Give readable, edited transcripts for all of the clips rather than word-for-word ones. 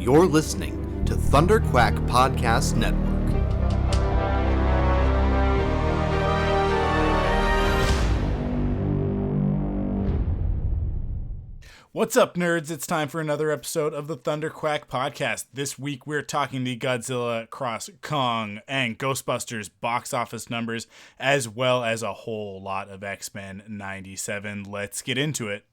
You're listening to ThunderQuack Podcast Network. What's up, nerds? It's time for another episode of the ThunderQuack Podcast. This week, we're talking the Godzilla x Kong and Ghostbusters box office numbers, as well as a whole lot of X-Men 97. Let's get into it.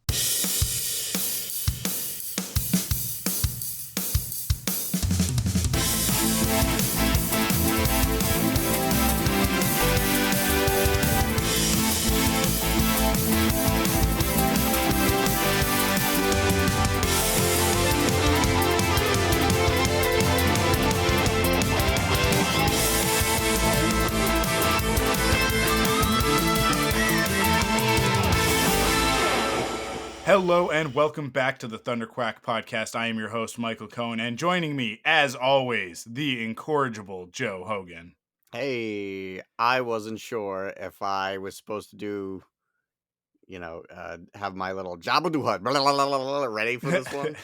Hello and welcome back to the ThunderQuack Podcast. I am your host, Michael Cohen, and joining me, as always, the incorrigible Joe Hogan. Hey, I wasn't sure if I was supposed to do, have my little Jabba-Doo-Hut ready for this one.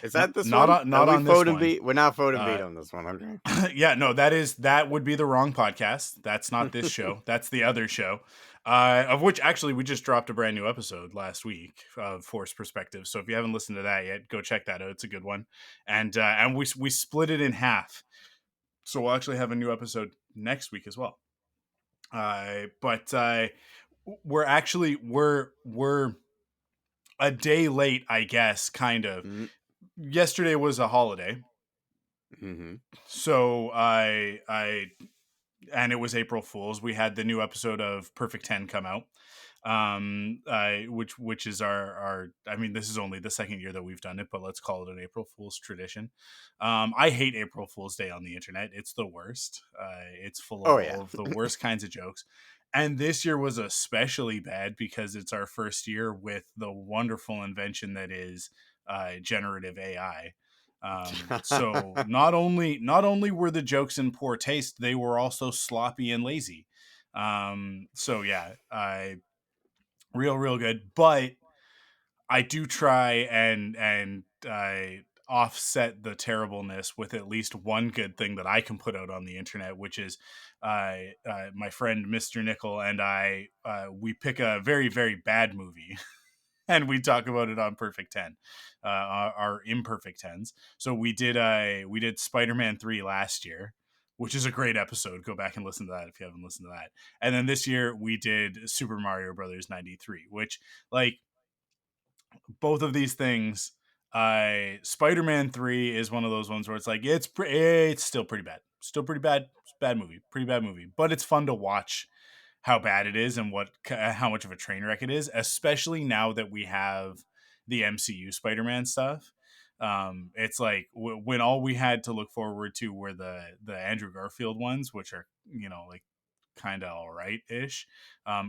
Is that this not one? Not on this one. We're not phone beat on this one, okay? Yeah, no, that would be the wrong podcast. That's not this show. That's the other show. Of which actually we just dropped a brand new episode last week of Force Perspective. So if you haven't listened to that yet, go check that out. It's a good one. And we split it in half. So we'll actually have a new episode next week as well. But we're a day late, I guess, kind of. Mm-hmm. Yesterday was a holiday. Mm-hmm. So and it was April Fool's. We had the new episode of Perfect 10 come out, which is our. I mean, this is only the second year that we've done it, but let's call it an April Fool's tradition. I hate April Fool's Day on the internet. It's the worst. It's full of all of the worst kinds of jokes. And this year was especially bad because it's our first year with the wonderful invention that is generative AI. So not only were the jokes in poor taste, they were also sloppy and lazy. So yeah, real good. But I do try and offset the terribleness with at least one good thing that I can put out on the internet, which is my friend Mr. Nickel and I we pick a very, very bad movie. And we talk about it on Perfect 10, our imperfect 10s. So we did Spider-Man 3 last year, which is a great episode. Go back and listen to that if you haven't listened to that. And then this year we did Super Mario Brothers 93, which, like, both of these things, Spider-Man 3 is one of those ones where it's like, it's still pretty bad. Still pretty bad. It's a bad movie. Pretty bad movie. But it's fun to watch how bad it is and how much of a train wreck it is, especially now that we have the MCU Spider-Man stuff. It's like when all we had to look forward to were the Andrew Garfield ones, which are, like, kind of all right ish.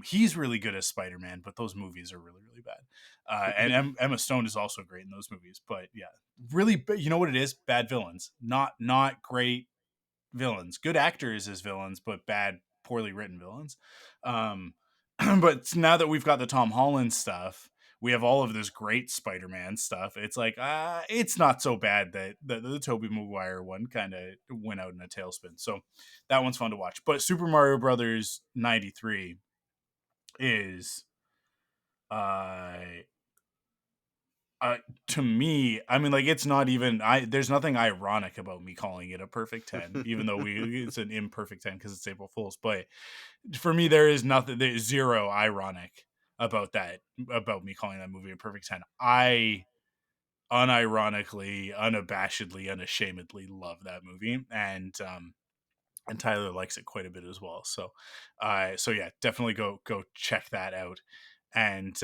He's really good as Spider-Man, but those movies are really, really bad. And Emma Stone is also great in those movies. But yeah, really, you know what it is? Bad villains, not great villains. Good actors as villains, but bad, poorly written villains. But now that we've got the Tom Holland stuff, we have all of this great Spider-Man stuff. It's like, it's not so bad that the Tobey Maguire one kind of went out in a tailspin. So that one's fun to watch. But Super Mario Brothers 93 is, to me, I mean, like, it's not even, there's nothing ironic about me calling it a perfect 10, even though it's an imperfect 10 because it's April Fool's. But for me, there's zero ironic about me calling that movie a perfect 10. I unironically, unabashedly, unashamedly love that movie. And Tyler likes it quite a bit as well. So yeah, definitely go check that out. And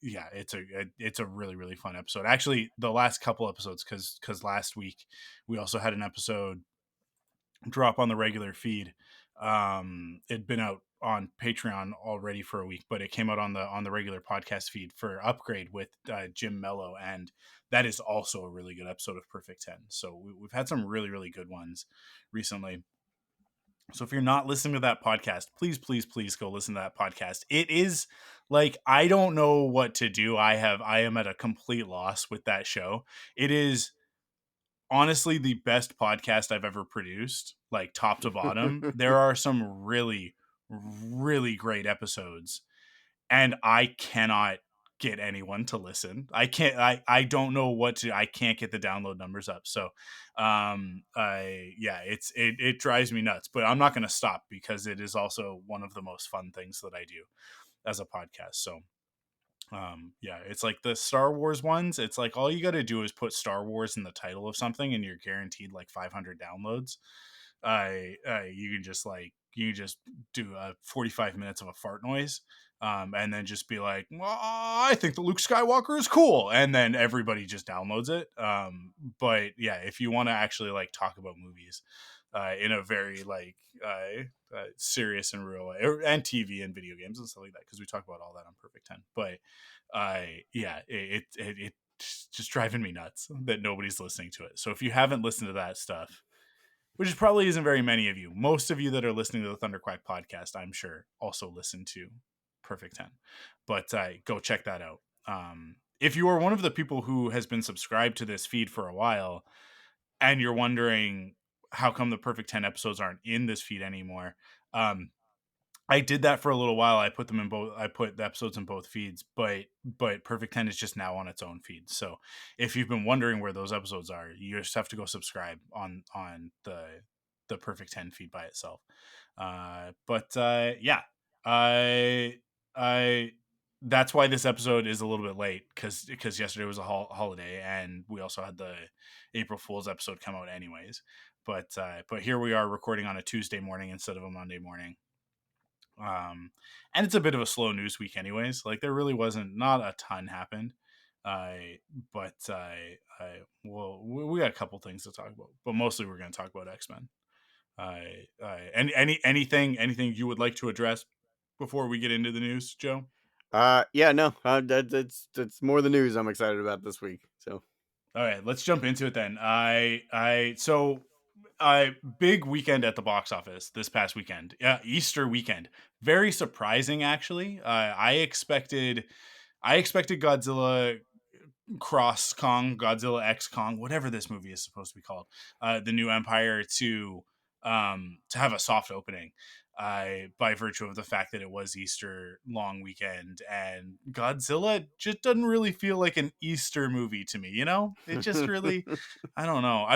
yeah, it's a really, really fun episode. Actually, the last couple episodes, because last week we also had an episode drop on the regular feed. It'd been out on Patreon already for a week, but it came out on the regular podcast feed for Upgrade with Jim Mello, and that is also a really good episode of Perfect 10. So we've had some really, really good ones recently. So if you're not listening to that podcast, please, please, please go listen to that podcast. It is like, I don't know what to do. I am at a complete loss with that show. It is honestly the best podcast I've ever produced, like top to bottom. There are some really, really great episodes, and I cannot get anyone to listen. I don't know what to, I can't get the download numbers up. So it drives me nuts, but I'm not going to stop because it is also one of the most fun things that I do as a podcast. So it's like the Star Wars ones. It's like all you got to do is put Star Wars in the title of something and you're guaranteed like 500 downloads. You can just do 45 minutes of a fart noise, and then just be like, well, I think the Luke Skywalker is cool, and then everybody just downloads it. But yeah, if you want to actually like talk about movies in a very like serious and real way, and TV and video games and stuff like that, because we talk about all that on Perfect 10. But it's just driving me nuts that nobody's listening to it. So if you haven't listened to that stuff, which is probably isn't very many of you, most of you that are listening to the ThunderQuack podcast, I'm sure, also listen to Perfect 10. But go check that out. If you are one of the people who has been subscribed to this feed for a while and you're wondering how come the Perfect 10 episodes aren't in this feed anymore, I did that for a little while. I put the episodes in both feeds, but Perfect 10 is just now on its own feed. So if you've been wondering where those episodes are, you just have to go subscribe on the Perfect 10 feed by itself. I that's why this episode is a little bit late, because yesterday was a holiday and we also had the April Fool's episode come out anyways. But here we are recording on a Tuesday morning instead of a Monday morning. And it's a bit of a slow news week anyways. Like there really wasn't, not a ton happened. But well, we got a couple things to talk about, but mostly we're going to talk about X-Men. Anything you would like to address before we get into the news, Joe? Yeah, no, that's more the news I'm excited about this week. So, all right, let's jump into it then. Big weekend at the box office this past weekend. Easter weekend. Very surprising, actually. I expected Godzilla Cross Kong, Godzilla X Kong, whatever this movie is supposed to be called, the New Empire, to have a soft opening. By virtue of the fact that it was Easter long weekend, and Godzilla just doesn't really feel like an Easter movie to me. You know, it just really, I don't know.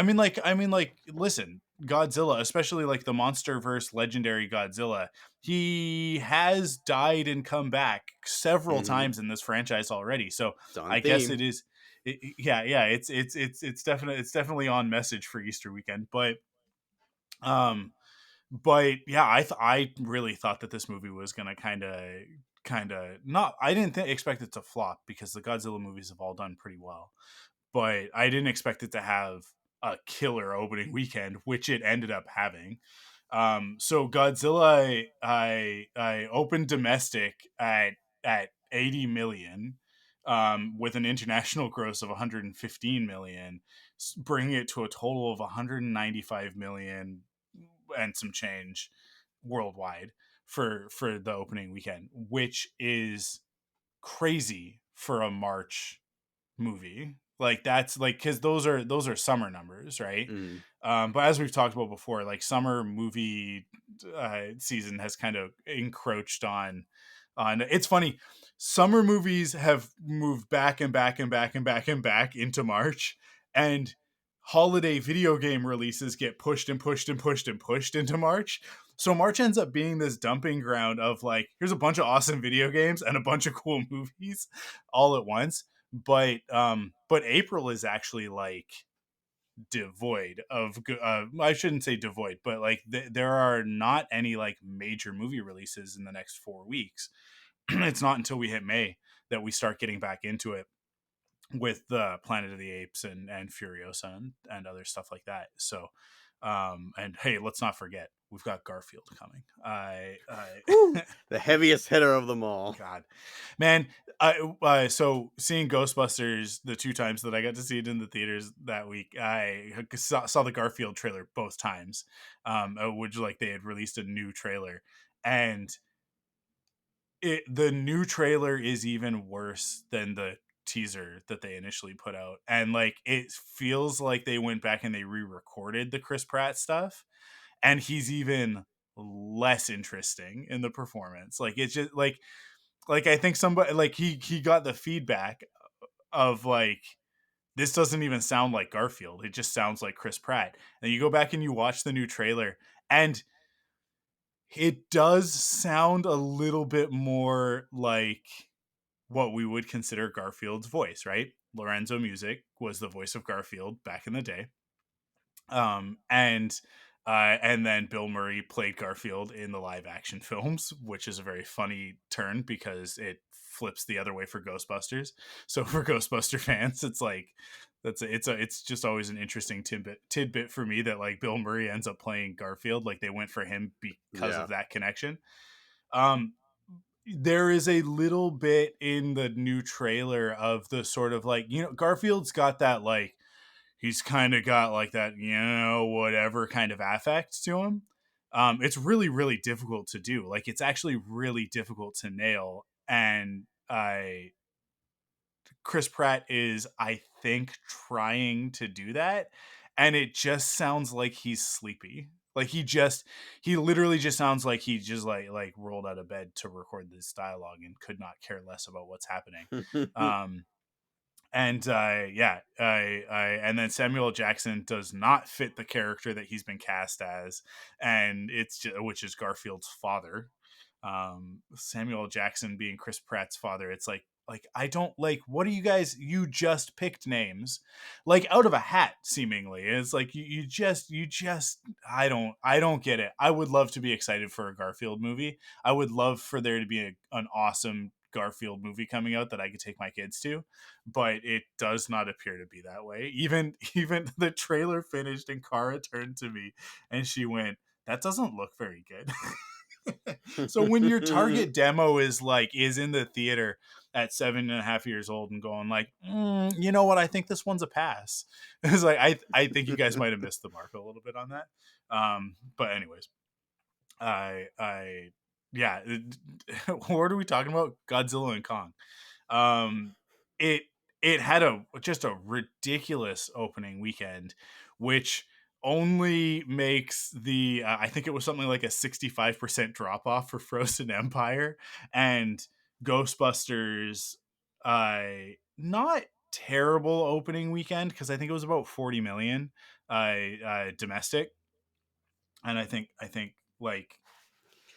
Listen, Godzilla, especially like the MonsterVerse legendary Godzilla, he has died and come back several times in this franchise already. So it's on I theme. guess it is. It's definitely on message for Easter weekend, but yeah, I really thought that this movie was gonna kind of not. I didn't expect it to flop because the Godzilla movies have all done pretty well, but I didn't expect it to have a killer opening weekend, which it ended up having. So Godzilla, I opened domestic at 80 million, with an international gross of 115 million, bringing it to a total of 195 million and some change worldwide for the opening weekend, which is crazy for a March movie. Like that's like, because those are summer numbers, right? But as we've talked about before, like summer movie season has kind of encroached on. It's funny, summer movies have moved back and back and back and back and back into March, and holiday video game releases get pushed and pushed and pushed and pushed into March. So March ends up being this dumping ground of like, here's a bunch of awesome video games and a bunch of cool movies all at once. But April is actually like devoid of I shouldn't say devoid, but like there are not any like major movie releases in the next 4 weeks. It's not until we hit May that we start getting back into it with the Planet of the Apes and Furiosa and other stuff like that. So And hey, let's not forget we've got Garfield coming. Whew, the heaviest hitter of them all. God, man. So seeing Ghostbusters the 2 times that I got to see it in the theaters that week, I saw the Garfield trailer both times, which like they had released a new trailer, and the new trailer is even worse than the teaser that they initially put out, and like it feels like they went back and they re-recorded the Chris Pratt stuff, and he's even less interesting in the performance. Like it's just like I think somebody like he got the feedback of like this doesn't even sound like Garfield. It just sounds like Chris Pratt. And you go back and you watch the new trailer, and it does sound a little bit more like what we would consider Garfield's voice, right? Lorenzo Music was the voice of Garfield back in the day. And then Bill Murray played Garfield in the live action films, which is a very funny turn because it flips the other way for Ghostbusters. So for Ghostbuster fans, it's like it's just always an interesting tidbit for me that like Bill Murray ends up playing Garfield. Like they went for him because of that connection. There is a little bit in the new trailer of the sort of like, Garfield's got that like he's kind of got like that, whatever kind of affect to him. It's really, really difficult to do. Like it's actually really difficult to nail. And Chris Pratt is, I think, trying to do that. And it just sounds like he's sleepy. Like he literally just sounds like he just like rolled out of bed to record this dialogue and could not care less about what's happening. And and then Samuel Jackson does not fit the character that he's been cast as, and which is Garfield's father. Samuel Jackson being Chris Pratt's father, it's like I don't like. What are you guys? You just picked names, like out of a hat, seemingly. It's like you just I don't get it. I would love to be excited for a Garfield movie. I would love for there to be an awesome Garfield movie coming out that I could take my kids to, but it does not appear to be that way. Even the trailer finished and Cara turned to me and she went, "That doesn't look very good." So when your target demo is in the theater at 7.5 years old and going like, you know what, I think this one's a pass. It's like I think you guys might have missed the mark a little bit on that. But anyways, I yeah, what are we talking about? Godzilla and Kong. It had just a ridiculous opening weekend, which only makes the I think it was something like a 65% drop off for Frozen Empire, and Ghostbusters not terrible opening weekend because I think it was about 40 million domestic, and I think like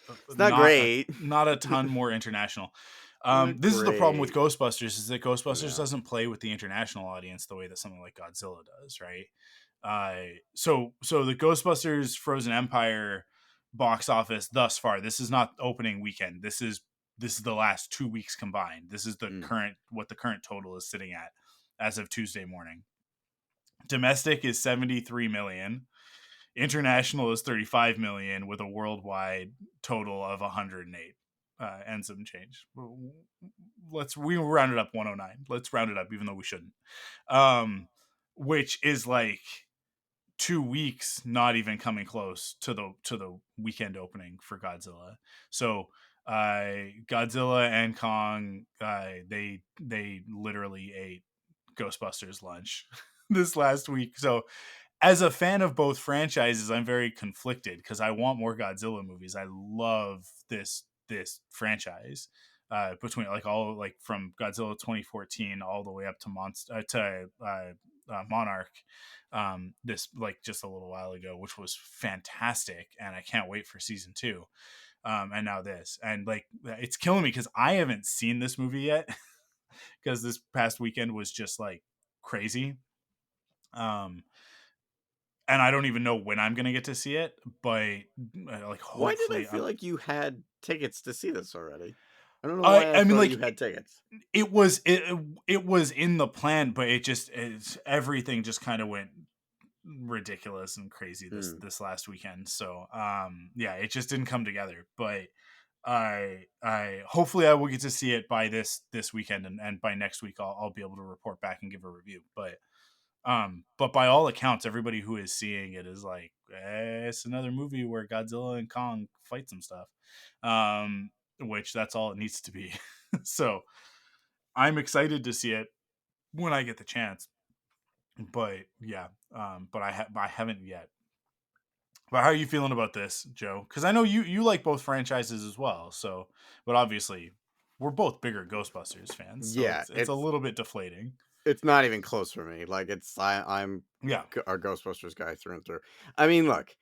it's not great. Not a ton more international. This is the problem with Ghostbusters, is that Ghostbusters doesn't play with the international audience the way that something like Godzilla does, right? So the Ghostbusters Frozen Empire box office thus far, this is not opening weekend. This is the last 2 weeks combined. This is the what the current total is sitting at as of Tuesday morning. Domestic is 73 million. International is 35 million with a worldwide total of 108 and some change. We round it up 109. Let's round it up, even though we shouldn't. Which is like 2 weeks, not even coming close to the weekend opening for Godzilla. So Godzilla and Kong, they literally ate Ghostbusters lunch this last week. So as a fan of both franchises, I'm very conflicted because I want more Godzilla movies. I love this franchise, between all from Godzilla 2014 all the way up to Monarch, this just a little while ago, which was fantastic, and I can't wait for season 2. And now this, and it's killing me because I haven't seen this movie yet because this past weekend was just crazy. And I don't even know when I'm gonna get to see it, but hopefully. Why did I feel like you had tickets to see this already? I don't know why I mean you had tickets. It was in the plan, but everything just kind of went ridiculous and crazy Mm. this last weekend. So yeah, it just didn't come together. But I hopefully I will get to see it by this weekend, and by next week I'll be able to report back and give a review. But by all accounts, everybody who is seeing it is like, it's another movie where Godzilla and Kong fight some stuff. Which that's all it needs to be. So I'm excited to see it when I get the chance. But yeah, but I haven't yet. But how are you feeling about this, Joe? Because I know you like both franchises as well. So, but obviously, we're both bigger Ghostbusters fans, so Yeah, it's a little bit deflating. it's not even close for me. Like I'm Yeah, our Ghostbusters guy through and through. I mean, look,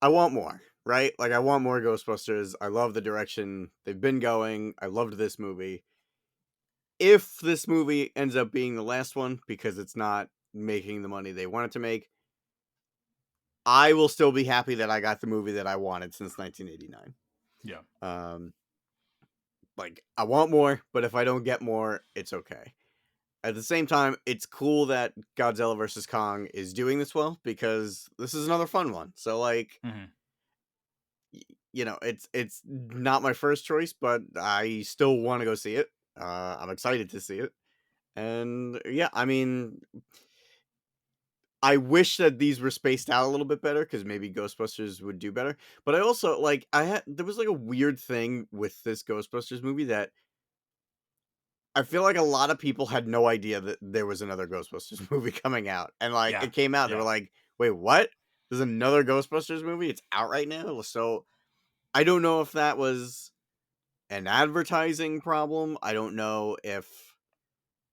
I want more, right? Like I want more Ghostbusters. I love the direction they've been going. I loved this movie. If this movie ends up being the last one because it's not making the money they want it to make, I will still be happy that I got the movie that I wanted since 1989. yeah, Um, like I want more, but if I don't get more, it's okay. At the same time, it's cool that Godzilla versus Kong is doing this well because this is another fun one. So like, hmm it's not my first choice, but I still want to go see it. I'm excited to see it. And yeah, I mean, I wish that these were spaced out a little bit better because maybe Ghostbusters would do better. But I also like there was like a weird thing with this Ghostbusters movie that I feel like a lot of people had no idea that there was another Ghostbusters movie coming out. And like yeah, it came out, they were yeah, like, "Wait, what? There's another Ghostbusters movie? It's out right now?" So I don't know if that was an advertising problem. I don't know if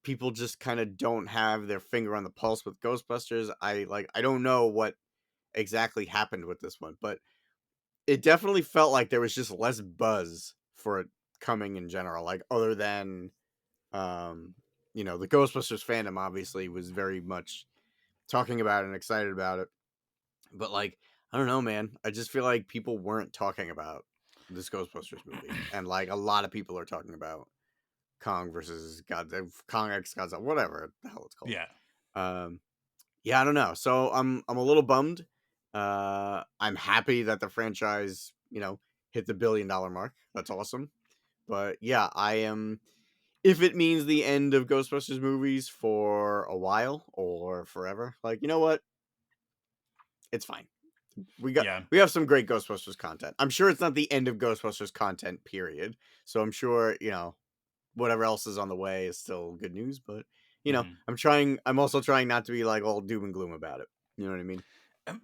people just kind of don't have their finger on the pulse with Ghostbusters. I don't know what exactly happened with this one, but it definitely felt like there was just less buzz for it coming in general, like other than um the Ghostbusters fandom obviously was very much talking about it and excited about it. But like, I don't know, man. I just feel like people weren't talking about this Ghostbusters movie. And like a lot of people are talking about Kong versus Kong X Godzilla, whatever the hell it's called. yeah. Um yeah, I don't know. So I'm a little bummed. I'm happy that the franchise, hit the $1 billion mark. That's awesome. But yeah, I am if it means the end of Ghostbusters movies for a while or forever, like, you know what? It's fine. Yeah. We have some great Ghostbusters content. I'm sure it's not the end of Ghostbusters content, period. So I'm sure, whatever else is on the way is still good news, but hmm I'm also trying not to be like all doom and gloom about it. You know what I mean?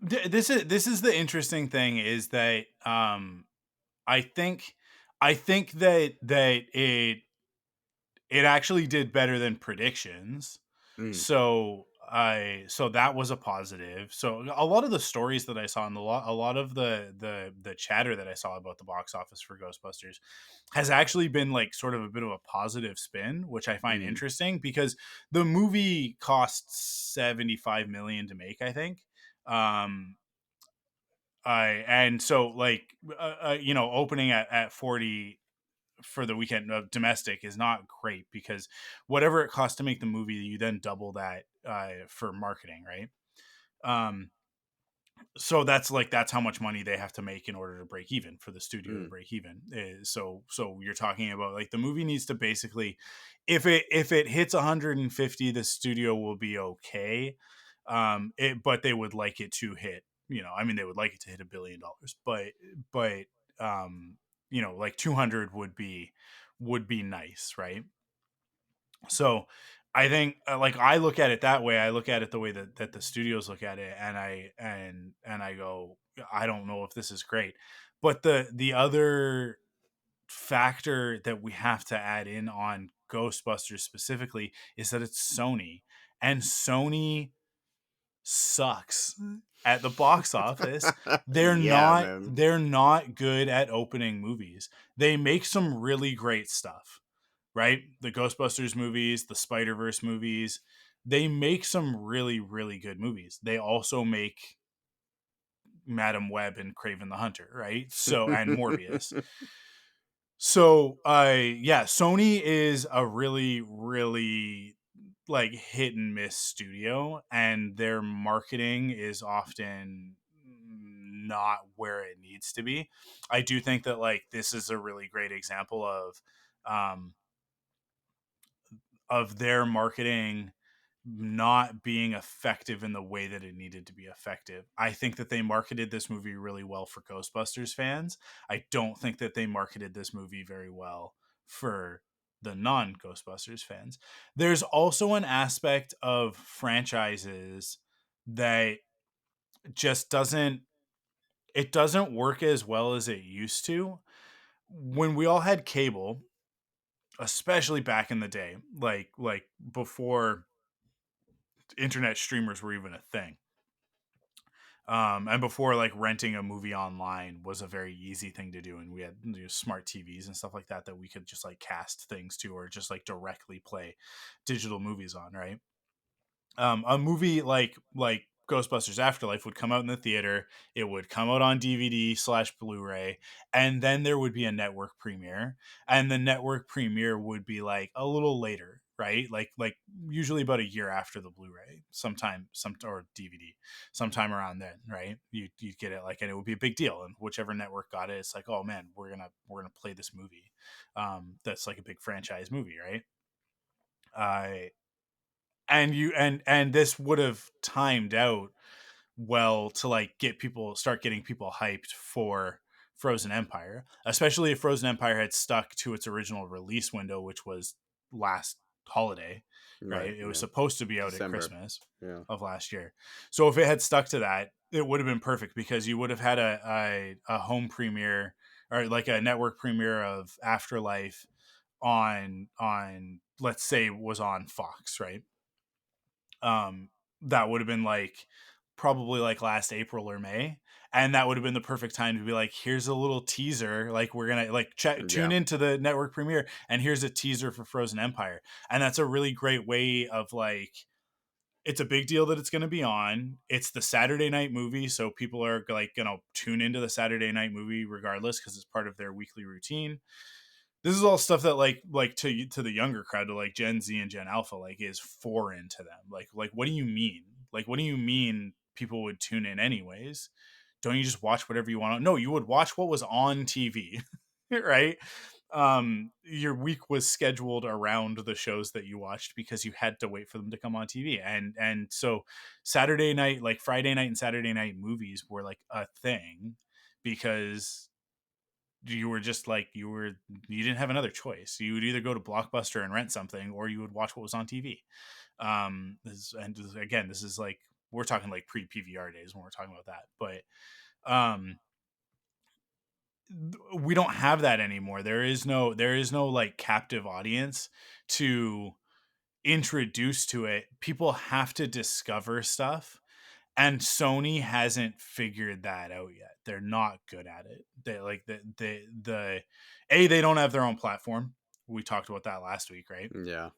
This is the interesting thing is that I think I think that it actually did better than predictions. Mm, So that was a positive. So a lot of the stories that I saw and a lot of the chatter that I saw about the box office for Ghostbusters has actually been like sort of a bit of a positive spin, which I find mm, interesting because the movie cost 75 million to make, I think. Um I and so like opening at 40 for the weekend of domestic is not great because whatever it costs to make the movie, you then double that for marketing, right? Um, so that's how much money they have to make in order to break even for the studio to mm. break even. So you're talking about like the movie needs to basically, if it hits 150, the studio will be okay. But they would like it to hit, I mean, they would like it to hit $1 billion, but like 200 would be nice, right? So I think like I look at it that way. I look at it the way that the studios look at it, and I go, I don't know if this is great. But the other factor that we have to add in on Ghostbusters specifically is that it's Sony, and Sony sucks at the box office. They're Yeah, not man. they're not good at opening movies. They make some really great stuff, right? The Ghostbusters movies, the Spider-Verse movies, they make some really, really good movies. They also make Madam Web and Craven the Hunter, right? So, and Morbius. So, yeah, Sony is a really, really like hit and miss studio, and their marketing is often not where it needs to be. I do think that like this is a really great example um of their marketing not being effective in the way that it needed to be effective. I think that they marketed this movie really well for Ghostbusters fans. I don't think that they marketed this movie very well for the non Ghostbusters fans. There's also an aspect of franchises that just doesn't work as well as it used to. When we all had cable, especially back in the day, like before internet streamers were even a thing, and before like renting a movie online was a very easy thing to do, and we had smart TVs and stuff like that that we could just like cast things to, or just like directly play digital movies on, right? A movie like Ghostbusters Afterlife would come out in the theater. It would come out on DVD/Blu-ray, and then there would be a network premiere, and the network premiere would be like a little later, right? Like usually about a year after the Blu-ray, or DVD, sometime around then, right? You get it like, and it would be a big deal, and whichever network got it, it's like, oh man, we're gonna play this movie, that's like a big franchise movie, right? Uh, and this would have timed out well to like start getting people hyped for Frozen Empire, especially if Frozen Empire had stuck to its original release window, which was last holiday, right? Right. It was Yeah. supposed to be out at December. Christmas Yeah. of last year. So if it had stuck to that, it would have been perfect, because you would have had a home premiere, or like a network premiere of Afterlife on let's say was on Fox, right? That would have been like probably like last April or May, and that would have been the perfect time to be like, here's a little teaser, like we're gonna like tune Yeah. into the network premiere, and here's a teaser for Frozen Empire. And that's a really great way of like, it's a big deal that it's going to be on. It's the Saturday night movie, so people are like gonna tune into the Saturday night movie regardless, because it's part of their weekly routine. This is all stuff that like to the younger crowd, to like Gen Z and Gen Alpha, like is foreign to them. Like what do you mean? Like what do you mean people would tune in anyways? Don't you just watch whatever you want? No, you would watch what was on TV, right? Your week was scheduled around the shows that you watched, because you had to wait for them to come on TV. And so Saturday night, like Friday night and Saturday night movies were like a thing, because you were just like, you didn't have another choice. You would either go to Blockbuster and rent something, or you would watch what was on TV. Again, this is like, we're talking like pre PVR days when we're talking about that, but we don't have that anymore. There is no like captive audience to introduce to it. People have to discover stuff, and Sony hasn't figured that out yet. They're not good at it. They like they don't have their own platform. We talked about that last week, right? Yeah.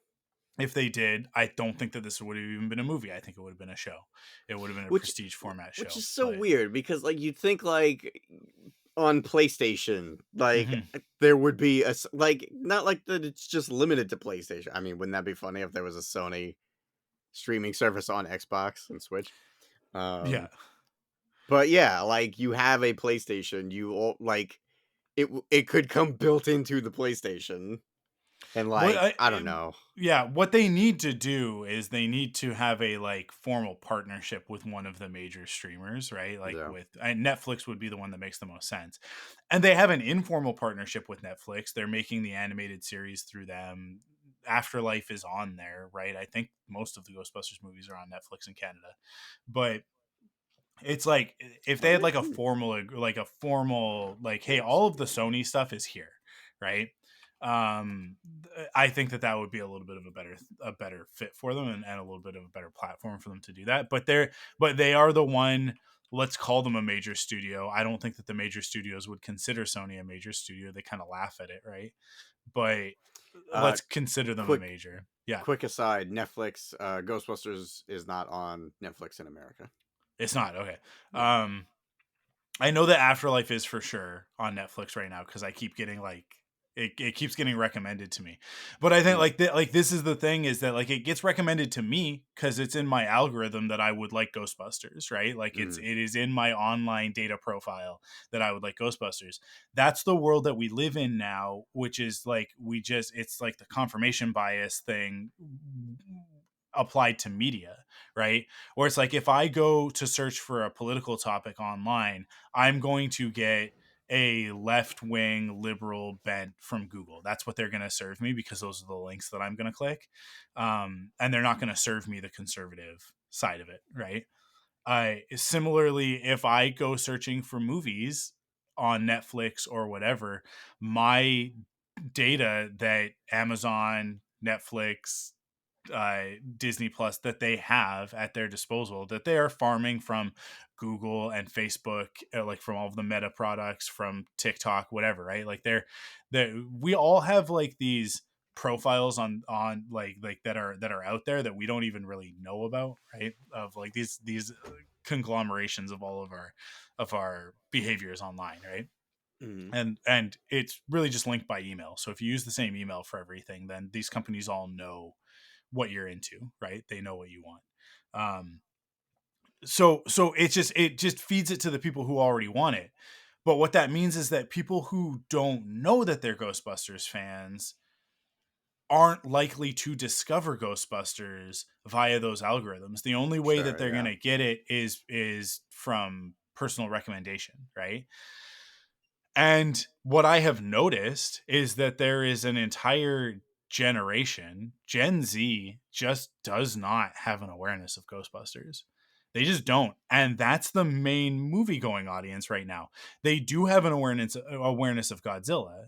If they did, I don't think that this would have even been a movie. I think it would have been a show. It would have been a Which prestige format which show. is so But weird, because like you'd think like on PlayStation, like mhm. there would be like, not like that it's just limited to PlayStation. I mean, wouldn't that be funny if there was a Sony streaming service on Xbox and Switch? Yeah. Um but yeah, like you have a PlayStation, like it could come built into the PlayStation, and What like I don't know. yeah, what they need to do is they need to have a like formal partnership with one of the major streamers, right? Like Yeah. with, and Netflix would be the one that makes the most sense. And they have an informal partnership with Netflix. They're making the animated series through them. Afterlife is on there, right? I think most of the Ghostbusters movies are on Netflix in Canada. But it's like, if they Are had they? like a formal like, hey, Oops. all of the Sony stuff is here, right? I think that would be a little bit of a better fit for them, and a little bit of a better platform for them to do that. But they are the one. Let's call them a major studio. I don't think that the major studios would consider Sony a major studio. They kind of laugh at it, right? But Uh, let's consider them a quick major. Yeah, quick aside, Netflix, Ghostbusters is not on Netflix in America. it's not okay. Yeah. I know that Afterlife is for sure on Netflix right now, because I keep getting like, It keeps getting recommended to me. But I think like this is the thing, is that like it gets recommended to me because it's in my algorithm that I would like Ghostbusters, right? Like it is in my online data profile that I would like Ghostbusters. That's the world that we live in now, which is like it's like the confirmation bias thing applied to media, right? Where it's like if I go to search for a political topic online, I'm going to get a left-wing liberal bent from Google. That's what they're going to serve me because those are the links that I'm going to click. And they're not going to serve me the conservative side of it, right? Similarly, if I go searching for movies on Netflix or whatever, my data that Amazon, Netflix, Disney Plus that they have at their disposal, that they are farming from Google and Facebook, like from all of the Meta products, from TikTok, whatever, right? Like we all have like these profiles on like that are out there that we don't even really know about, right? Of like these conglomerations of all of our behaviors online, right? Mm-hmm. And it's really just linked by email. So if you use the same email for everything, then these companies all know what you're into, right? They know what you want. So it just feeds it to the people who already want it. But what that means is that people who don't know that they're Ghostbusters fans aren't likely to discover Ghostbusters via those algorithms. The only way that Sure, they're going yeah. to get it is from personal recommendation, right? And what I have noticed is that there is an entire generation, Gen Z, just does not have an awareness of Ghostbusters. They just don't. And that's the main movie going audience right now. They do have an awareness of Godzilla,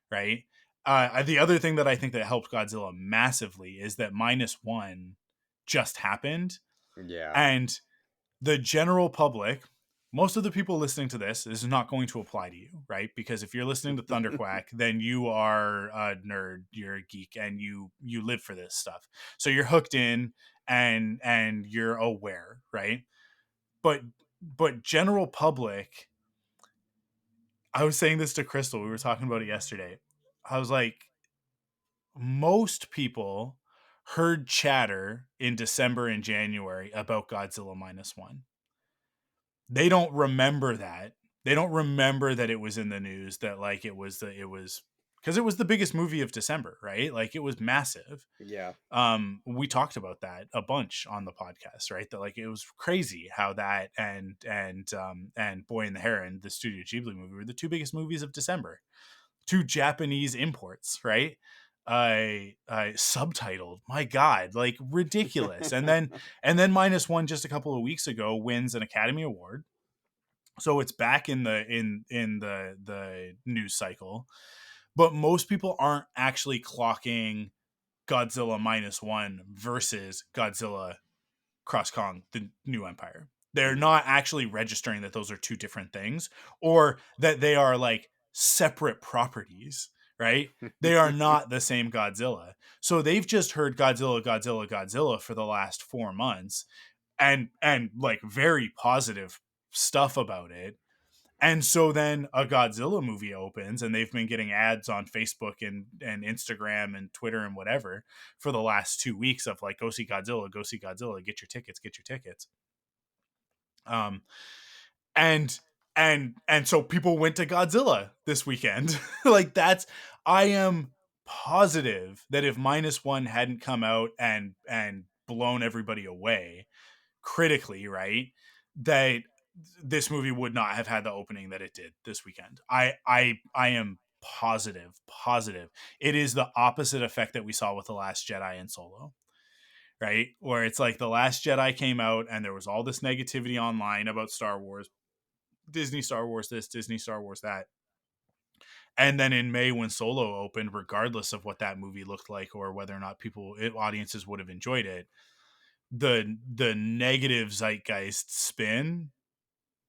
right? The other thing that I think that helped Godzilla massively is that -1 just happened. Yeah. And the general public, most of the people listening to this is not going to apply to you, right? Because if you're listening to ThunderQuack, then you are a nerd, you're a geek, and you live for this stuff. So you're hooked in and you're aware, right? But general public, I was saying this to Crystal, we were talking about it yesterday. I was like, most people heard chatter in December and January about Godzilla -1. They don't remember that. They don't remember that it was in the news, that like it was because it was the biggest movie of December, right? Like it was massive. Yeah. We talked about that a bunch on the podcast, right? That like it was crazy how that and Boy and the Heron, the Studio Ghibli movie, were the two biggest movies of December. Two Japanese imports, right? Subtitled, my god, like ridiculous. And then -1 just a couple of weeks ago wins an Academy Award, so it's back in the news cycle. But most people aren't actually clocking Godzilla -1 versus Godzilla Cross Kong, the New Empire. They're Mm. not actually registering that those are two different things, or that they are like separate properties, right? They are not the same Godzilla. So they've just heard Godzilla, Godzilla, Godzilla for the last 4 months, and like very positive stuff about it. And so then a Godzilla movie opens, and they've been getting ads on Facebook and Instagram and Twitter and whatever for the last 2 weeks of like, go see Godzilla, get your tickets, get your tickets. Um, and and so people went to Godzilla this weekend. Like I am positive that if -1 hadn't come out and blown everybody away critically, right, that this movie would not have had the opening that it did this weekend. I am positive. It is the opposite effect that we saw with The Last Jedi and Solo, right? Where it's like The Last Jedi came out and there was all this negativity online about Star Wars, Disney Star Wars this, Disney Star Wars that. And then in May when Solo opened, regardless of what that movie looked like or whether or not audiences would have enjoyed it, the negative zeitgeist spin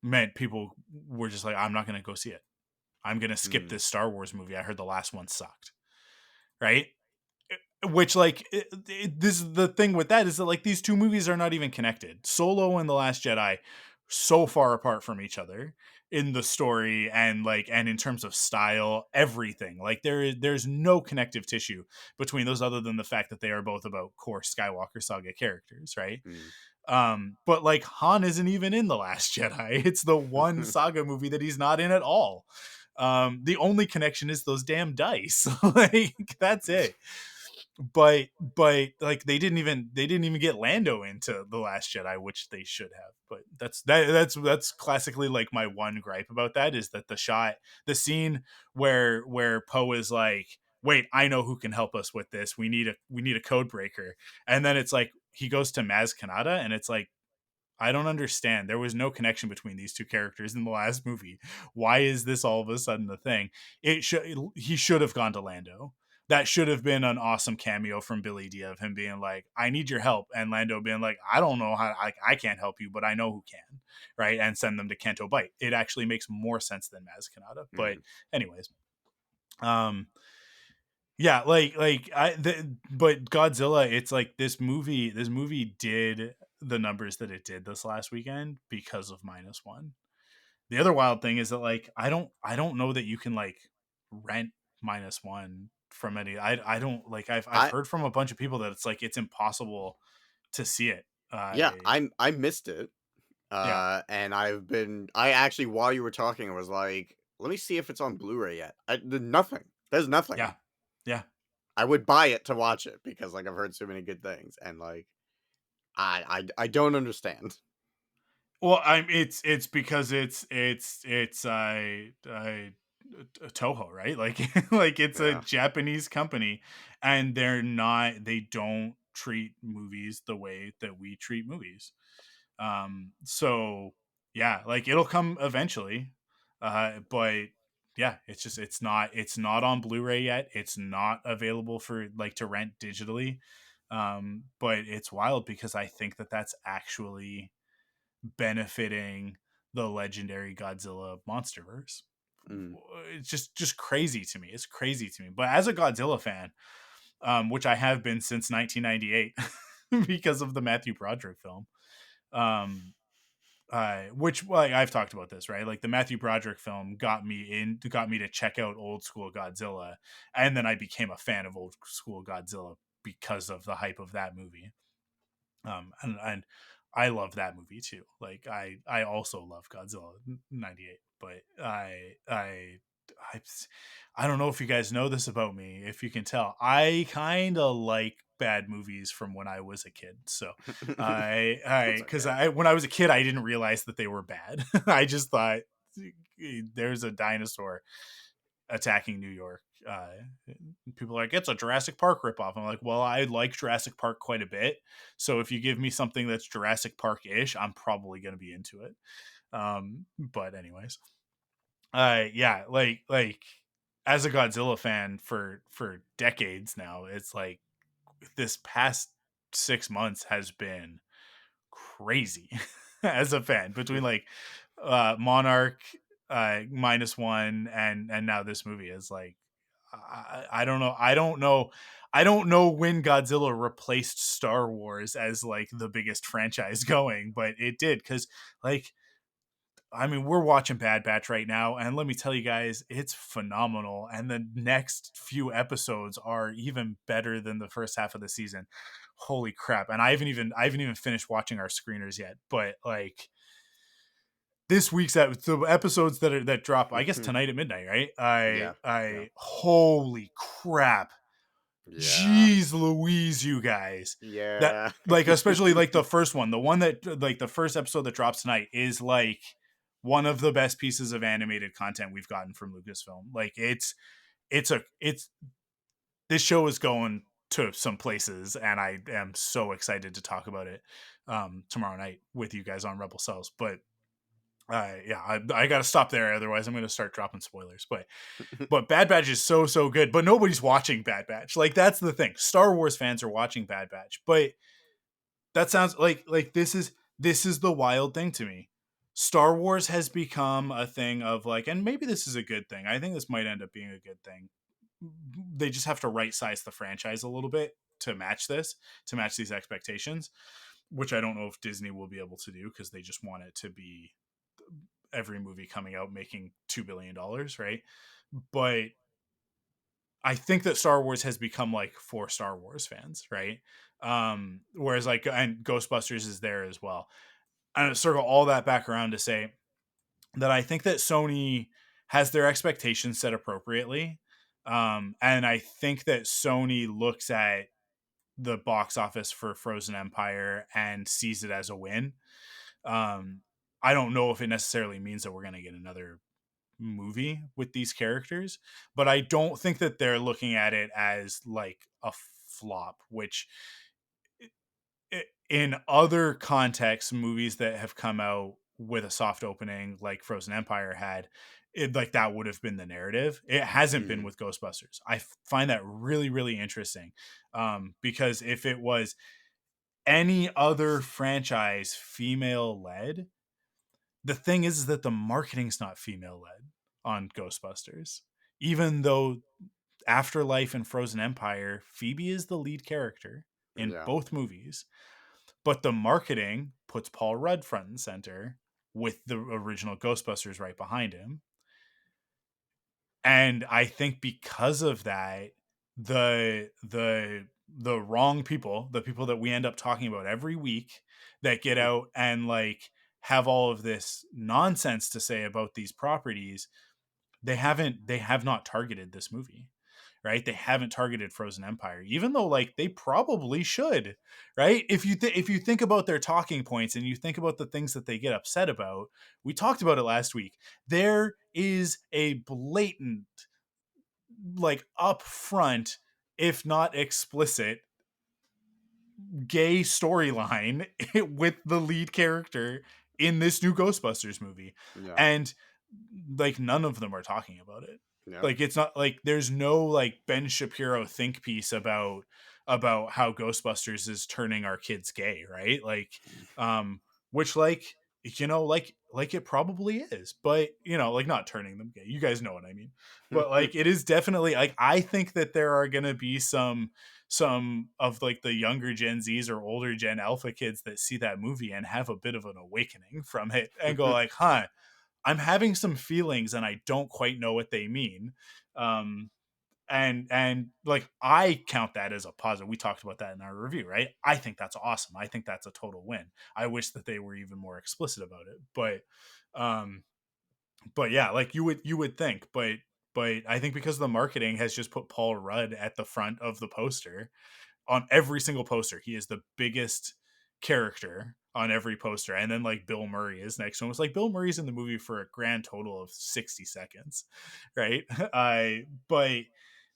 meant people were just like, I'm not going to go see it. I'm going to skip this Star Wars movie. I heard the last one sucked. Right? Which, like, this is the thing with that, is that like these two movies are not even connected. Solo and The Last Jedi so far apart from each other. in the story and in terms of style, everything. Like there's no connective tissue between those other than the fact that they are both about core Skywalker saga characters, right? Mm. But like Han isn't even in The Last Jedi. It's the one saga movie that he's not in at all. The only connection is those damn dice. Like that's it. But like they didn't even get Lando into The Last Jedi, which they should have. But that's classically like my one gripe about that, is that the scene where Poe is like, wait, I know who can help us with this. We need a code breaker. And then it's like he goes to Maz Kanata, and it's like, I don't understand. There was no connection between these two characters in the last movie. Why is this all of a sudden a thing? He should have gone to Lando. That should have been an awesome cameo from Billy D of him being like, I need your help. And Lando being like, I don't know how, I can't help you, but I know who can. Right. And send them to Canto Bight. It actually makes more sense than Maz Kanata. But anyways, yeah, but Godzilla, it's like this movie did the numbers that it did this last weekend because of -1. The other wild thing is that like I don't know that you can like rent -1 from any. I don't like I've I heard from a bunch of people that it's like it's impossible to see it. Yeah, I missed it. Yeah, And I actually, while you were talking, I was like, let me see if it's on Blu-ray yet. Nothing. There's nothing. yeah, yeah. I would buy it to watch it because like I've heard so many good things, and like I don't understand. Well, it's because it's Toho, right? Like like it's a Yeah. Japanese company, and they don't treat movies the way that we treat movies. So yeah, like it'll come eventually. But yeah, it's not on Blu-ray yet. It's not available for like to rent digitally. But it's wild because I think that that's actually benefiting the legendary Godzilla monsterverse. Mm. It's just crazy to me. It's crazy to me. But as a Godzilla fan, which I have been since 1998 because of the Matthew Broderick film, um, which like I've talked about this, right? Like the Matthew Broderick film got me to check out old school Godzilla, and then I became a fan of old school Godzilla because of the hype of that movie. And I love that movie too. Like I also love Godzilla 98, but I I don't know if you guys know this about me. If you can tell, I kind of like bad movies from when I was a kid. So I That's because okay. I when I was a kid, I didn't realize that they were bad. I just thought there's a dinosaur attacking New York. People are like, it's a Jurassic Park ripoff. I'm like, well, I like Jurassic Park quite a bit. So if you give me something that's Jurassic Park-ish, I'm probably going to be into it. But anyways, yeah, like as a Godzilla fan for decades now, it's like this past 6 months has been crazy as a fan between like Monarch -1 and now this movie is like I don't know. I don't know when Godzilla replaced Star Wars as like the biggest franchise going, but it did because like I mean, we're watching Bad Batch right now, and let me tell you guys, it's phenomenal. And the next few episodes are even better than the first half of the season. Holy crap! And I haven't even finished watching our screeners yet, but like this week's the episodes that drop, I guess tonight at midnight, right? Yeah. Yeah. Holy crap! Yeah. Jeez Louise, you guys. That Yeah. like especially like the first one, the one that like the first episode that drops tonight is like one of the best pieces of animated content we've gotten from Lucasfilm. Like it's this show is going to some places, and I am so excited to talk about it tomorrow night with you guys on Rebel Cells. But yeah, I got to stop there, otherwise I'm going to start dropping spoilers. But Bad Batch is so good, but nobody's watching Bad Batch. Like that's the thing. Star Wars fans are watching Bad Batch, but that sounds like this is the wild thing to me. Star Wars has become a thing of like, and maybe this is a good thing. I think this might end up being a good thing. They just have to right size the franchise a little bit to match these expectations, which I don't know if Disney will be able to do because they just want it to be every movie coming out making $2 billion, right? But I think that Star Wars has become like for Star Wars fans, right? Whereas like, and Ghostbusters is there as well. And circle all that back around to say that I think that Sony has their expectations set appropriately. And I think that Sony looks at the box office for Frozen Empire and sees it as a win. Um, I don't know if it necessarily means that we're going to get another movie with these characters, but I don't think that they're looking at it as like a flop, which in other contexts, movies that have come out with a soft opening like Frozen Empire had, it like that would have been the narrative. It hasn't been with Ghostbusters. I find that really, really interesting, because if it was any other franchise female led, the thing is that the marketing's not female led on Ghostbusters, even though Afterlife and Frozen Empire, Phoebe is the lead character in Yeah. both movies, but the marketing puts Paul Rudd front and center with the original Ghostbusters right behind him. And I think because of that, the wrong people, the people that we end up talking about every week that get out and like have all of this nonsense to say about these properties, they have not targeted this movie, right? They haven't targeted Frozen Empire, even though like they probably should, right? If you think about their talking points and you think about the things that they get upset about, we talked about it last week. There is a blatant, like upfront, if not explicit, gay storyline with the lead character in this new Ghostbusters movie. Yeah. And like none of them are talking about it. Yeah. Like it's not like there's no like Ben Shapiro think piece about how Ghostbusters is turning our kids gay, right? Like which like like it probably is, but like not turning them gay. You guys know what I mean. But like it is definitely like I think that there are going to be some of like the younger Gen Zs or older Gen Alpha kids that see that movie and have a bit of an awakening from it and go like, "Huh, I'm having some feelings and I don't quite know what they mean." And like I count that as a positive. We talked about that in our review, right? I think that's awesome. I think that's a total win. I wish that they were even more explicit about it. Um but yeah, like you would think, but I think because the marketing has just put Paul Rudd at the front of the poster on every single poster. He is the biggest character on every poster. And then like Bill Murray is next to him. It's like Bill Murray's in the movie for a grand total of 60 seconds. Right.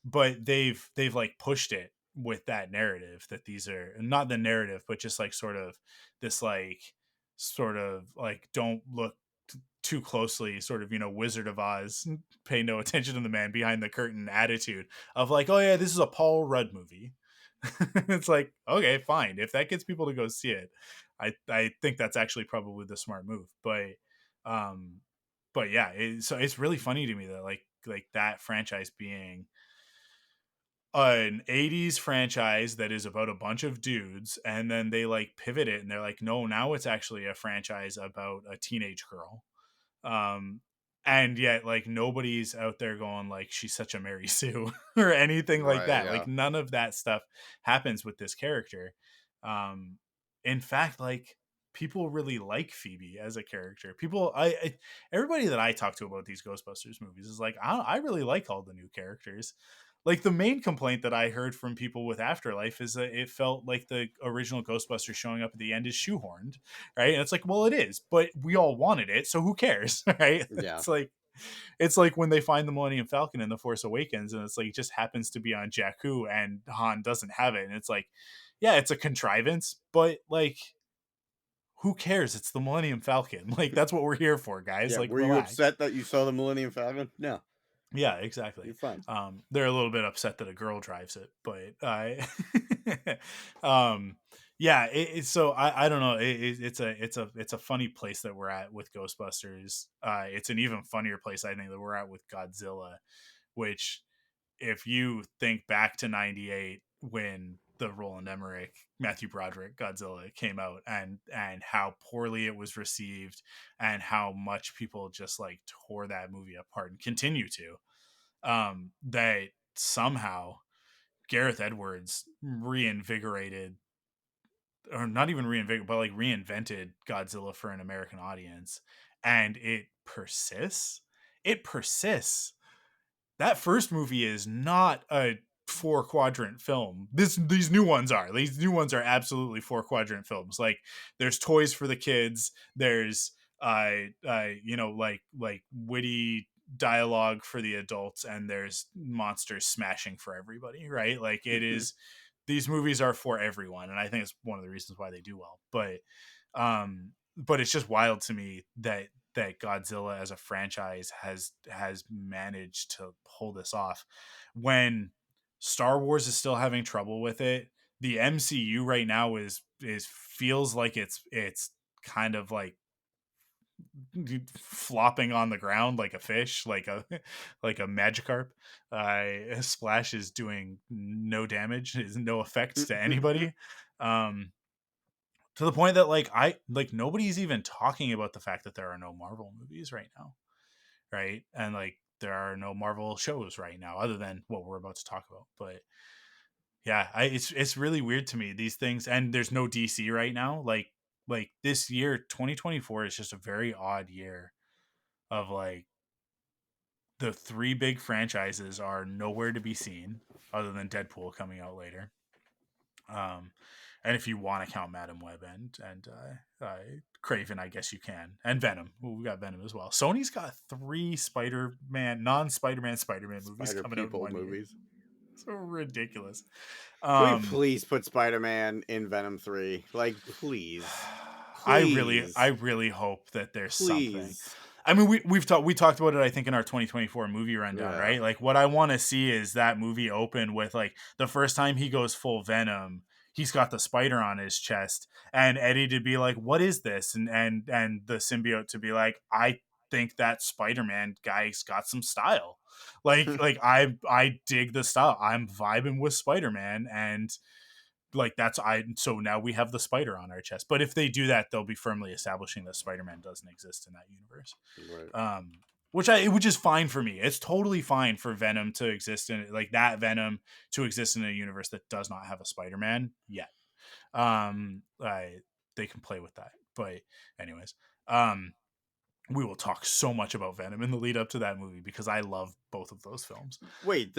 But they've like pushed it with that narrative that these are not the narrative, but just like sort of this like sort of like don't look too closely, sort of Wizard of Oz, pay no attention to the man behind the curtain attitude of like, oh yeah, this is a Paul Rudd movie. It's like, okay, fine, if that gets people to go see it, I think that's actually probably the smart move. Um but yeah, so it's really funny to me that like that franchise being an 80s franchise that is about a bunch of dudes, and then they like pivot it and they're like, no, now it's actually a franchise about a teenage girl. um and yet like nobody's out there going like she's such a Mary Sue or anything like Right. that. Yeah. Like none of that stuff happens with this character. In fact, like people really like Phoebe as a character. People I everybody that I talk to about these Ghostbusters movies is like, I really like all the new characters. Like the main complaint that I heard from people with Afterlife is that it felt like the original Ghostbusters showing up at the end is shoehorned, right? And it's like, well, it is, but we all wanted it, so who cares, right? Yeah. It's like when they find the Millennium Falcon in The Force Awakens, and it's like it just happens to be on Jakku, and Han doesn't have it, and it's like, yeah, it's a contrivance, but like, who cares? It's the Millennium Falcon. Like that's what we're here for, guys. Yeah. Like Were you relax. upset that you saw the Millennium Falcon? No. Yeah, exactly. You're fine. They're a little bit upset that a girl drives it, but I, yeah. So I don't know. It's a funny place that we're at with Ghostbusters. It's an even funnier place I think that we're at with Godzilla, which if you think back to '98 when the Roland Emmerich, Matthew Broderick Godzilla came out, and how poorly it was received, and how much people just like tore that movie apart and continue to. That somehow Gareth Edwards reinvigorated, or not even reinvigorated, but like reinvented Godzilla for an American audience, and it persists. It persists. That first movie is not a 4-quadrant film. These new ones are. These new ones are absolutely 4-quadrant films. Like there's toys for the kids. There's like witty dialogue for the adults, and there's monsters smashing for everybody, right? Like it is, these movies are for everyone, and I think it's one of the reasons why they do well. But it's just wild to me that Godzilla as a franchise has managed to pull this off when Star Wars is still having trouble with it. The MCU right now is feels like it's kind of like flopping on the ground like a fish, like a like a Magikarp. Splash is doing no damage, is no effect to anybody. To the point that like nobody's even talking about the fact that there are no Marvel movies right now, right? And like there are no Marvel shows right now other than what we're about to talk about. But yeah, it's really weird to me, these things. And there's no DC right now. Like this year 2024 is just a very odd year of like the 3 big franchises are nowhere to be seen other than Deadpool coming out later. And if you want to count Madam Web and Craven, I guess you can, and Venom. Ooh, we got Venom as well. Sony's got 3 Spider-Man, non-Spider-Man Spider-Man movies Spider coming out in People 1 year. movies. So ridiculous. Can we please put Spider-Man in Venom 3? Like, please. I Please. really hope that there's Please. something. I mean, we talked about it, I think, in our 2024 movie rundown, Yeah. right? Like, what I want to see is that movie open with like the first time he goes full Venom, he's got the spider on his chest, and Eddie to be like, "What is this?" and the symbiote to be like, "I think that Spider-Man guy's got some style." Like I dig the style. I'm vibing with Spider-Man, and like so now we have the spider on our chest. But if they do that, they'll be firmly establishing that Spider-Man doesn't exist in that universe. Right. Which is fine for me. It's totally fine for Venom to exist in, like, that Venom to exist in a universe that does not have a Spider-Man yet. They can play with that. But anyways, we will talk so much about Venom in the lead up to that movie because I love both of those films. Wait,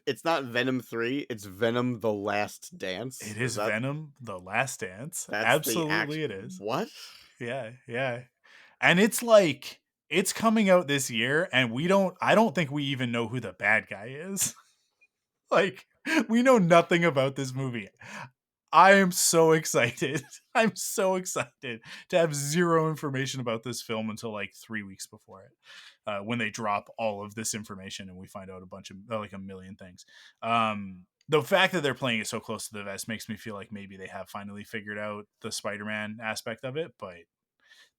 it's not Venom 3, it's Venom the Last Dance. It is Venom the Last Dance. That's Absolutely it is. What? Yeah. And it's like, it's coming out this year, and I don't think we even know who the bad guy is. Like, we know nothing about this movie. I am so excited. I'm so excited to have zero information about this film until like 3 weeks before it, when they drop all of this information and we find out a bunch of like a million things. The fact that they're playing it so close to the vest makes me feel like maybe they have finally figured out the Spider-Man aspect of it, but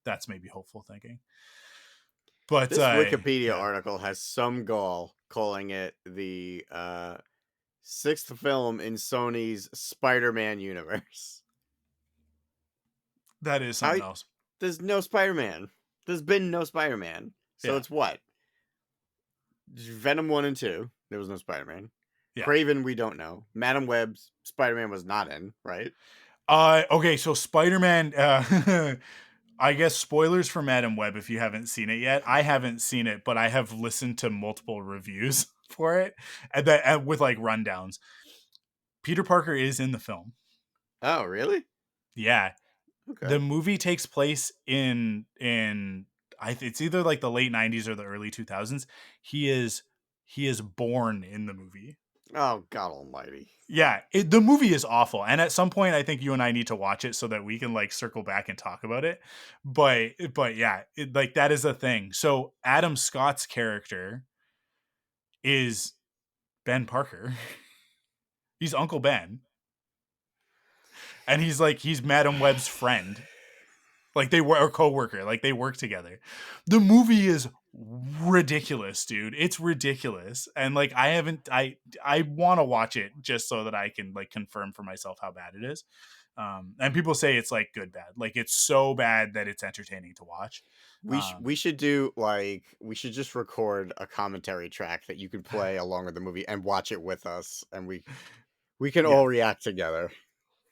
that's maybe hopeful thinking. But this Wikipedia article has some gall calling it the 6th film in Sony's Spider-Man universe. That is something else. There's no Spider-Man. There's been no Spider-Man. So it's what? Venom 1 and 2. There was no Spider-Man. Yeah. Craven, we don't know. Madam Web's Spider-Man was not in, right? Okay, so Spider-Man... I guess spoilers for Madam Web if you haven't seen it yet. I haven't seen it, but I have listened to multiple reviews for it and with like rundowns. Peter Parker is in the film. Oh, really? Yeah. Okay. The movie takes place in it's either like the late 90s or the early 2000s. He is born in the movie. Oh, God almighty. Yeah, the movie is awful. And at some point, I think you and I need to watch it so that we can like circle back and talk about it. But yeah, like that is a thing. So Adam Scott's character is Ben Parker. He's Uncle Ben. And he's Madam Web's friend. Like they were a co-worker, like they work together. The movie is ridiculous, dude. It's ridiculous. And like I want to watch it just so that I can like confirm for myself how bad it is. And people say it's like good bad. Like it's so bad that it's entertaining to watch. We should do like we should just record a commentary track that you could play along with the movie and watch it with us, and we can Yeah, all react together.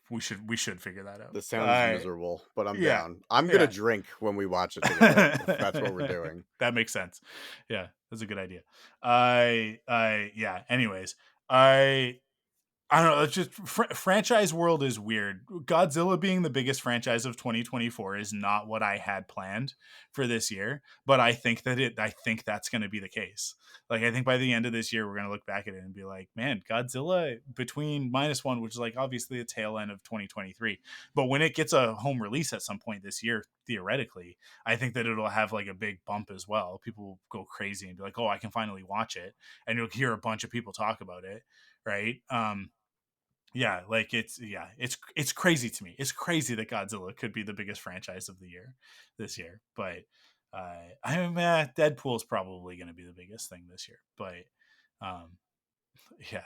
we should figure that out. This sounds miserable, but I'm Yeah. down. I'm gonna Yeah. drink when we watch it together if that's what we're doing. That makes sense. Yeah, that's a good idea. Yeah. Anyways, I I don't know. It's just franchise world is weird. Godzilla being the biggest franchise of 2024 is not what I had planned for this year, but I think that's going to be the case. Like I think by the end of this year, we're going to look back at it and be like, man, Godzilla between -1, which is like obviously the tail end of 2023, but when it gets a home release at some point this year, theoretically, I think that it'll have like a big bump as well. People will go crazy and be like, oh, I can finally watch it, and you'll hear a bunch of people talk about it, right? Yeah, like it's crazy to me. It's crazy that Godzilla could be the biggest franchise of the year this year. But I'm Deadpool's probably going to be the biggest thing this year. But um, yeah,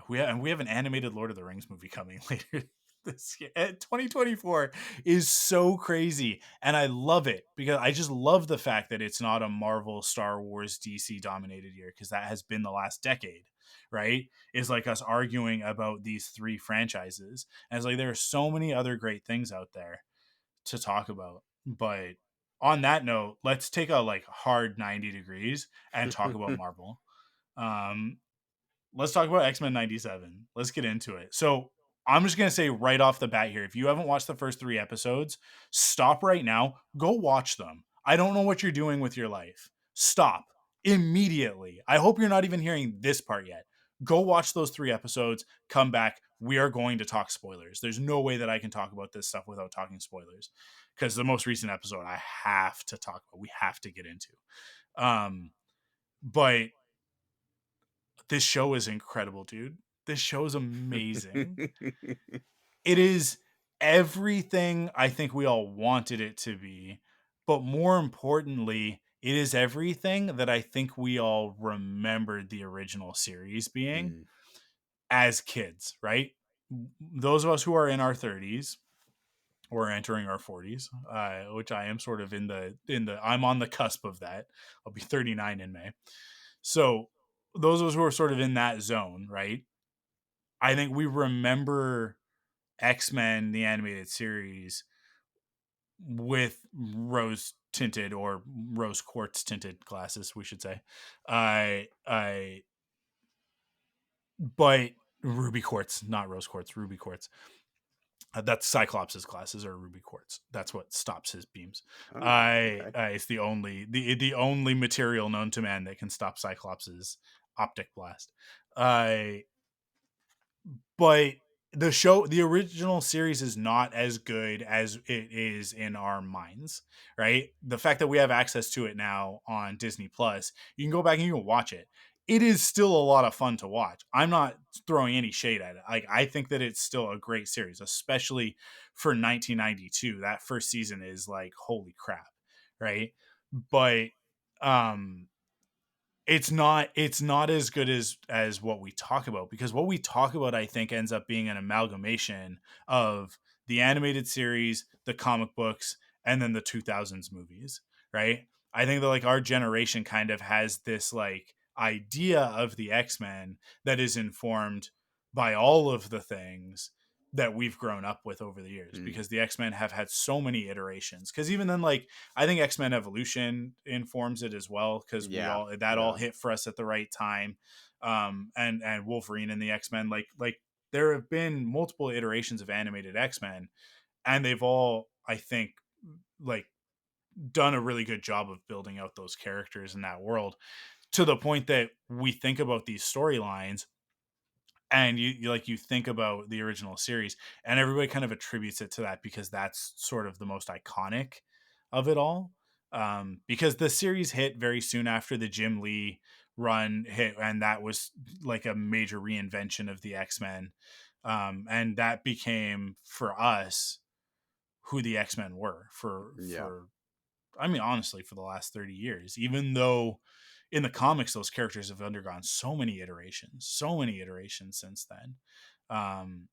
we have an animated Lord of the Rings movie coming later this year. 2024 is so crazy, and I love it because I just love the fact that it's not a Marvel, Star Wars, DC dominated year, because that has been the last decade, right? Is like us arguing about these three franchises, and it's like there are so many other great things out there to talk about. But on that note, let's take a like hard 90 degrees and talk about Marvel. Um, let's talk about X-Men 97. Let's get into it. So I'm just going to say right off the bat here, if you haven't watched the first 3 episodes, stop right now. Go watch them. I don't know what you're doing with your life. Stop immediately. I hope you're not even hearing this part yet. Go watch those 3 episodes. Come back. We are going to talk spoilers. There's no way that I can talk about this stuff without talking spoilers, because the most recent episode I have to talk about. We have to get into. But this show is incredible, dude. This show is amazing. It is everything I think we all wanted it to be, but more importantly, it is everything that I think we all remembered the original series being Mm, as kids, right? Those of us who are in our 30s or entering our 40s, which I am sort of I'm on the cusp of that. I'll be 39 in May. So those of us who are sort of in that zone, right? I think we remember X-Men, the animated series, with rose tinted or rose quartz tinted glasses, we should say. I, but ruby quartz, not rose quartz, ruby quartz. That's Cyclops' glasses are ruby quartz. That's what stops his beams. oh, okay. It's the only material known to man that can stop Cyclops' optic blast. I but the original series is not as good as it is in our minds, right? The fact that we have access to it now on Disney Plus, you can go back and you can watch it. It is still a lot of fun to watch. I'm not throwing any shade at it. Like I think that it's still a great series, especially for 1992. That first season is like holy crap, right? But um it's not as good as what we talk about, because what we talk about I think ends up being an amalgamation of the animated series, the comic books, and then the 2000s movies, right? I think that like our generation kind of has this like idea of the X-Men that is informed by all of the things that we've grown up with over the years, Mm, because the X-Men have had so many iterations. Because even then, like I think X-Men Evolution informs it as well, because we yeah, all that all yeah. hit for us at the right time. And Wolverine and the X-Men, like there have been multiple iterations of animated X-Men, and they've all, I think, like done a really good job of building out those characters in that world, to the point that we think about these storylines, and you think about the original series, and everybody kind of attributes it to that, because that's sort of the most iconic of it all. Because the series hit very soon after the Jim Lee run hit, and that was like a major reinvention of the X-Men. And that became for us who the X-Men were Yeah. I mean, honestly, for the last 30 years, even though in the comics, those characters have undergone so many iterations since then. Um,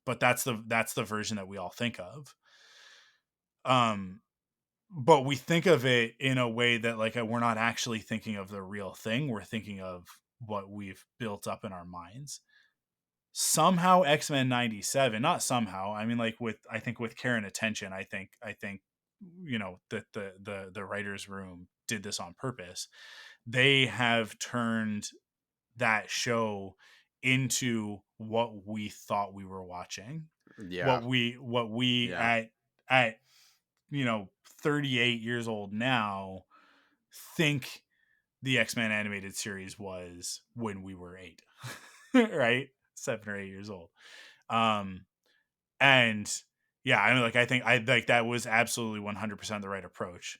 but that's the version that we all think of. Um, but we think of it in a way that like we're not actually thinking of the real thing. We're thinking of what we've built up in our minds. Somehow X-Men 97, not somehow, I mean like I think with care and attention, I think that the writers room did this on purpose. They have turned that show into what we thought we were watching. Yeah. What we Yeah. at 38 years old now think the X-Men animated series was when we were 8. Right? 7 or 8 years old. Um and yeah, I mean like I think I like that was absolutely 100% the right approach.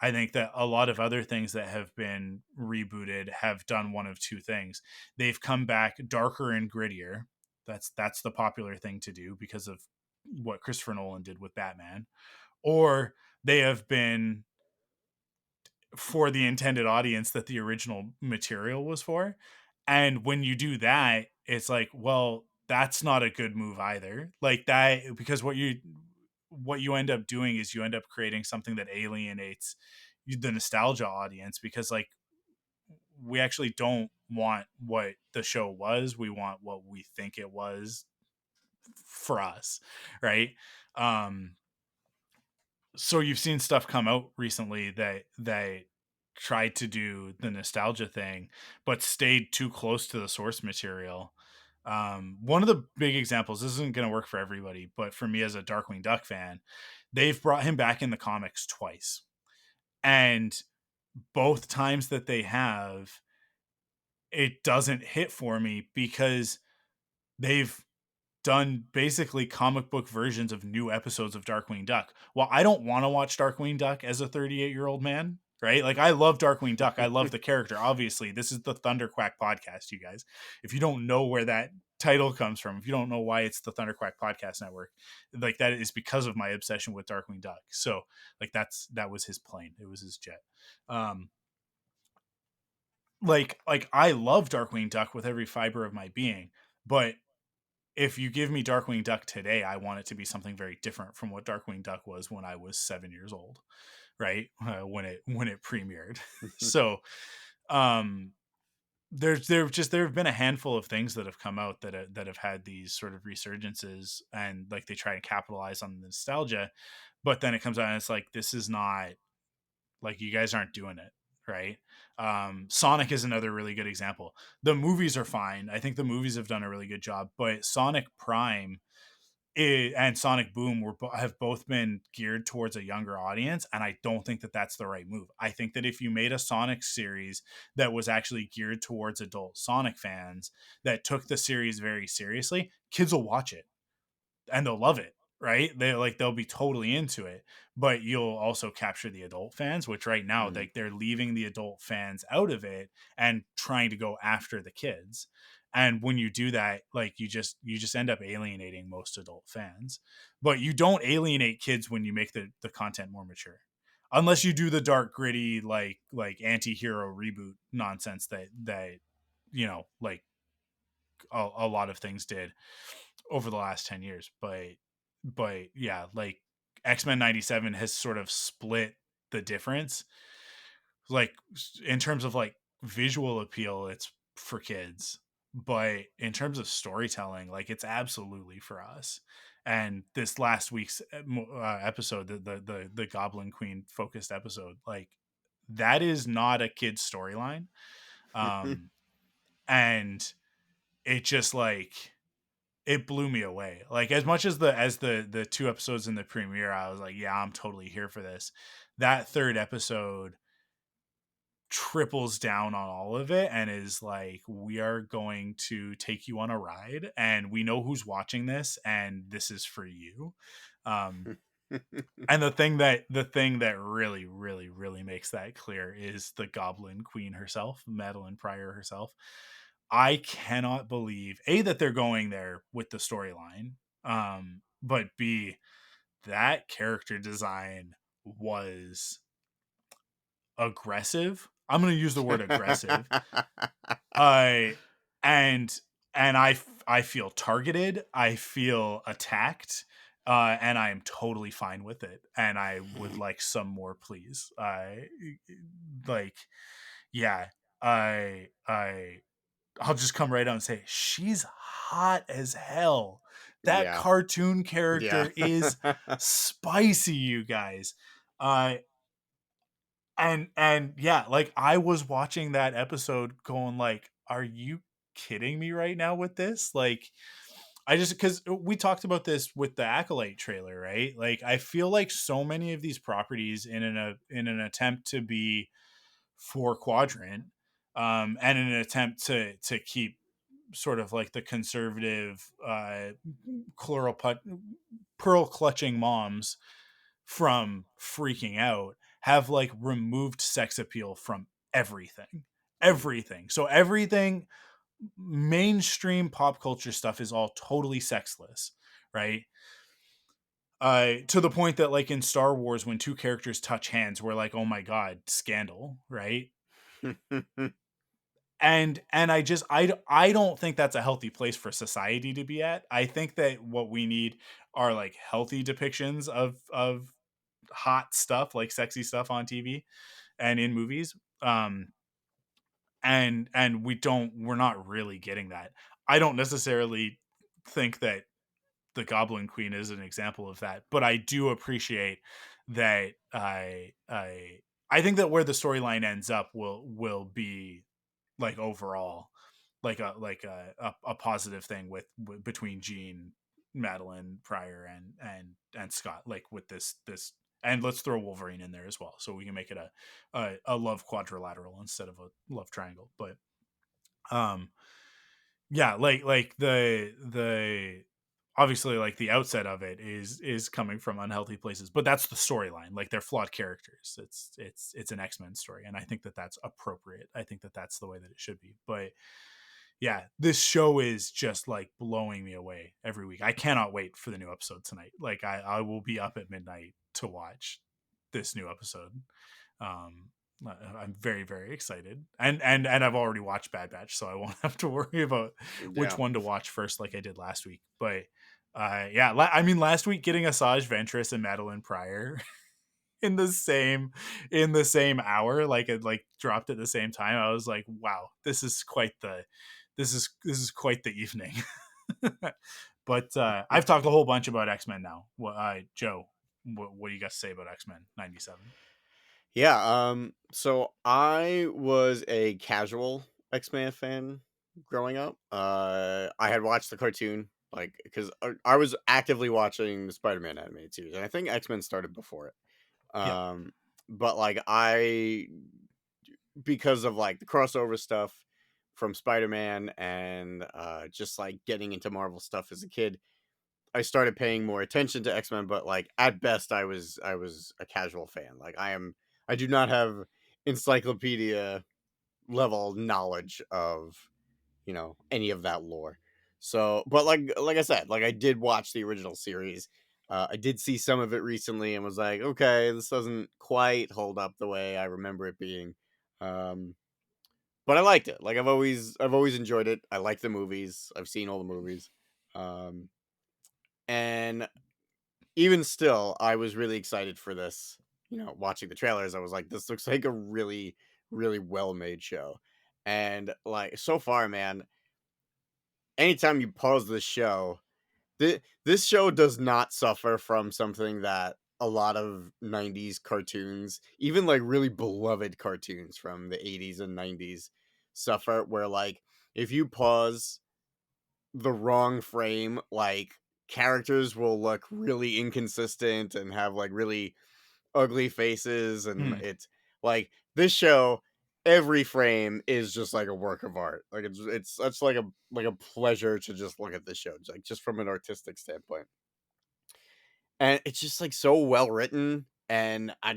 I think that a lot of other things that have been rebooted have done one of two things. They've come back darker and grittier. That's the popular thing to do because of what Christopher Nolan did with Batman. Or they have been for the intended audience that the original material was for. And when you do that, it's like, well, that's not a good move either. Like that, because what you end up doing is you end up creating something that alienates the nostalgia audience, because like we actually don't want what the show was. We want what we think it was for us, right? Um so you've seen stuff come out recently that tried to do the nostalgia thing but stayed too close to the source material. One of the big examples, this isn't going to work for everybody, but for me as a Darkwing Duck fan, they've brought him back in the comics twice, and both times that they have, it doesn't hit for me because they've done basically comic book versions of new episodes of Darkwing Duck. Well, I don't want to watch Darkwing Duck as a 38-year-old man, right? Like I love Darkwing Duck. I love the character. Obviously, this is the ThunderQuack podcast, you guys. If you don't know where that title comes from, if you don't know why it's the ThunderQuack podcast network, like that is because of my obsession with Darkwing Duck. So like that was his plane. It was his jet. Um like I love Darkwing Duck with every fiber of my being, but if you give me Darkwing Duck today, I want it to be something very different from what Darkwing Duck was when I was 7 years old, right? When it premiered. So, um, there have been a handful of things that have come out that have had these sort of resurgences, and like they try and capitalize on the nostalgia, but then it comes out and it's like this is not, like, you guys aren't doing it right. Sonic is another really good example. The movies are fine. I think the movies have done a really good job, but Sonic Prime and Sonic Boom have both been geared towards a younger audience, and I don't think that that's the right move. I think that if you made a Sonic series that was actually geared towards adult Sonic fans, that took the series very seriously, kids will watch it and they'll love it, right? They'll be totally into it, but you'll also capture the adult fans, which right now Mhm. they're leaving the adult fans out of it and trying to go after the kids. And when you do that, like you just end up alienating most adult fans. But you don't alienate kids when you make the content more mature, unless you do the dark gritty like anti-hero reboot nonsense that like a lot of things did over the last 10 years. But yeah, like X-Men 97 has sort of split the difference. Like in terms of like visual appeal, it's for kids, but in terms of storytelling, like it's absolutely for us. And this last week's episode, the Goblin Queen focused episode, like that is not a kid's storyline. Um and it just like it blew me away. Like as much as the two episodes in the premiere, I was like, yeah, I'm totally here for this. That third episode triples down on all of it and is like, we are going to take you on a ride, and we know who's watching this, and this is for you. Um, and the thing that really, really, really makes that clear is the Goblin Queen herself, Madeline Pryor herself. I cannot believe A, that they're going there with the storyline. But B, that character design was aggressive. I'm going to use the word aggressive. I and I feel targeted. I feel attacked. And I am totally fine with it. And I would like some more, please. Like, yeah, I'll just come right out and say she's hot as hell. That Yeah. cartoon Yeah. character is spicy, you guys. Uh, and yeah, like I was watching that episode going like, are you kidding me right now with this? Like, I just, because we talked about this with the Acolyte trailer, right? Like, I feel like so many of these properties in an attempt to be four quadrant, and in an attempt to keep sort of like the conservative pearl clutching moms from freaking out, have like removed sex appeal from everything. So everything mainstream pop culture stuff is all totally sexless, right? To the point that like in Star Wars, when two characters touch hands, we're like, oh my god, scandal, right? And I don't think that's a healthy place for society to be at. I think that what we need are like healthy depictions of hot stuff, like sexy stuff on TV and in movies. And we're not really getting that. I don't necessarily think that the Goblin Queen is an example of that, but I do appreciate that. I think that where the storyline ends up will be like overall like a positive thing with between Jean, Madeline Pryor, and Scott, like with this. And let's throw Wolverine in there as well, so we can make it a love quadrilateral instead of a love triangle. But um yeah, like the obviously like the outset of it is coming from unhealthy places, but that's the storyline. Like they're flawed characters. It's an X-Men story, and I think that that's appropriate. I think that that's the way that it should be. But yeah, this show is just like blowing me away every week. I cannot wait for the new episode tonight. Like I will be up at midnight to watch this new episode. um I'm very, very excited, and I've already watched Bad Batch, so I won't have to worry about which Yeah. one to watch first, like I did last week. But yeah, I mean, last week getting Asajj Ventress and Madeline Pryor in the same hour, like it like dropped at the same time, I was like, wow, this is quite the evening. But I've talked a whole bunch about X-Men now. Joe, what do you got to say about X-Men 97? Yeah, so I was a casual X-Men fan growing up. I had watched the cartoon, like, because I was actively watching the Spider-Man animated series, and I think X-Men started before it. Yeah. But like because of like the crossover stuff from Spider-Man and just like getting into Marvel stuff as a kid, I started paying more attention to X-Men, but like at best I was a casual fan. Like I do not have encyclopedia level knowledge of, any of that lore. So, but like I said, like I did watch the original series. I did see some of it recently and was like, okay, this doesn't quite hold up the way I remember it being. Um but I liked it. Like I've always enjoyed it. I like the movies. I've seen all the movies. Um and even still, I was really excited for this. Watching the trailers, I was like, this looks like a really, really well made show. And like so far, man, anytime you pause the show, this show does not suffer from something that a lot of 90s cartoons, even like really beloved cartoons from the 80s and 90s, suffer, where like if you pause the wrong frame, like characters will look really inconsistent and have like really ugly faces, and Hmm. it's like this show, every frame is just like a work of art. Like it's such like a pleasure to just look at this show, like just from an artistic standpoint. And it's just like so well written, and I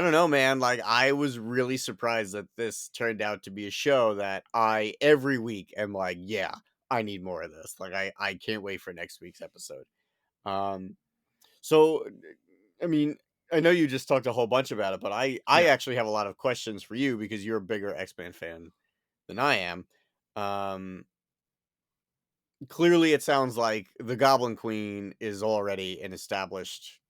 don't know, man. Like I was really surprised that this turned out to be a show that I every week am like, yeah, I need more of this. Like I can't wait for next week's episode. Um so I mean, I know you just talked a whole bunch about it, but I Yeah, actually have a lot of questions for you because you're a bigger X-Men fan than I am. Um, Clearly, it sounds like the Goblin Queen is already an established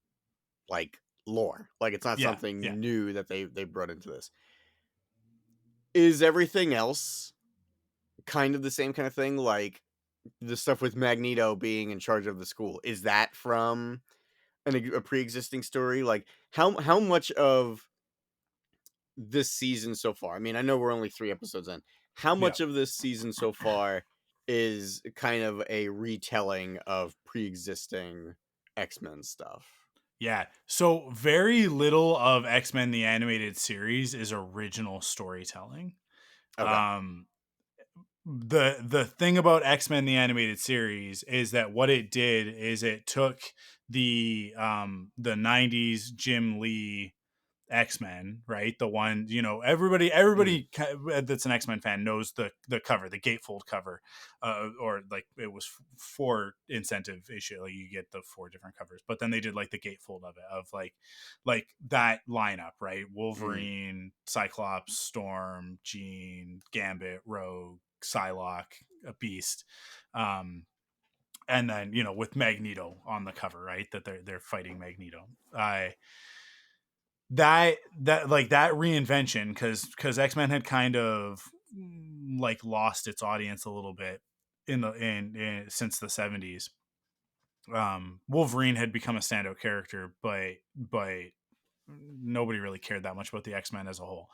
like lore. Like it's not yeah, yeah. something new that they brought into this. Is everything else kind of the same kind of thing? Like the stuff with Magneto being in charge of the school. Is that from a pre-existing story? Like how much of this season so far? I mean, I know we're only 3 episodes in. How Yeah. much of this season so far is kind of a retelling of pre-existing X-Men stuff? Yeah. So very little of X-Men the animated series is original storytelling. Okay. Um the thing about X-Men the animated series is that what it did is it took the 90s Jim Lee X-Men, right? The one, Mhm. that's an X-Men fan knows the cover, the gatefold cover, or like it was 4 incentive issue. Like you get the 4 different covers, but then they did like the gatefold of it, of like that lineup, right? Mhm. Wolverine, Cyclops, Storm, Jean, Gambit, Rogue, Psylocke, a Beast, um, and then with Magneto on the cover, right? That they're fighting Magneto. That like that reinvention, because X-Men had kind of like lost its audience a little bit in since the 70s. Wolverine had become a standout character, but nobody really cared that much about the X-Men as a whole.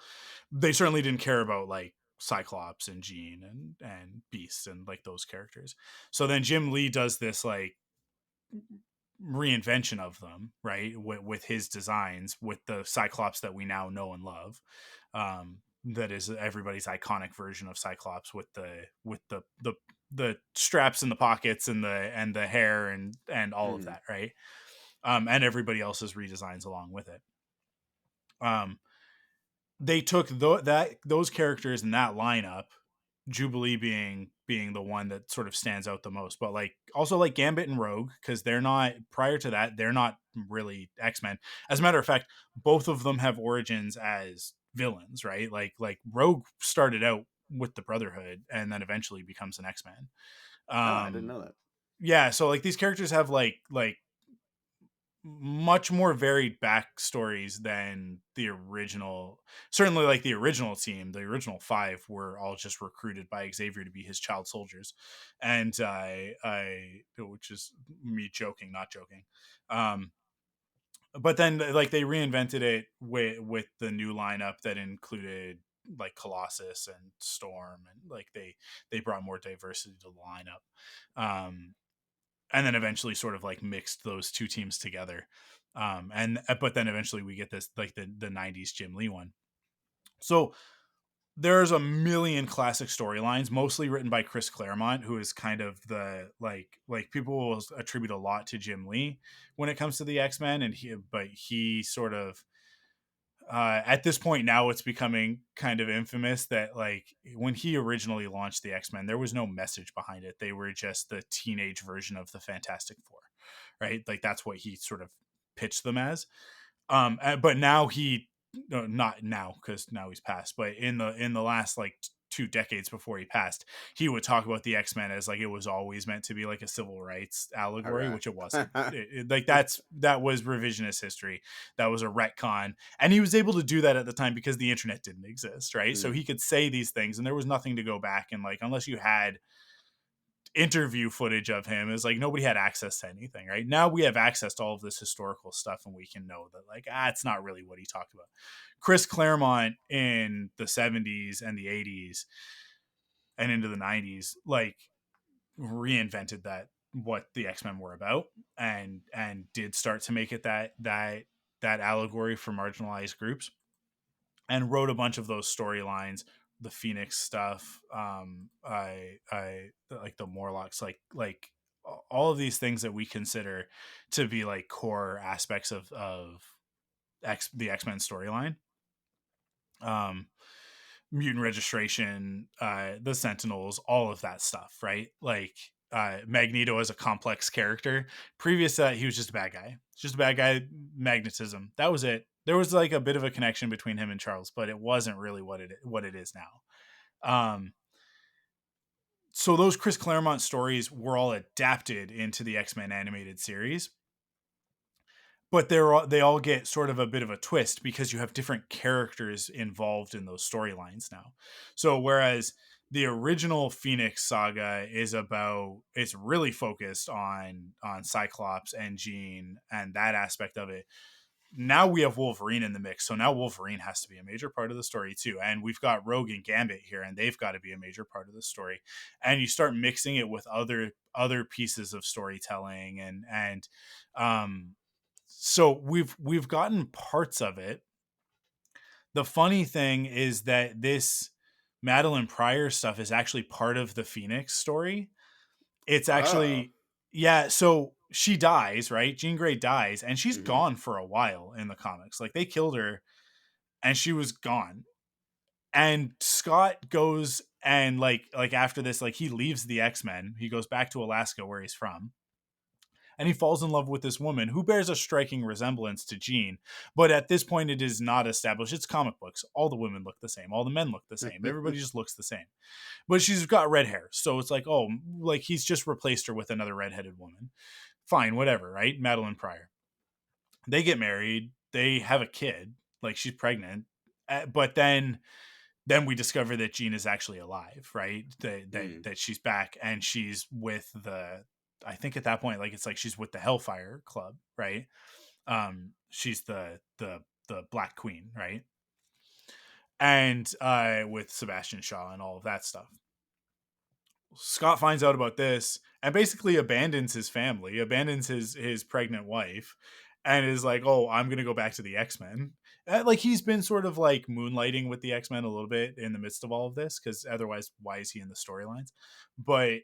They certainly didn't care about like Cyclops and Jean and Beast and like those characters. So then Jim Lee does this like reinvention of them, right? With his designs, with the Cyclops that we now know and love. That is everybody's iconic version of Cyclops with the straps in the pockets and the hair and all of Mhm. that, right? And everybody else's redesigns along with it. Um, they took those characters in that lineup, Jubilee being the one that sort of stands out the most, but like also like Gambit and Rogue, because they're not, prior to that they're not really X-Men. As a matter of fact, both of them have origins as villains, right? Like Rogue started out with the Brotherhood and then eventually becomes an X-Man. Oh, I didn't um know that. yeah, so like these characters have like much more varied backstories than the original. Certainly, like the original team, the original 5 were all just recruited by Xavier to be his child soldiers, and I, which is me joking, not joking. Um, but then, like they reinvented it with the new lineup that included like Colossus and Storm, and like they brought more diversity to the lineup. And then eventually sort of like mixed those two teams together. And but then eventually we get this like the 90s Jim Lee one. So there's a million classic storylines, mostly written by Chris Claremont, who is kind of the like people will attribute a lot to Jim Lee when it comes to the X-Men, and he sort of at this point now it's becoming kind of infamous that like when he originally launched the X-Men, there was no message behind it. They were just the teenage version of the Fantastic Four, right? Like that's what he sort of pitched them as. But now he, no, not now because now he's passed, but in the last like 2 decades before he passed, he would talk about the X-Men as like it was always meant to be like a civil rights allegory, which it wasn't. Okay. Like that was revisionist history. That was a retcon, and he was able to do that at the time because the internet didn't exist, right? So Mm. he could say these things, and there was nothing to go back and like unless you had interview footage of him, is like nobody had access to anything. Right now we have access to all of this historical stuff, and we can know that like it's not really what he talked about. Chris Claremont in the 70s and the 80s and into the 90s like reinvented that, what the X-Men were about, and did start to make it that allegory for marginalized groups, and wrote a bunch of those storylines, the Phoenix stuff, I like the Morlocks, like all of these things that we consider to be like core aspects of the X-Men storyline. Um, Mutant Registration, the Sentinels, all of that stuff, right? Like Magneto as a complex character. Previous to that, he was just a bad guy. Just a bad guy. Magnetism. That was it. There was like a bit of a connection between him and Charles, but it wasn't really what it is now. So those Chris Claremont stories were all adapted into the X-Men animated series, but they all get sort of a bit of a twist because you have different characters involved in those storylines now. So whereas the original Phoenix saga it's really focused on Cyclops and Jean and that aspect of it. Now we have Wolverine in the mix, so now Wolverine has to be a major part of the story too, and we've got Rogue and Gambit here, and they've got to be a major part of the story. And you start mixing it with other pieces of storytelling, and so we've gotten parts of it. The funny thing is that this Madeline Pryor stuff is actually part of the Phoenix story. It's actually yeah, so she dies, right? Jean Grey dies, and she's gone for a while in the comics. Like they killed her and she was gone. And Scott goes and like after this, like he leaves the X-Men. He goes back to Alaska where he's from. And he falls in love with this woman who bears a striking resemblance to Jean. But at this point, it is not established. It's comic books. All the women look the same. All the men look the same. Everybody just looks the same. But she's got red hair. So it's like, oh, like he's just replaced her with another redheaded woman. Fine, whatever, right? Madeline Pryor. They get married. They have a kid. Like she's pregnant. But then we discover that Jean is actually alive, right? That she's back and she's with I think at that point, like it's like she's with the Hellfire Club, right? She's the Black Queen, right? And with Sebastian Shaw and all of that stuff. Scott finds out about this and basically abandons his family, abandons his pregnant wife, and is like, "Oh, I'm gonna go back to the X-Men." Like he's been sort of like moonlighting with the X-Men a little bit in the midst of all of this, because otherwise, why is he in the storylines? But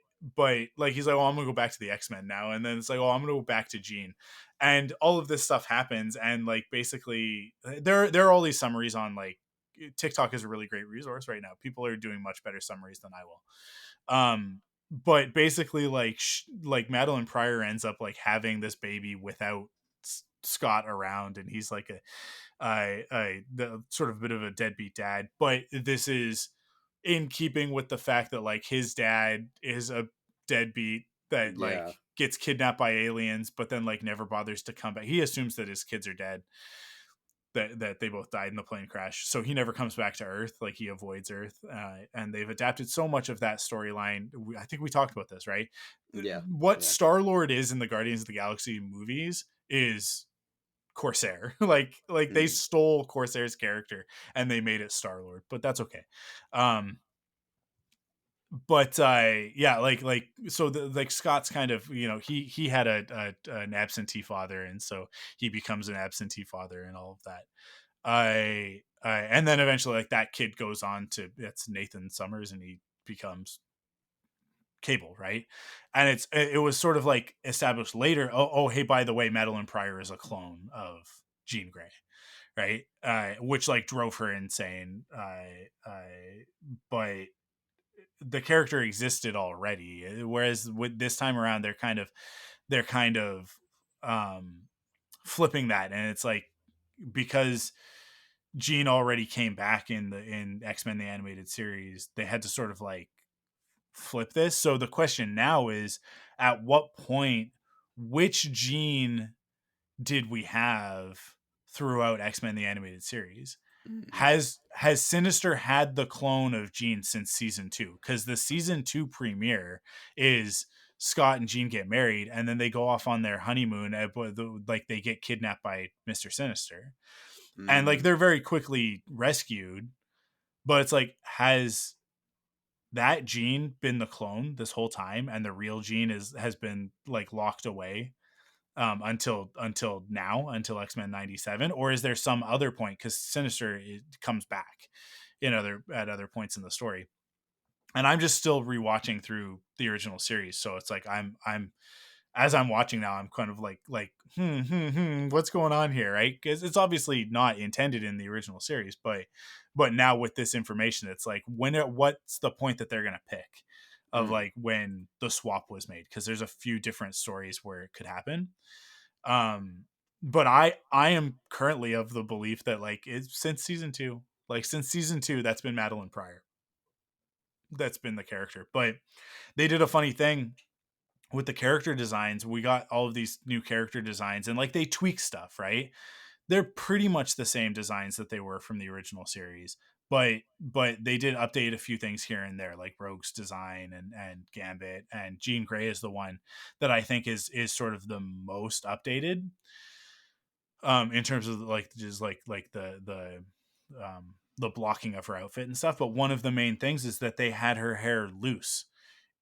like he's like, "Oh, I'm gonna go back to the X-Men now," and then it's like, "Oh, I'm gonna go back to Jean," and all of this stuff happens, and like basically, there are all these summaries on like TikTok is a really great resource right now. People are doing much better summaries than I will. But basically like Madeline Pryor ends up like having this baby without Scott around, and he's like the sort of bit of a deadbeat dad. But this is in keeping with the fact that like his dad is a deadbeat that like gets kidnapped by aliens, but then like never bothers to come back. He assumes that his kids are dead, that they both died in the plane crash, so he never comes back to Earth. Like he avoids Earth, and they've adapted so much of that storyline. I think we talked about this, right? What Star-Lord is in the Guardians of the Galaxy movies is Corsair. like they stole Corsair's character and they made it Star-Lord, but that's okay. But yeah, like so like Scott's kind of, you know, he had an absentee father, and so he becomes an absentee father and all of that. And then eventually like that kid goes on to, it's Nathan Summers, and he becomes Cable, right? And it was sort of like established later, oh hey, by the way, Madeline Pryor is a clone of Jean Grey, right? Which like drove her insane. But the character existed already, whereas with this time around they're kind of flipping that, and it's like because Jean already came back in X-Men the animated series, they had to sort of like flip this. So the question now is, at what point, which Jean did we have throughout X-Men the animated series? Has Sinister had the clone of Jean since season 2? Because the season 2 premiere is Scott and Jean get married, and then they go off on their honeymoon. Like they get kidnapped by Mr. Sinister, and like they're very quickly rescued. But it's like, has that Jean been the clone this whole time, and the real Jean has been like locked away until now, until X-Men 97? Or is there some other point, because Sinister comes back at other points in the story, and I'm just still rewatching through the original series, so it's like I'm as I'm watching now, I'm kind of like what's going on here, right? Because it's obviously not intended in the original series, but now with this information, it's like what's the point that they're gonna pick? of like when the swap was made, because there's a few different stories where it could happen. But I am currently of the belief that like it's since season 2, that's been Madeline Pryor. That's been the character. But they did a funny thing with the character designs. We got all of these new character designs, and like they tweak stuff, right? They're pretty much the same designs that they were from the original series, but they did update a few things here and there, like Rogue's design and Gambit, and Jean Grey is the one that I think is sort of the most updated, in terms of like just like the blocking of her outfit and stuff. But one of the main things is that they had her hair loose.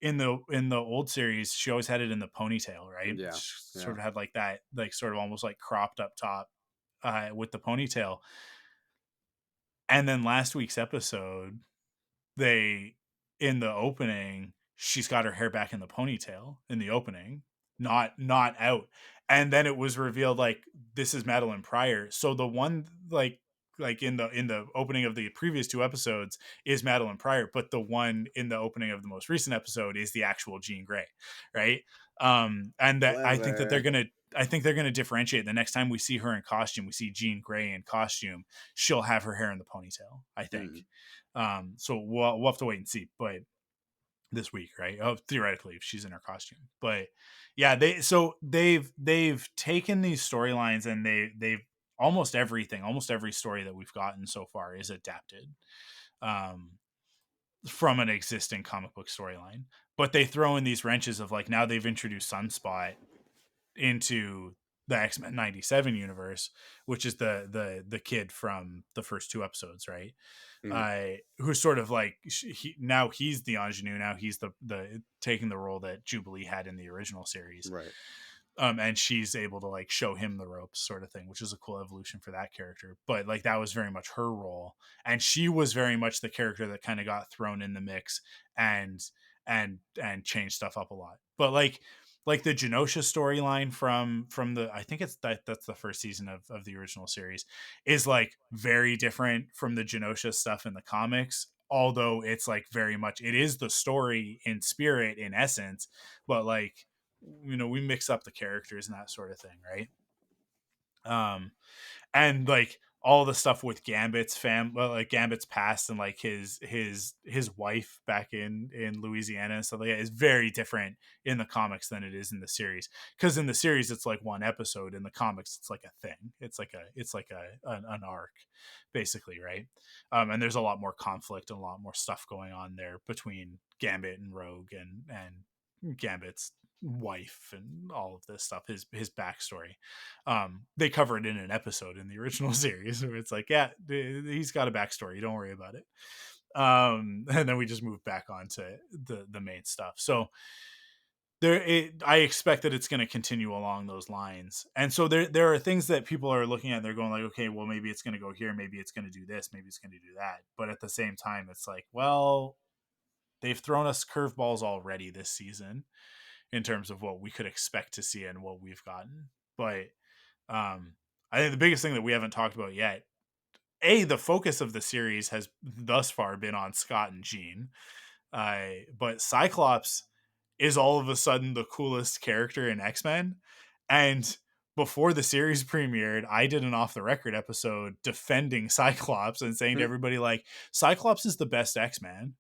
In the old series, she always had it in the ponytail, right? Yeah. She sort of had like that, like sort of almost like cropped up top, with the ponytail. And then last week's episode, they in the opening, she's got her hair back in the ponytail in the opening, not out. And then it was revealed like this is Madeline Pryor. So the one like in the opening of the previous 2 episodes is Madeline Pryor, but the one in the opening of the most recent episode is the actual Jean Grey, right? And that I think they're gonna differentiate. The next time we see her in costume, we see Jean Grey in costume, she'll have her hair in the ponytail, I think. So we'll have to wait and see, but this week, right? Oh, theoretically, if she's in her costume. But yeah, they've taken these storylines, and they've almost every story that we've gotten so far is adapted, um, from an existing comic book storyline. But they throw in these wrenches of like, now they've introduced Sunspot into the X-Men 97 universe, which is the kid from the first 2 episodes, right? Who's sort of like now he's the ingenue. Now he's the taking the role that Jubilee had in the original series, right? And she's able to like show him the ropes, sort of thing, which is a cool evolution for that character. But like that was very much her role, and she was very much the character that kind of got thrown in the mix and and changed stuff up a lot. But like the Genosha storyline from the, I think that's the first season of the original series, is like very different from the Genosha stuff in the comics, although it's like very much, it is the story in spirit, in essence, but like, we mix up the characters and that sort of thing, right? And like all the stuff with like Gambit's past, and like his wife back in Louisiana and stuff like that, is very different in the comics than it is in the series. Because in the series it's like one episode, in the comics it's like a thing. It's like an arc, basically, right? And there's a lot more conflict and a lot more stuff going on there between Gambit and Rogue and Gambit's wife and all of this stuff, his backstory. They cover it in an episode in the original series where it's like, yeah, he's got a backstory, don't worry about it. And then we just move back on to the main stuff. So I expect that it's going to continue along those lines. And so there are things that people are looking at, they're going like, okay, well, maybe it's going to go here, maybe it's going to do this, maybe it's going to do that. But at the same time, it's like, well, they've thrown us curveballs already this season in terms of what we could expect to see and what we've gotten. But I think the biggest thing that we haven't talked about yet, the focus of the series has thus far been on Scott and Jean, but Cyclops is all of a sudden the coolest character in X-Men. And before the series premiered, I did an off the record episode defending Cyclops and saying to everybody, like, Cyclops is the best X-Man,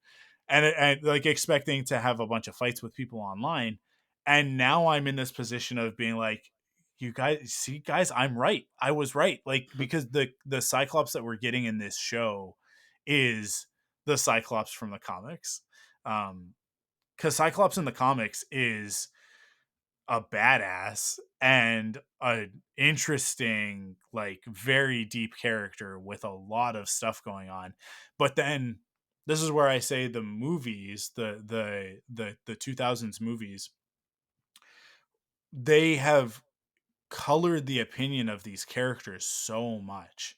and like expecting to have a bunch of fights with people online. And now I'm in this position of being like, you guys see, guys, I'm right. I was right. Like, because the Cyclops that we're getting in this show is the Cyclops from the comics. Because Cyclops in the comics is a badass and an interesting, like very deep character with a lot of stuff going on. But then this is where I say the movies, the 2000s movies, they have colored the opinion of these characters so much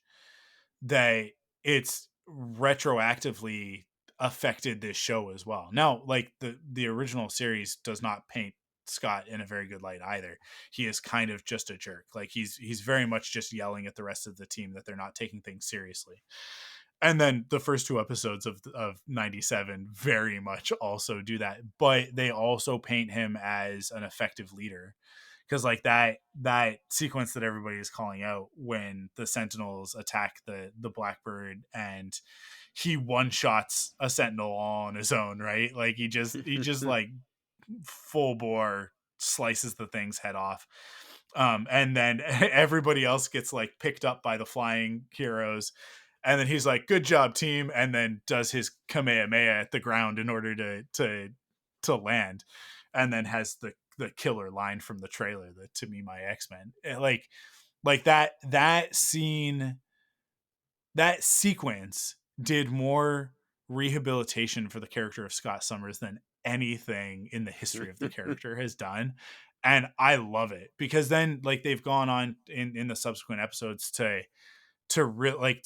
that it's retroactively affected this show as well. Now, like the original series does not paint Scott in a very good light either. He is kind of just a jerk. Like he's very much just yelling at the rest of the team that they're not taking things seriously. And then the first two episodes of 97 very much also do that, but they also paint him as an effective leader, because like that sequence that everybody is calling out when the Sentinels attack the Blackbird and he one shots a Sentinel all on his own, right? Like he just like full bore slices the thing's head off. And then everybody else gets like picked up by the flying heroes, and then he's like, good job team, and then does his Kamehameha at the ground in order to land, and then has the killer line from the trailer, the "To Me My X-Men." Like that scene, that sequence did more rehabilitation for the character of Scott Summers than anything in the history of the character has done. And I love it, because then like they've gone on in the subsequent episodes like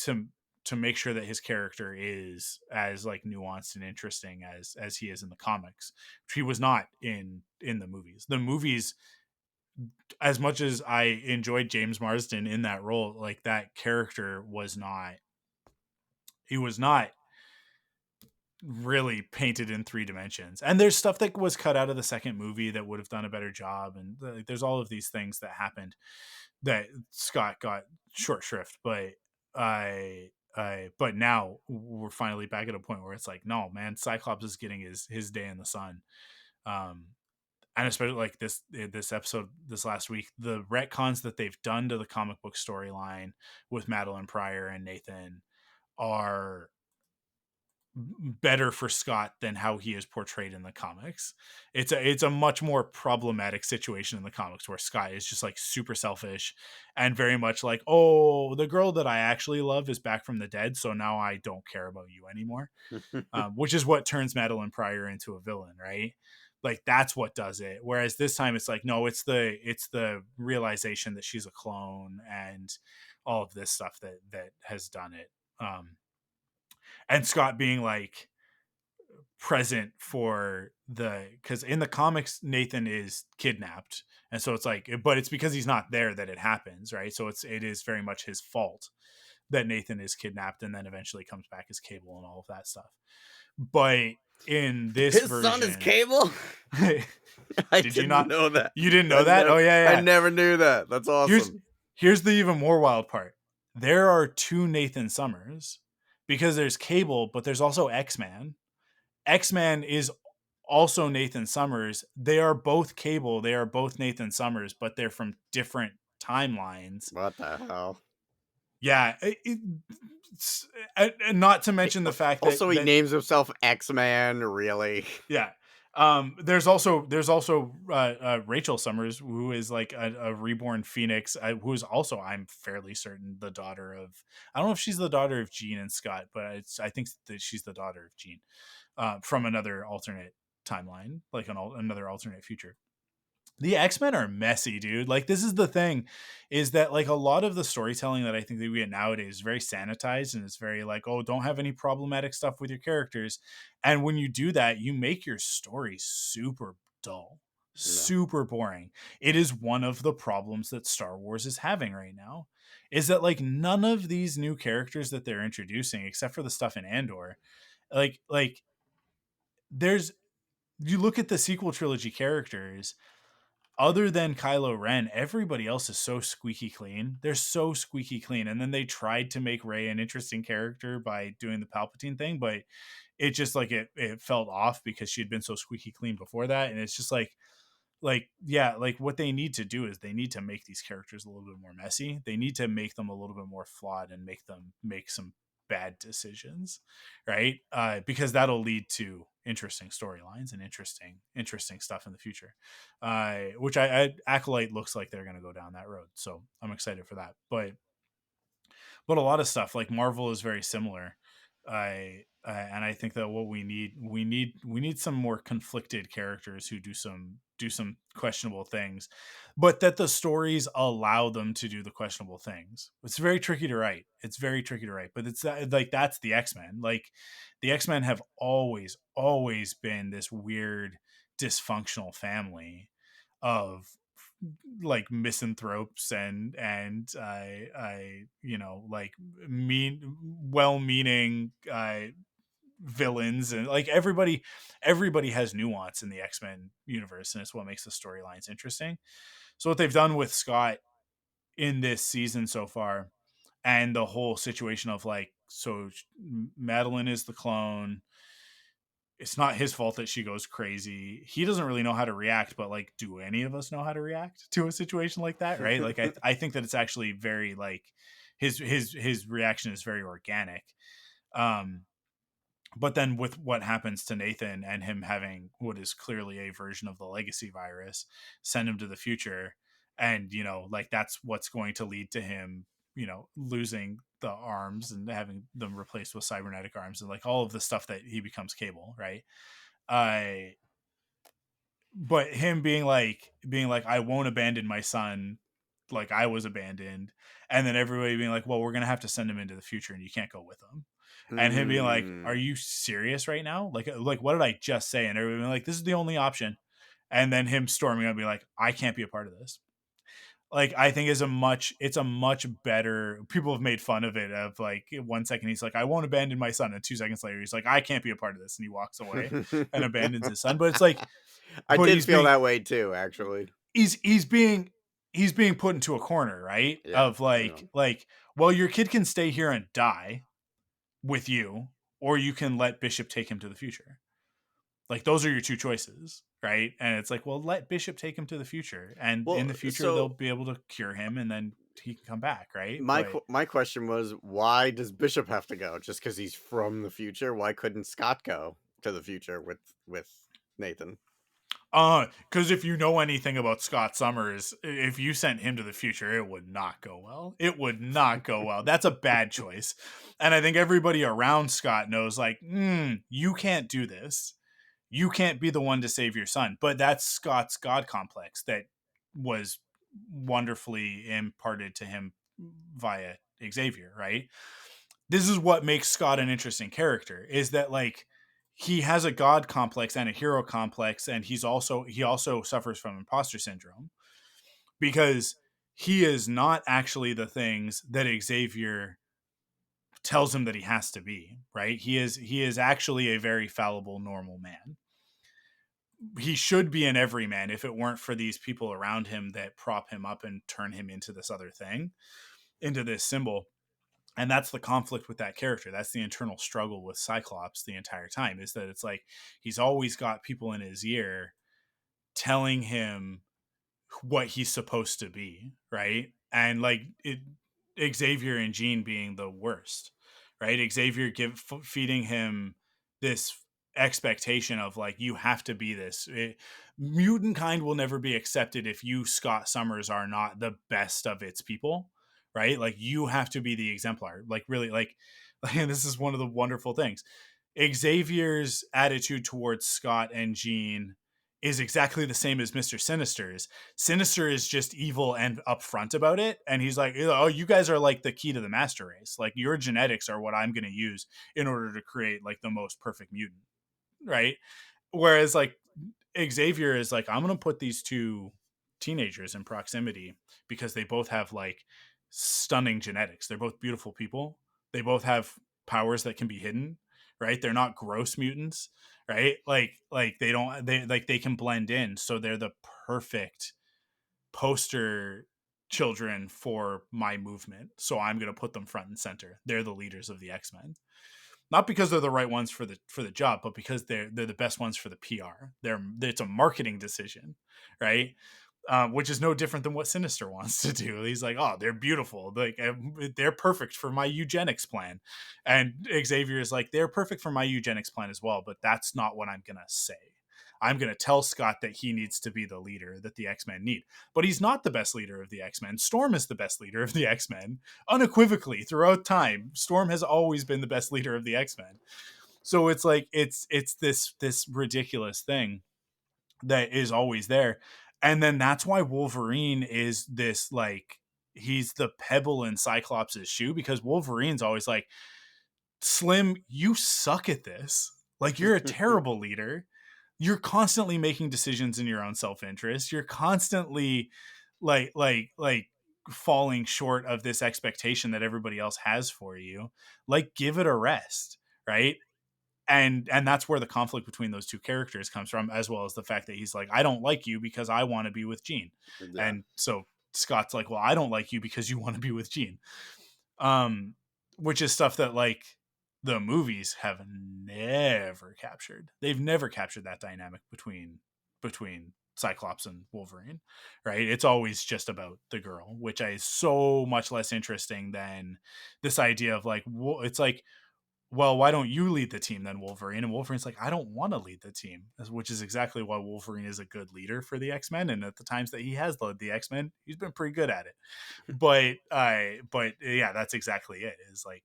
to make sure that his character is as like nuanced and interesting as he is in the comics, which he was not in the movies. The movies, as much as I enjoyed James Marsden in that role, like that character was not, he was not really painted in three dimensions. And there's stuff that was cut out of the second movie that would have done a better job, and there's all of these things that happened that Scott got short shrift. But but now we're finally back at a point where it's like, no man, Cyclops is getting his day in the sun. um and especially like this episode this last week, the retcons that they've done to the comic book storyline with Madeline Pryor and Nathan are better for Scott than how he is portrayed in the comics. It's a much more problematic situation in the comics, where Scott is just like super selfish and very much like, oh, the girl that I actually love is back from the dead, so now I don't care about you anymore. Which is what turns Madeline Pryor into a villain, right? Like that's what does it. Whereas this time it's like, no, it's the realization that she's a clone and all of this stuff that has done it. And Scott being like present for because in the comics Nathan is kidnapped, and so it's like, but it's because he's not there that it happens, right? So it is very much his fault that Nathan is kidnapped and then eventually comes back as Cable and all of that stuff. But in this His version, son is Cable. I did you not know that? You didn't know that? Oh yeah. I never knew that. That's awesome. Here's the even more wild part. There are two Nathan Summers, because there's Cable, but there's also X-Man. X-Man is also Nathan Summers. They are both Cable. They are both Nathan Summers, but they're from different timelines. What the hell? Yeah. And not to mention the fact that also he names himself X-Man. Really? Yeah. There's also Rachel Summers, who is like a reborn Phoenix, who is also, I'm fairly certain, the daughter of, I don't know if she's the daughter of Jean and Scott, but I think that she's the daughter of Jean, from another alternate timeline, like another alternate future. The X-Men are messy, dude. Like, this is the thing, is that like a lot of the storytelling that I think that we get nowadays is very sanitized, and it's very like, oh, don't have any problematic stuff with your characters. And when you do that, you make your story super dull, super boring. It is one of the problems that Star Wars is having right now, is that like none of these new characters that they're introducing, except for the stuff in Andor, like there's, you look at the sequel trilogy characters, other than Kylo Ren, everybody else is so squeaky clean. They're so squeaky clean. And then they tried to make Rey an interesting character by doing the Palpatine thing, but it just like it felt off because she had been so squeaky clean before that. And it's just yeah, like what they need to do is they need to make these characters a little bit more messy. They need to make them a little bit more flawed and make them make some bad decisions, right? Because that'll lead to interesting storylines and interesting stuff in the future, which Acolyte looks like they're going to go down that road, so I'm excited for that. But a lot of stuff like Marvel is very similar. And I think that what we need some more conflicted characters who do some questionable things, but that the stories allow them to do the questionable things. It's very tricky to write. But it's like, that's the X-Men. Like, the X-Men have always been this weird dysfunctional family of like misanthropes and you know, like well-meaning villains, and like everybody has nuance in the X-Men universe, and it's what makes the storylines interesting. So what they've done with Scott in this season so far, and the whole situation of like, so Madeline is the clone, it's not his fault that she goes crazy. He doesn't really know how to react, but like, do any of us know how to react to a situation like that? Right. Like, I think that it's actually very like his reaction is very organic. Um, but then with what happens to Nathan and him having what is clearly a version of the legacy virus, send him to the future. And, you know, like that's what's going to lead to him, you know, losing the arms and having them replaced with cybernetic arms, and like all of the stuff that he becomes Cable. Right. I, but him being like, I won't abandon my son like I was abandoned. And then everybody being like, well, we're going to have to send him into the future and you can't go with him. And him being like, are you serious right now? Like, what did I just say? And everybody being like, this is the only option. And then him storming up and be like, I can't be a part of this. Like, I think it's a much better, people have made fun of it, of like 1 second he's like, I won't abandon my son, and 2 seconds later he's like, I can't be a part of this, and he walks away and abandons his son. But it's like, I but did feel that way too, actually. He's being put into a corner, right? Yeah, Of like, well, your kid can stay here and die with you, or you can let Bishop take him to the future. Like, those are your two choices, right? And it's like, well, let Bishop take him to the future, and in the future they'll be able to cure him, and then he can come back, right? My question was, why does Bishop have to go? Just because he's from the future? Why couldn't Scott go to the future with Nathan? Because if you know anything about Scott Summers, if you sent him to the future, it would not go well. It would not go well. That's a bad choice. And I think everybody around Scott knows, like, you can't do this. You can't be the one to save your son. But that's Scott's God complex that was wonderfully imparted to him via Xavier, right? This is what makes Scott an interesting character, is that like, he has a God complex and a hero complex, and he also suffers from imposter syndrome, because he is not actually the things that Xavier tells him that he has to be, right? He is actually a very fallible, normal man. He should be an everyman if it weren't for these people around him that prop him up and turn him into this other thing, into this symbol. And that's the conflict with that character. That's the internal struggle with Cyclops the entire time, is that it's like, he's always got people in his ear telling him what he's supposed to be, right? And like, Xavier and Jean being the worst, right? Xavier feeding him this expectation of like, you have to be this. Mutant kind will never be accepted if you, Scott Summers, are not the best of its people, right? Like, you have to be the exemplar. Like, really, like this is one of the wonderful things. Xavier's attitude towards Scott and Jean is exactly the same as Mr. Sinister's. Sinister is just evil and upfront about it. And he's like, oh, you guys are like the key to the master race. Like, your genetics are what I'm going to use in order to create like the most perfect mutant. Right. Whereas like, Xavier is like, I'm going to put these two teenagers in proximity because they both have like stunning genetics. They're both beautiful people. They both have powers that can be hidden, right? They're not gross mutants, right? Like they can blend in. So they're the perfect poster children for my movement. So I'm going to put them front and center. They're the leaders of the X-Men. Not because they're the right ones for the job, but because they're the best ones for the PR. It's a marketing decision, right? Which is no different than what Sinister wants to do. He's like, oh, they're beautiful, like they're perfect for my eugenics plan, and Xavier is like, they're perfect for my eugenics plan as well, but that's not what I'm gonna say. I'm going to tell Scott that he needs to be the leader that the X-Men need. But he's not the best leader of the X-Men. Storm is the best leader of the X-Men. Unequivocally, throughout time, Storm has always been the best leader of the X-Men. So it's like, it's this ridiculous thing that is always there. And then that's why Wolverine is this, like, he's the pebble in Cyclops' shoe, because Wolverine's always like, Slim, you suck at this. Like, you're a terrible leader. you're constantly making decisions in your own self-interest. You're constantly like falling short of this expectation that everybody else has for you. Like, give it a rest, right? And that's where the conflict between those two characters comes from, as well as the fact that he's like, I don't like you because I want to be with Jean. Yeah. And so Scott's like, well, I don't like you because you want to be with Jean. Which is stuff that like the movies have never captured. They've never captured that dynamic between Cyclops and Wolverine, right? It's always just about the girl, which is so much less interesting than this idea of like, it's like, well, why don't you lead the team then, Wolverine? And Wolverine's like, I don't want to lead the team, which is exactly why Wolverine is a good leader for the X-Men. And at the times that he has led the X-Men, he's been pretty good at it. But yeah, that's exactly it. Is like,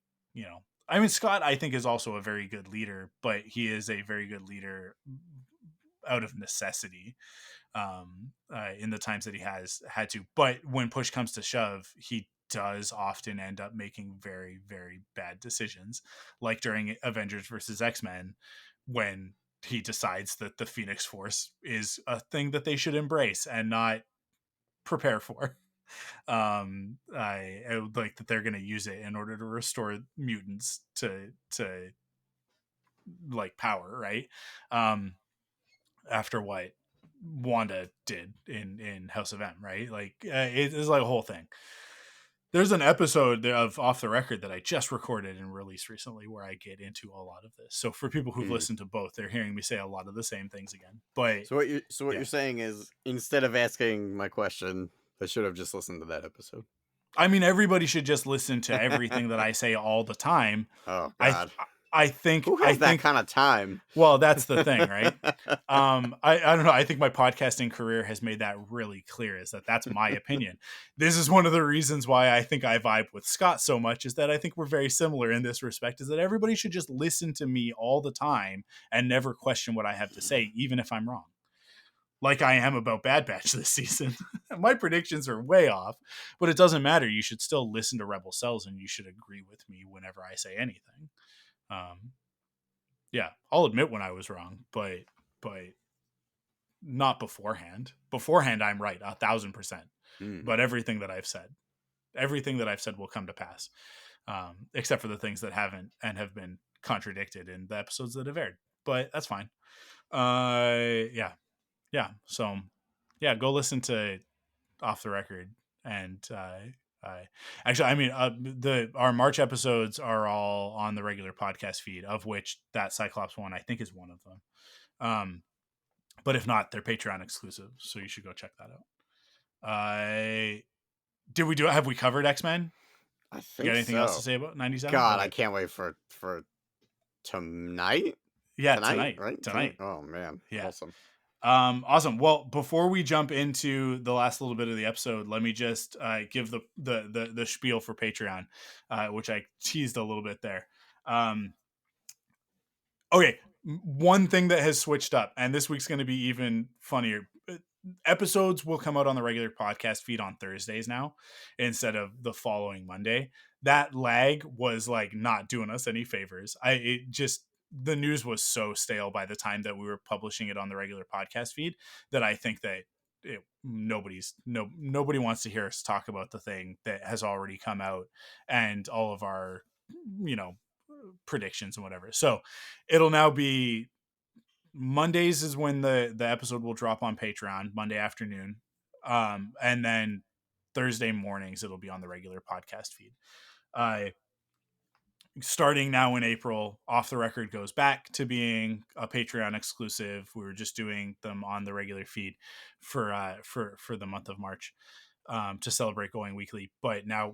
I mean, Scott, I think, is also a very good leader, but he is a very good leader out of necessity in the times that he has had to. But when push comes to shove, he does often end up making very, very bad decisions, like during Avengers versus X-Men, when he decides that the Phoenix Force is a thing that they should embrace and not prepare for. I would like that they're going to use it in order to restore mutants to like power, right? After what Wanda did in House of M, right? Like it is like a whole thing. There's an episode of Off the Record that I just recorded and released recently where I get into a lot of this. So for people who've listened to both, they're hearing me say a lot of the same things again. But so what you're saying is, instead of asking my question, I should have just listened to that episode. I mean, everybody should just listen to everything that I say all the time. Oh God. I think who has that kind of time? Well, that's the thing, right? I don't know. I think my podcasting career has made that really clear. Is that's my opinion. This is one of the reasons why I think I vibe with Scott so much. Is that I think we're very similar in this respect. Is that everybody should just listen to me all the time and never question what I have to say, even if I'm wrong. Like I am about Bad Batch this season. My predictions are way off, but it doesn't matter. You should still listen to Rebel Cells and you should agree with me whenever I say anything. Yeah, I'll admit when I was wrong, but not beforehand. Beforehand, I'm right 1,000%. But everything that I've said will come to pass, except for the things that haven't and have been contradicted in the episodes that have aired. But that's fine. Yeah. So, yeah, go listen to Off the Record and. Actually, I mean, our March episodes are all on the regular podcast feed, of which that Cyclops one I think is one of them. But if not, they're Patreon exclusive, so you should go check that out. Have we covered X-Men? I think you got anything so. else to say about 97? God, I can't wait for tonight. Yeah, tonight, right? Tonight. Oh man, yeah, awesome. Awesome. Well, before we jump into the last little bit of the episode, let me just give the spiel for Patreon, which I teased a little bit there. Okay, one thing that has switched up, and this week's going to be even funnier. Episodes will come out on the regular podcast feed on Thursdays now instead of the following Monday. That lag was like not doing us any favors. The news was so stale by the time that we were publishing it on the regular podcast feed that I think that nobody wants to hear us talk about the thing that has already come out and all of our, predictions and whatever. So it'll now be Mondays is when the episode will drop on Patreon, Monday afternoon. And then Thursday mornings, it'll be on the regular podcast feed. Starting now in April, Off the Record goes back to being a Patreon exclusive. We were just doing them on the regular feed for the month of March to celebrate going weekly. But now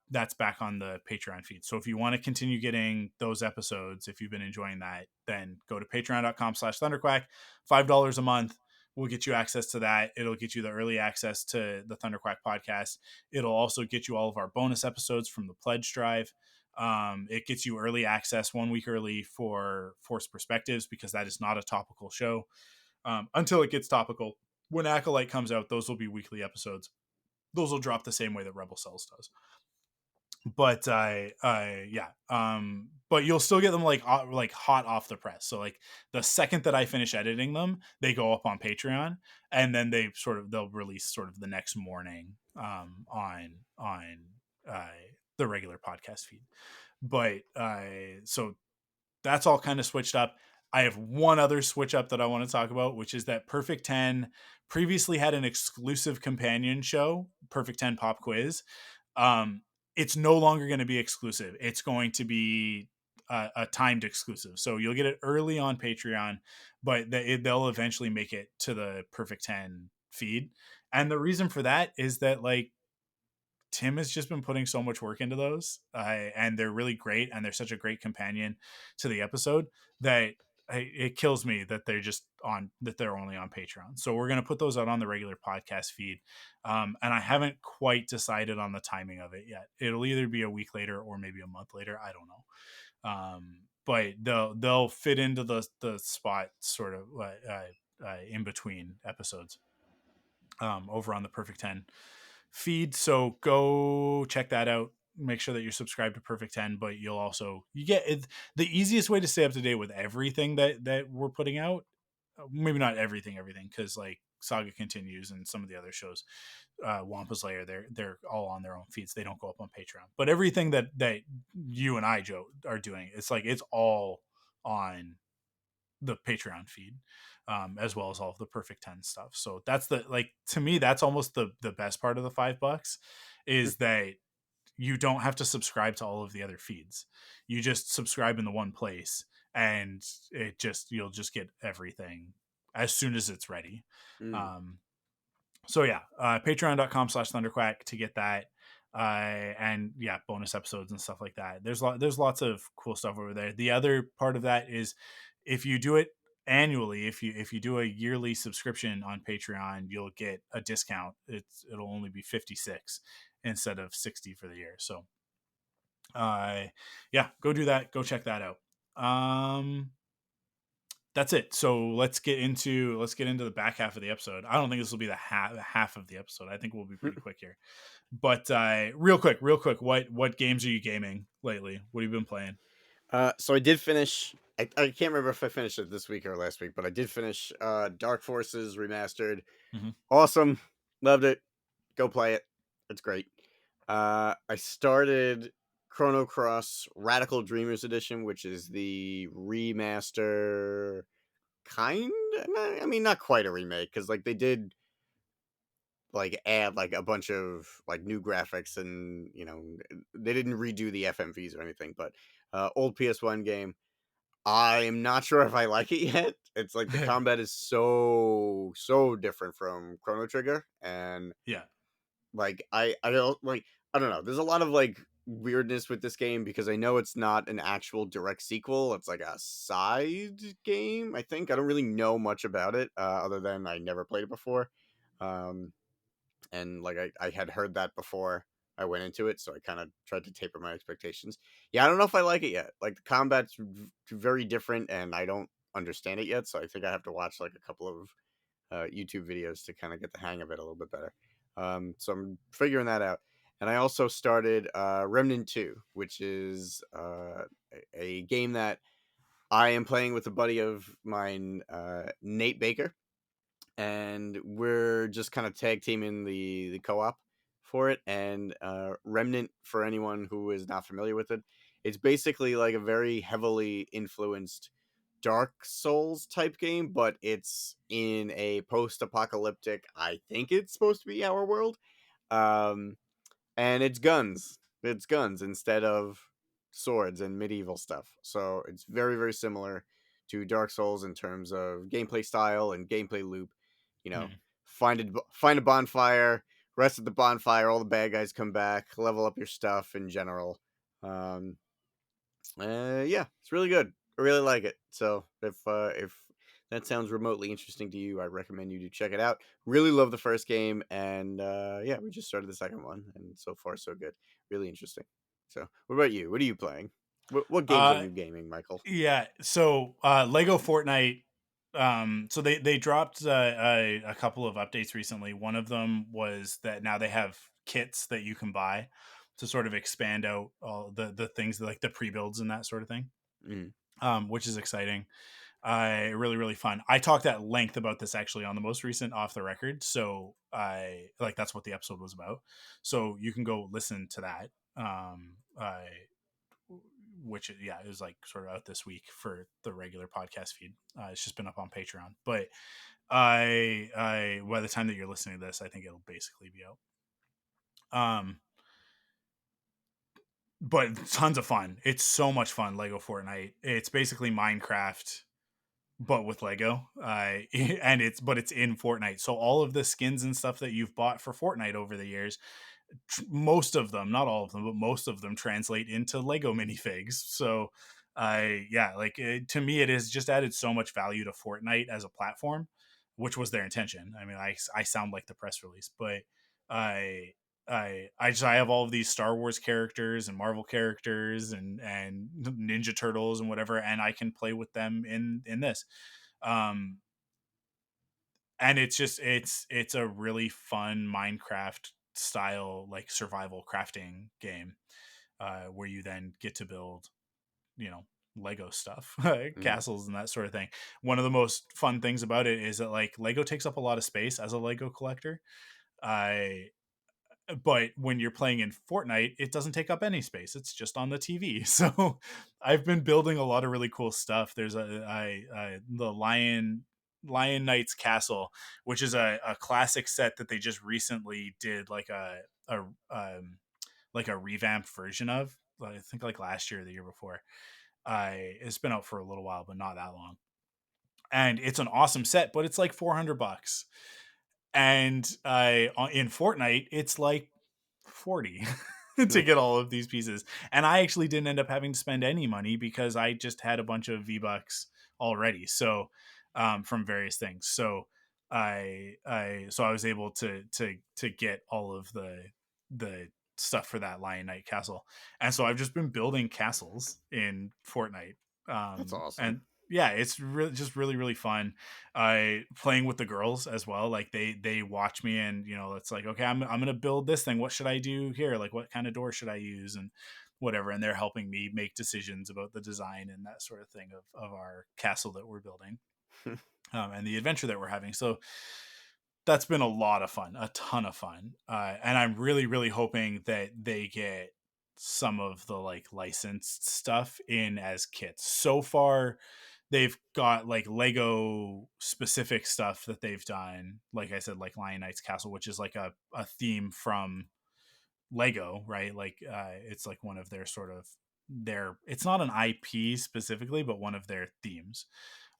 that's back on the Patreon feed. So if you want to continue getting those episodes, if you've been enjoying that, then go to patreon.com/ThunderQuack. $5 a month will get you access to that. It'll get you the early access to the ThunderQuack podcast. It'll also get you all of our bonus episodes from the Pledge Drive. It gets you early access 1 week early for Force Perspectives, because that is not a topical show until it gets topical. When Acolyte comes out, those will be weekly episodes. Those will drop the same way that Rebel Cells does. but yeah, but you'll still get them like hot off the press. So like the second that I finish editing them, they go up on Patreon, and then they'll release sort of the next morning on uh the regular podcast feed. But so that's all kind of switched up. I have one other switch up that I want to talk about, which is that Perfect 10 previously had an exclusive companion show, Perfect 10 Pop Quiz. Um, it's no longer going to be exclusive. It's going to be a timed exclusive. So you'll get it early on Patreon, but they'll eventually make it to the Perfect 10 feed. And the reason for that is that, like, Tim has just been putting so much work into those, and they're really great, and they're such a great companion to the episode that it kills me that they're only on Patreon. So we're gonna put those out on the regular podcast feed, and I haven't quite decided on the timing of it yet. It'll either be a week later or maybe a month later. I don't know, but they'll fit into the spot sort of in between episodes over on the Perfect 10 feed. So go check that out. Make sure that you're subscribed to Perfect 10, but you get it. The easiest way to stay up to date with everything that we're putting out, maybe not everything, because like Saga Continues and some of the other shows, Wampa's Lair, they're all on their own feeds. They don't go up on Patreon. But everything that you and I, Joe, are doing, it's all on the Patreon feed, as well as all of the Perfect 10 stuff. So that's to me, that's almost the best part of the $5 is that you don't have to subscribe to all of the other feeds. You just subscribe in the one place, and you'll just get everything as soon as it's ready. Mm. So yeah, patreon.com/thunderquack to get that. And yeah, bonus episodes and stuff like that. There's lots of cool stuff over there. The other part of that is if you do it annually, if you do a yearly subscription on Patreon, you'll get a discount. It'll only be 56 instead of 60 for the year. So yeah, go do that. Go check that out. That's it. So let's get into the back half of the episode. I don't think this will be the half of the episode. I think we'll be pretty quick here. But real quick, what games are you gaming lately? What have you been playing? So I did finish. I can't remember if I finished it this week or last week, but I did finish Dark Forces Remastered. Mm-hmm. Awesome, loved it. Go play it. It's great. I started Chrono Cross Radical Dreamers Edition, which is the remaster. I mean, not quite a remake, because like they did like add like a bunch of like new graphics, and they didn't redo the FMVs or anything, but old PS1 game. I'm not sure if I like it yet. It's like the combat is so different from Chrono Trigger, and Yeah. like I don't like I don't know. There's a lot of like weirdness with this game because I know it's not an actual direct sequel. It's like a side game, I think. I don't really know much about it other than I never played it before. Um and like I had heard that before I went into it, so I kind of tried to taper my expectations. Yeah, I don't know if I like it yet. Like the combat's very different, and I don't understand it yet. So I think I have to watch like a couple of YouTube videos to kind of get the hang of it a little bit better. So I'm figuring that out. And I also started Remnant 2, which is a game that I am playing with a buddy of mine, Nate Baker, and we're just kind of tag teaming the co-op for it. And Remnant, for anyone who is not familiar with it, it's basically like a very heavily influenced Dark Souls type game, but it's in a post-apocalyptic, I think it's supposed to be our world, um and it's guns instead of swords and medieval stuff. So it's very, very similar to Dark Souls in terms of gameplay style and gameplay loop. You know, Mm. find a bonfire, rest at the bonfire, all the bad guys come back, level up your stuff in general. Um, yeah, it's really good. I really like it. So if that sounds remotely interesting to you, I recommend you to check it out. Really love the first game, and yeah, we just started the second one, and so far so good. Really interesting. So, what about you? What are you playing? What games are you gaming, Michael? Yeah. So Lego Fortnite. So they dropped a couple of updates recently. One of them was that now they have kits that you can buy to sort of expand out all the things that, like the pre-builds and that sort of thing, Mm. which is exciting. Really, really fun. I talked at length about this actually on the most recent Off the Record. So I like, that's what the episode was about. So you can go listen to that. I which yeah, it was like sort of out this week for the regular podcast feed. It's just been up on Patreon, but I by the time that you're listening to this, I think it'll basically be out. But tons of fun. It's so much fun. Lego Fortnite. It's basically Minecraft, but with Lego. And it's in Fortnite. So all of the skins and stuff that you've bought for Fortnite over the years, most of them, not all of them, but most of them translate into Lego minifigs. So to me, it has just added so much value to Fortnite as a platform, which was their intention. I mean, I sound like the press release, but I I have all of these Star Wars characters and Marvel characters and Ninja Turtles and whatever, and I can play with them in this. Um, and it's a really fun Minecraft style, like survival crafting game, where you then get to build, you know, Lego stuff, Mm. castles and that sort of thing. One of the most fun things about it is that like Lego takes up a lot of space as a Lego collector. I But when you're playing in Fortnite, it doesn't take up any space. It's just on the TV. So I've been building a lot of really cool stuff. There's the Lion Knight's Castle, which is a classic set that they just recently did a like a revamped version of. I think like last year or the year before. It's been out for a little while, but not that long. And it's an awesome set, but it's like $400. And in Fortnite, it's like 40 to get all of these pieces. And I actually didn't end up having to spend any money because I just had a bunch of V-Bucks already. So from various things. So I was able to get all of the stuff for that Lion Knight castle. And so I've just been building castles in Fortnite. That's awesome. And yeah, it's just really, really fun. I playing with the girls as well. Like they watch me, and you know, it's like, okay, I'm gonna build this thing. What should I do here? Like, what kind of door should I use, and whatever. And they're helping me make decisions about the design and that sort of thing of our castle that we're building, and the adventure that we're having. So that's been a lot of fun, a ton of fun. And I'm really, really hoping that they get some of the like licensed stuff in as kits. So far, they've got like Lego specific stuff that they've done. Like I said, like Lion Knight's Castle, which is like a theme from Lego, right? Like it's like one of their sort of it's not an IP specifically, but one of their themes.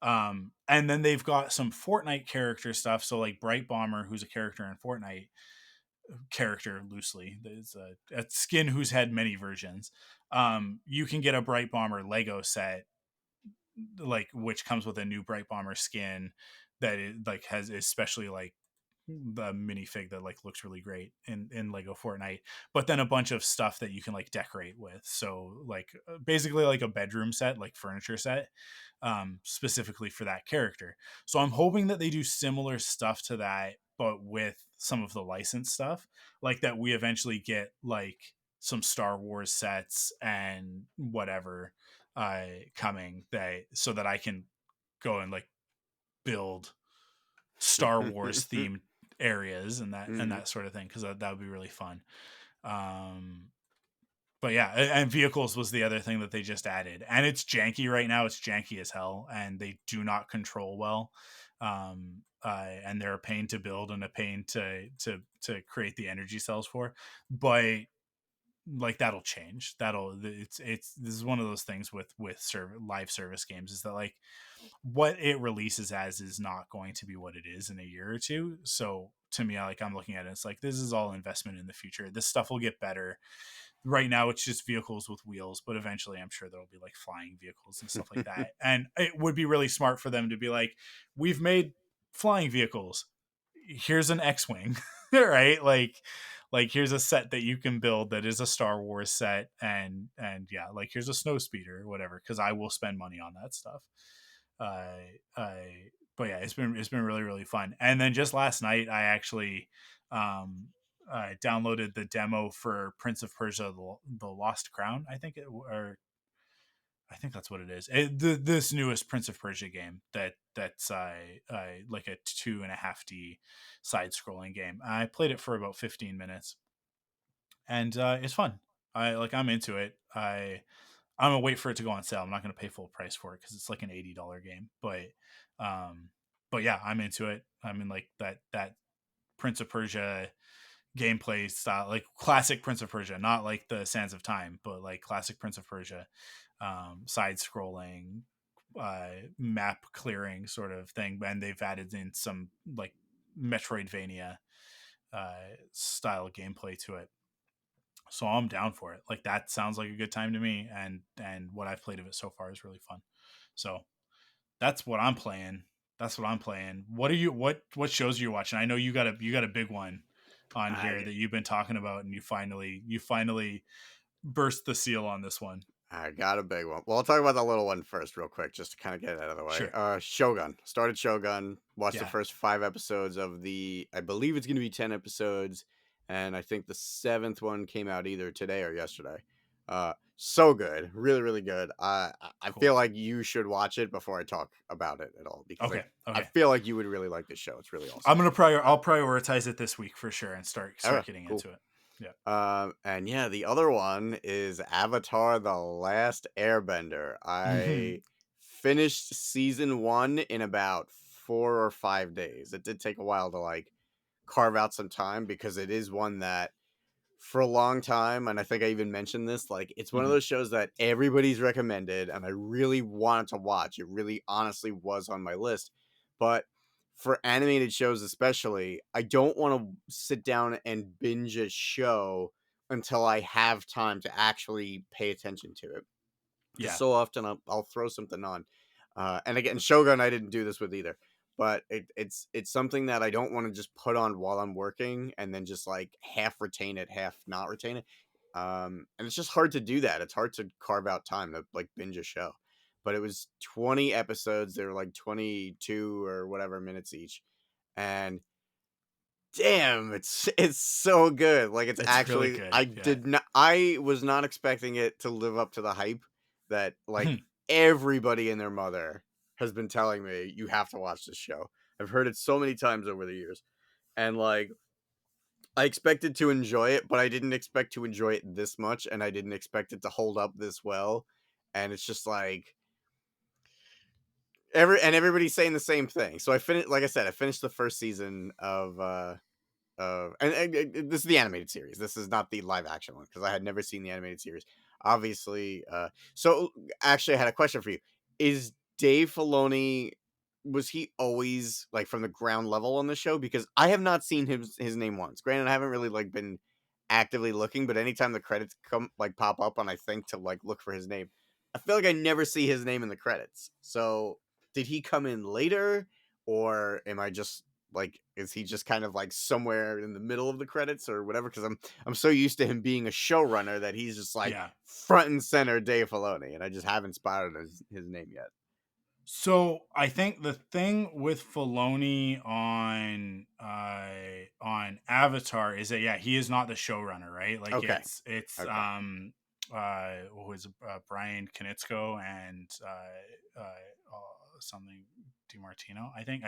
And then they've got some Fortnite character stuff. So like Bright Bomber, who's a character in Fortnite, character loosely, there's a skin who's had many versions. You can get a Bright Bomber Lego set, like which comes with a new Bright Bomber skin that it like has especially like the minifig that like looks really great in Lego Fortnite, but then a bunch of stuff that you can like decorate with. So like basically like a bedroom set, like furniture set, specifically for that character. So I'm hoping that they do similar stuff to that, but with some of the licensed stuff, like that we eventually get like some Star Wars sets and whatever coming, that so that I can go and like build Star Wars themed areas and Mm. that sort of thing, because that would be really fun. Um, but yeah, and vehicles was the other thing that they just added, and it's janky right now. It's janky as hell, and they do not control well. And they're a pain to build and a pain to create the energy cells for. But like that'll change. It's this is one of those things with live service games, is that like what it releases as is not going to be what it is in a year or two. So to me, I'm looking at it, it's like this is all investment in the future. This stuff will get better. Right now it's just vehicles with wheels, but eventually I'm sure there'll be like flying vehicles and stuff like that. And it would be really smart for them to be like, we've made flying vehicles, here's an X-wing. Right, like here's a set that you can build that is a Star Wars set, and yeah, like here's a snow speeder or whatever, because I will spend money on that stuff. I but yeah, it's been really, really fun. And then just last night I actually downloaded the demo for Prince of Persia: The Lost Crown. I think that's what it is. This newest Prince of Persia game that's like a 2.5D side scrolling game. I played it for about 15 minutes, and it's fun. I'm into it. I'm gonna wait for it to go on sale. I'm not gonna pay full price for it because it's like an $80 game. Um, but yeah, I'm into it. I'm in like that Prince of Persia gameplay style, like classic Prince of Persia, not like the Sands of Time, but like classic Prince of Persia, side scrolling, map clearing sort of thing. And they've added in some like Metroidvania style gameplay to it. So I'm down for it. Like that sounds like a good time to me, and what I've played of it so far is really fun. So that's what I'm playing. That's what I'm playing. What shows are you watching? I know you got a big one on here I that you've been talking about, and you finally burst the seal on this one. I got a big one. Well, I'll talk about the little one first, real quick, just to kind of get it out of the way. Sure. Shogun. Started Shogun. Watched the Yeah. first 5 episodes of I believe it's going to be 10 episodes, and I think the 7th one came out either today or yesterday. So good, really, really good. I Cool. feel like you should watch it before I talk about it at all because Okay. I Okay. feel like you would really like this show. It's really awesome. I'm gonna I'll prioritize it this week for sure and start Okay, getting cool. into it. Yeah. And yeah, the other one is Avatar: The Last Airbender. Hmm. I finished season 1 in about 4 or 5 days. It did take a while to like carve out some time because it is one that for a long time, and I think I even mentioned this, like it's one of Hmm. those shows that everybody's recommended and I really wanted to watch. It really honestly was on my list. But for animated shows especially, I don't want to sit down and binge a show until I have time to actually pay attention to it. Because Yeah. so often I'll throw something on. And again, Shogun I didn't do this with either, but it's something that I don't want to just put on while I'm working and then just like half retain it, half not retain it. And it's just hard to do that. It's hard to carve out time to like binge a show. But it was 20 episodes. They were like 22 or whatever minutes each, and damn, it's so good. Like it's It's really actually good. Yeah. I was not expecting it to live up to the hype that like everybody and their mother has been telling me you have to watch this show. I've heard it so many times over the years. And like I expected to enjoy it, but I didn't expect to enjoy it this much and I didn't expect it to hold up this well. And it's just like everybody's saying the same thing. So I finished, like I said, I finished the first season of and this is the animated series. This is not the live action one because I had never seen the animated series. Obviously, so actually, I had a question for you. Is Dave Filoni, was he always like from the ground level on the show? Because I have not seen his name once. Granted, I haven't really like been actively looking, but anytime the credits come like pop up and I think to like look for his name, I feel like I never see his name in the credits. So did he come in later, or am I just like, is he just kind of like somewhere in the middle of the credits or whatever? Because I'm so used to him being a showrunner that he's just like Yeah. front and center Dave Filoni, and I just haven't spotted his name yet. So I think the thing with Filoni on Avatar is that yeah, he is not the showrunner, right? Like Okay, it's okay, what was Brian Konietzko and something DiMartino, I think.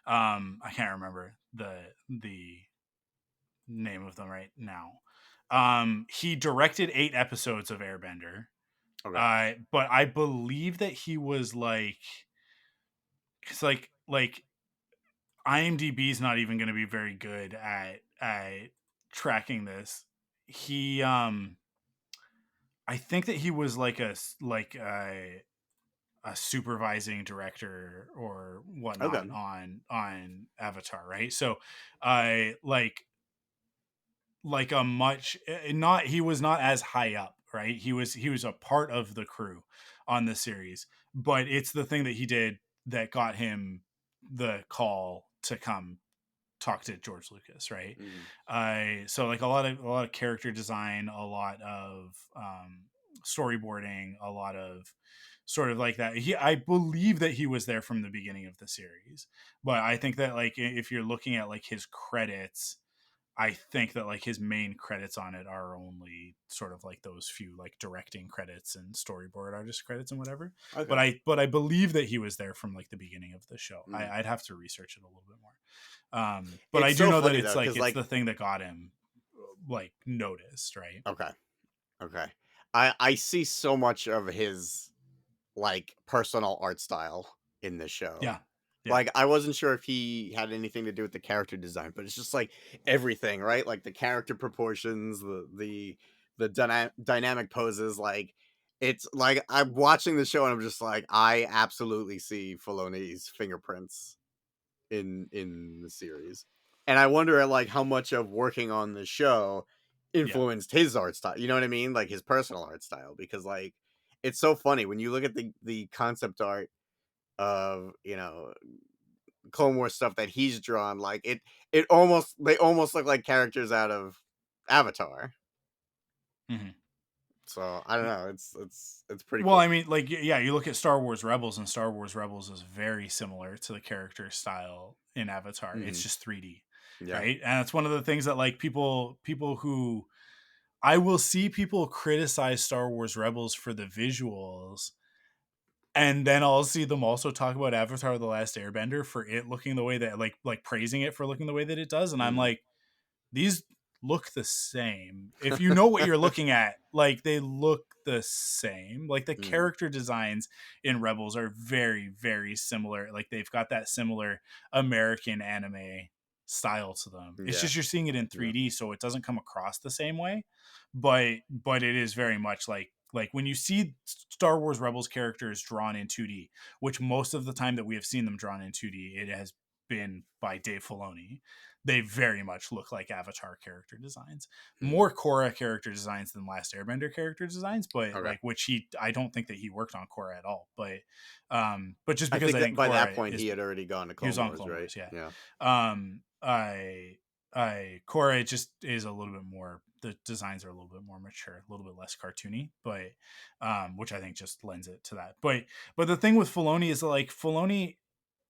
I can't remember the name of them right now. He directed 8 episodes of Airbender. okay, But I believe that he was like, because like IMDb is not even going to be very good at tracking this. He I think that he was like a supervising director or whatnot okay. on Avatar, right? So I like a much not he was not as high up, right? He was a part of the crew on the series, but it's the thing that he did that got him the call to come talk to George Lucas, right? Mm. So like a lot of character design, a lot of storyboarding, a lot of sort of like that. I believe that he was there from the beginning of the series, but I think that like if you're looking at like his credits, I think that like his main credits on it are only sort of like those few like directing credits and storyboard artist credits and whatever. Okay. But I believe that he was there from like the beginning of the show. Mm. I'd have to research it a little bit more. But I It's do so know that funny it's though, like because it's like, the thing that got him like noticed, right? okay, okay, I see so much of his like personal art style in this show. Yeah, yeah. Like, I wasn't sure if he had anything to do with the character design, but it's just like everything, right? Like the character proportions, the dynamic poses. Like, it's like I'm watching the show and I'm just like, I absolutely see Filoni's fingerprints in the series, and I wonder like how much of working on the show Yeah. influenced his art style. You know what I mean? Like his personal art style, because like it's so funny when you look at the concept art of, you know, Clone Wars stuff that he's drawn. Like it almost they almost look like characters out of Avatar. Mm-hmm. So I don't know. It's pretty Well, cool. I mean, like, yeah, you look at Star Wars Rebels, and Star Wars Rebels is very similar to the character style in Avatar. It's Hmm. just 3D, Yeah. right? And that's one of the things that like people who I will see people criticize Star Wars Rebels for the visuals, and then I'll see them also talk about Avatar: The Last Airbender for it looking the way that like praising it for looking the way that it does, and I'm Mm. like, these look the same. If you know what you're looking at, like they look the same. Like the Mm. character designs in Rebels are very, very similar. Like they've got that similar American anime style to them. It's Yeah. just you're seeing it in Yeah. 3D, so it doesn't come across the same way. But it is very much like when you see Star Wars Rebels characters drawn in 2D, which most of the time that we have seen them drawn in 2D, it has been by Dave Filoni. They very much look like Avatar character designs, Mm. more Korra character designs than Last Airbender character designs, but Okay. like which I don't think that he worked on Korra at all, but just I because think I that think by that Korra point is he had already gone to he was Clone on Wars, Clone right? Wars, yeah. Yeah. Um, I Korra just is a little bit more. The designs are a little bit more mature, a little bit less cartoony, but which I think just lends it to that. But the thing with Filoni is that, like Filoni,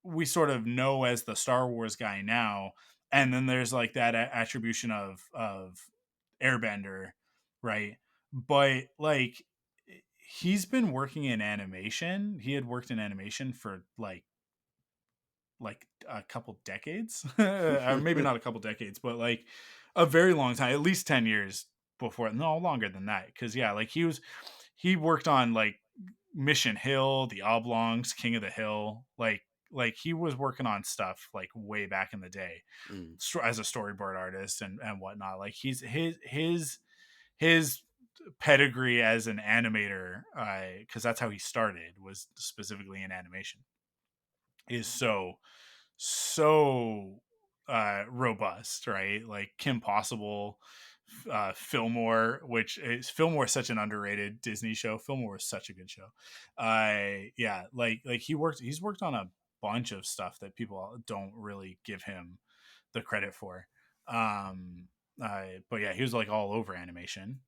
we sort of know as the Star Wars guy now, and then there's like that attribution of Airbender, right? But like he's been working in animation. He had worked in animation for like a couple decades, or maybe not a couple decades, but like a very long time, at least 10 years before, no longer than that. Cause yeah, like he worked on like Mission Hill, The Oblongs, King of the Hill. Like he was working on stuff like way back in the day Mm. as a storyboard artist and whatnot. Like he's his pedigree as an animator, cause that's how he started, was specifically in animation, is so robust, right? Like Kim Possible, Fillmore, which is Fillmore is such an underrated Disney show. Fillmore is such a good show. Yeah, like he's worked on a bunch of stuff that people don't really give him the credit for. Um, but yeah, he was like all over animation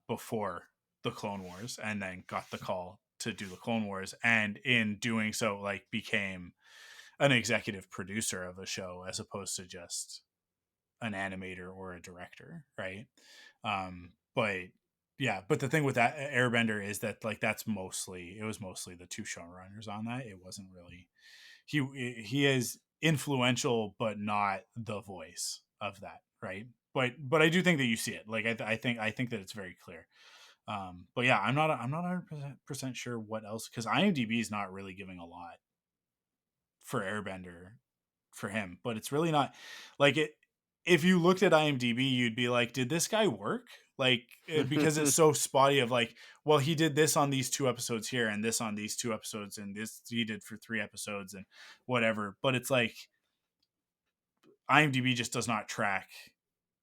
before the Clone Wars, and then got the call to do the Clone Wars, and in doing so, like became an executive producer of a show as opposed to just an animator or a director, right? But yeah, but the thing with that Airbender is that like it was mostly the two showrunners on that. It wasn't really he is influential but not the voice of that, right? But I do think that you see it. Like I think that it's very clear. But yeah, I'm not 100% sure what else, because IMDb is not really giving a lot for Airbender for him, but it's really not like it. If you looked at IMDb, you'd be like, did this guy work? Like, because it's so spotty of like, well, he did this on these two episodes here and this on these two episodes and this he did for three episodes and whatever. But it's like IMDb just does not track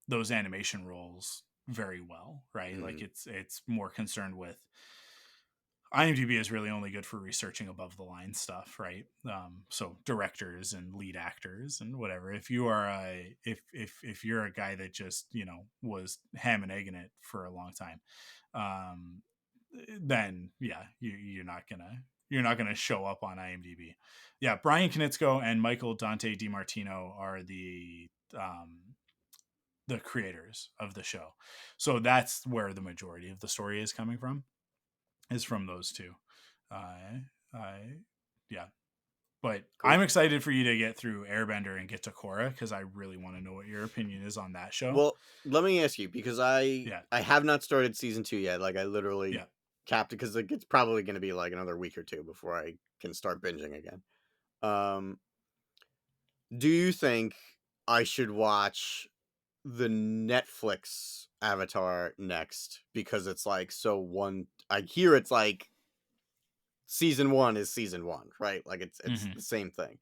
those animation roles very well, right? Like Mm. it's more concerned with IMDb is really only good for researching above the line stuff, right? So directors and lead actors and whatever. If you are if you're a guy that just was ham and egging it for a long time, um, then yeah, you're not gonna show up on IMDb. Yeah, Brian Knitsko and Michael Dante DiMartino are the the creators of the show. So that's where the majority of the story is coming from, is from those two. Yeah. But Cool. I'm excited for you to get through Airbender and get to Korra, because I really want to know what your opinion is on that show. Well, let me ask you, because I have not started season 2 yet. Like, I literally capped it because it's probably going to be like another week or two before I can start binging again. Do you think I should watch the Netflix Avatar next? Because it's like, I hear it's like season 1 is season 1, right? Like, it's the same thing.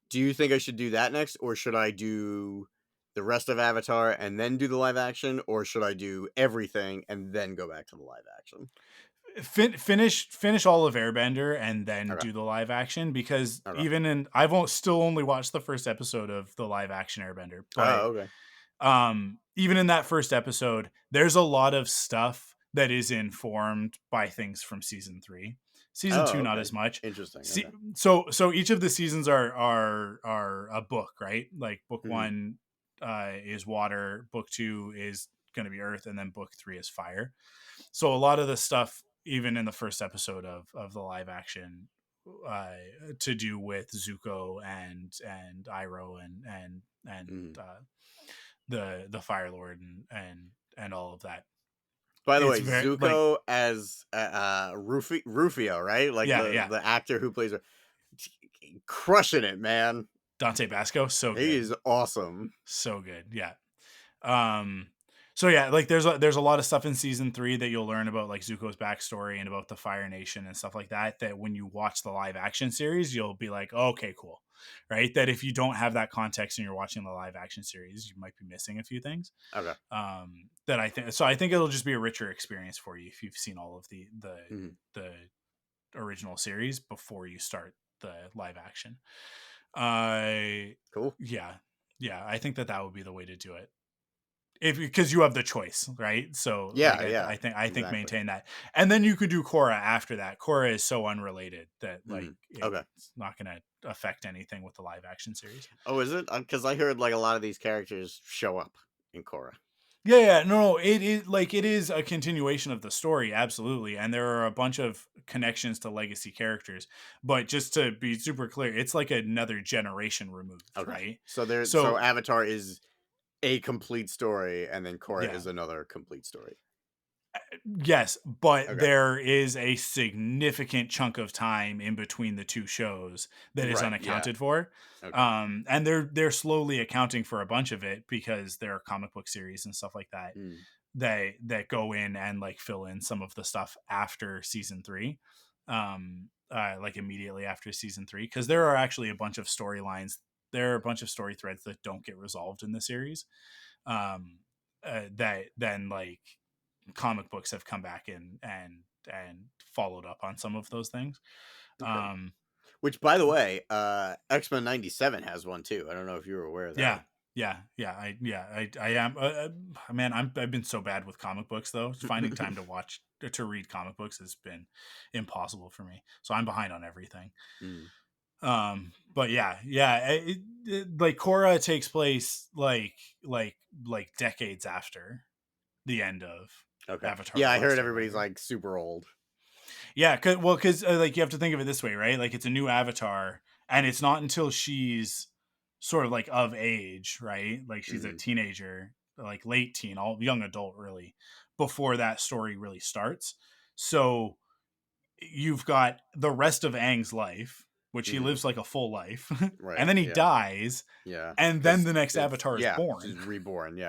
Do you think I should do that next, or should I do the rest of Avatar and then do the live action, or should I do everything and then go back to the live action? Finish all of Airbender and then Okay. do the live action, because Okay. I've still only watched the first episode of the live action Airbender, but okay. Even in that first episode, there's a lot of stuff that is informed by things from season 3. Season 2, not Okay. as much. Interesting. Okay. So each of the seasons are a book, right? Like book 1 is water, book 2 is going to be earth, and then book 3 is fire. So a lot of the stuff, even in the first episode of the live action, to do with Zuko and Iroh and the Fire Lord and all of that. By the way, Zuko as Rufio, right? Like the actor who plays her, crushing it, man. Dante Basco, so good. He is awesome. So good. Yeah. So yeah, like there's a lot of stuff in season 3 that you'll learn about, like Zuko's backstory and about the Fire Nation and stuff like that, that when you watch the live action series, you'll be like, oh, okay, cool. Right. That if you don't have that context and you're watching the live action series, you might be missing a few things. Okay. That I think it'll just be a richer experience for you if you've seen all of the original series before you start the live action. Cool. Yeah. I think that would be the way to do it. Because you have the choice, right? So I think exactly. Maintain that, and then you could do Korra after that. Korra is so unrelated that it's not going to affect anything with the live action series. Oh, is it? Because I heard like a lot of these characters show up in Korra. Yeah, no, it is a continuation of the story, absolutely, and there are a bunch of connections to legacy characters. But just to be super clear, it's like another generation removed, right? So Avatar is a complete story, and then Korra is another complete story. Yes, but there is a significant chunk of time in between the two shows that is unaccounted for. And they're slowly accounting for a bunch of it, because there are comic book series and stuff like that that go in and like fill in some of the stuff after season 3, like immediately after season 3, because there are actually a bunch of storylines. There are a bunch of story threads that don't get resolved in the series, that then like comic books have come back and followed up on some of those things. Which, by the way, X-Men 97 has one too. I don't know if you were aware of that. I am. Man, I've been so bad with comic books, though. Finding time to read comic books has been impossible for me. So I'm behind on everything. But like Korra takes place like decades after the end of Avatar. Yeah, I heard everybody's like super old. Yeah, because like you have to think of it this way, right? Like it's a new Avatar, and it's not until she's sort of like of age, right? Like she's a teenager, like late teen, all young adult, really, before that story really starts. So you've got the rest of Aang's life, which he lives like a full life, and then he dies, and then the next Avatar is born. She's reborn,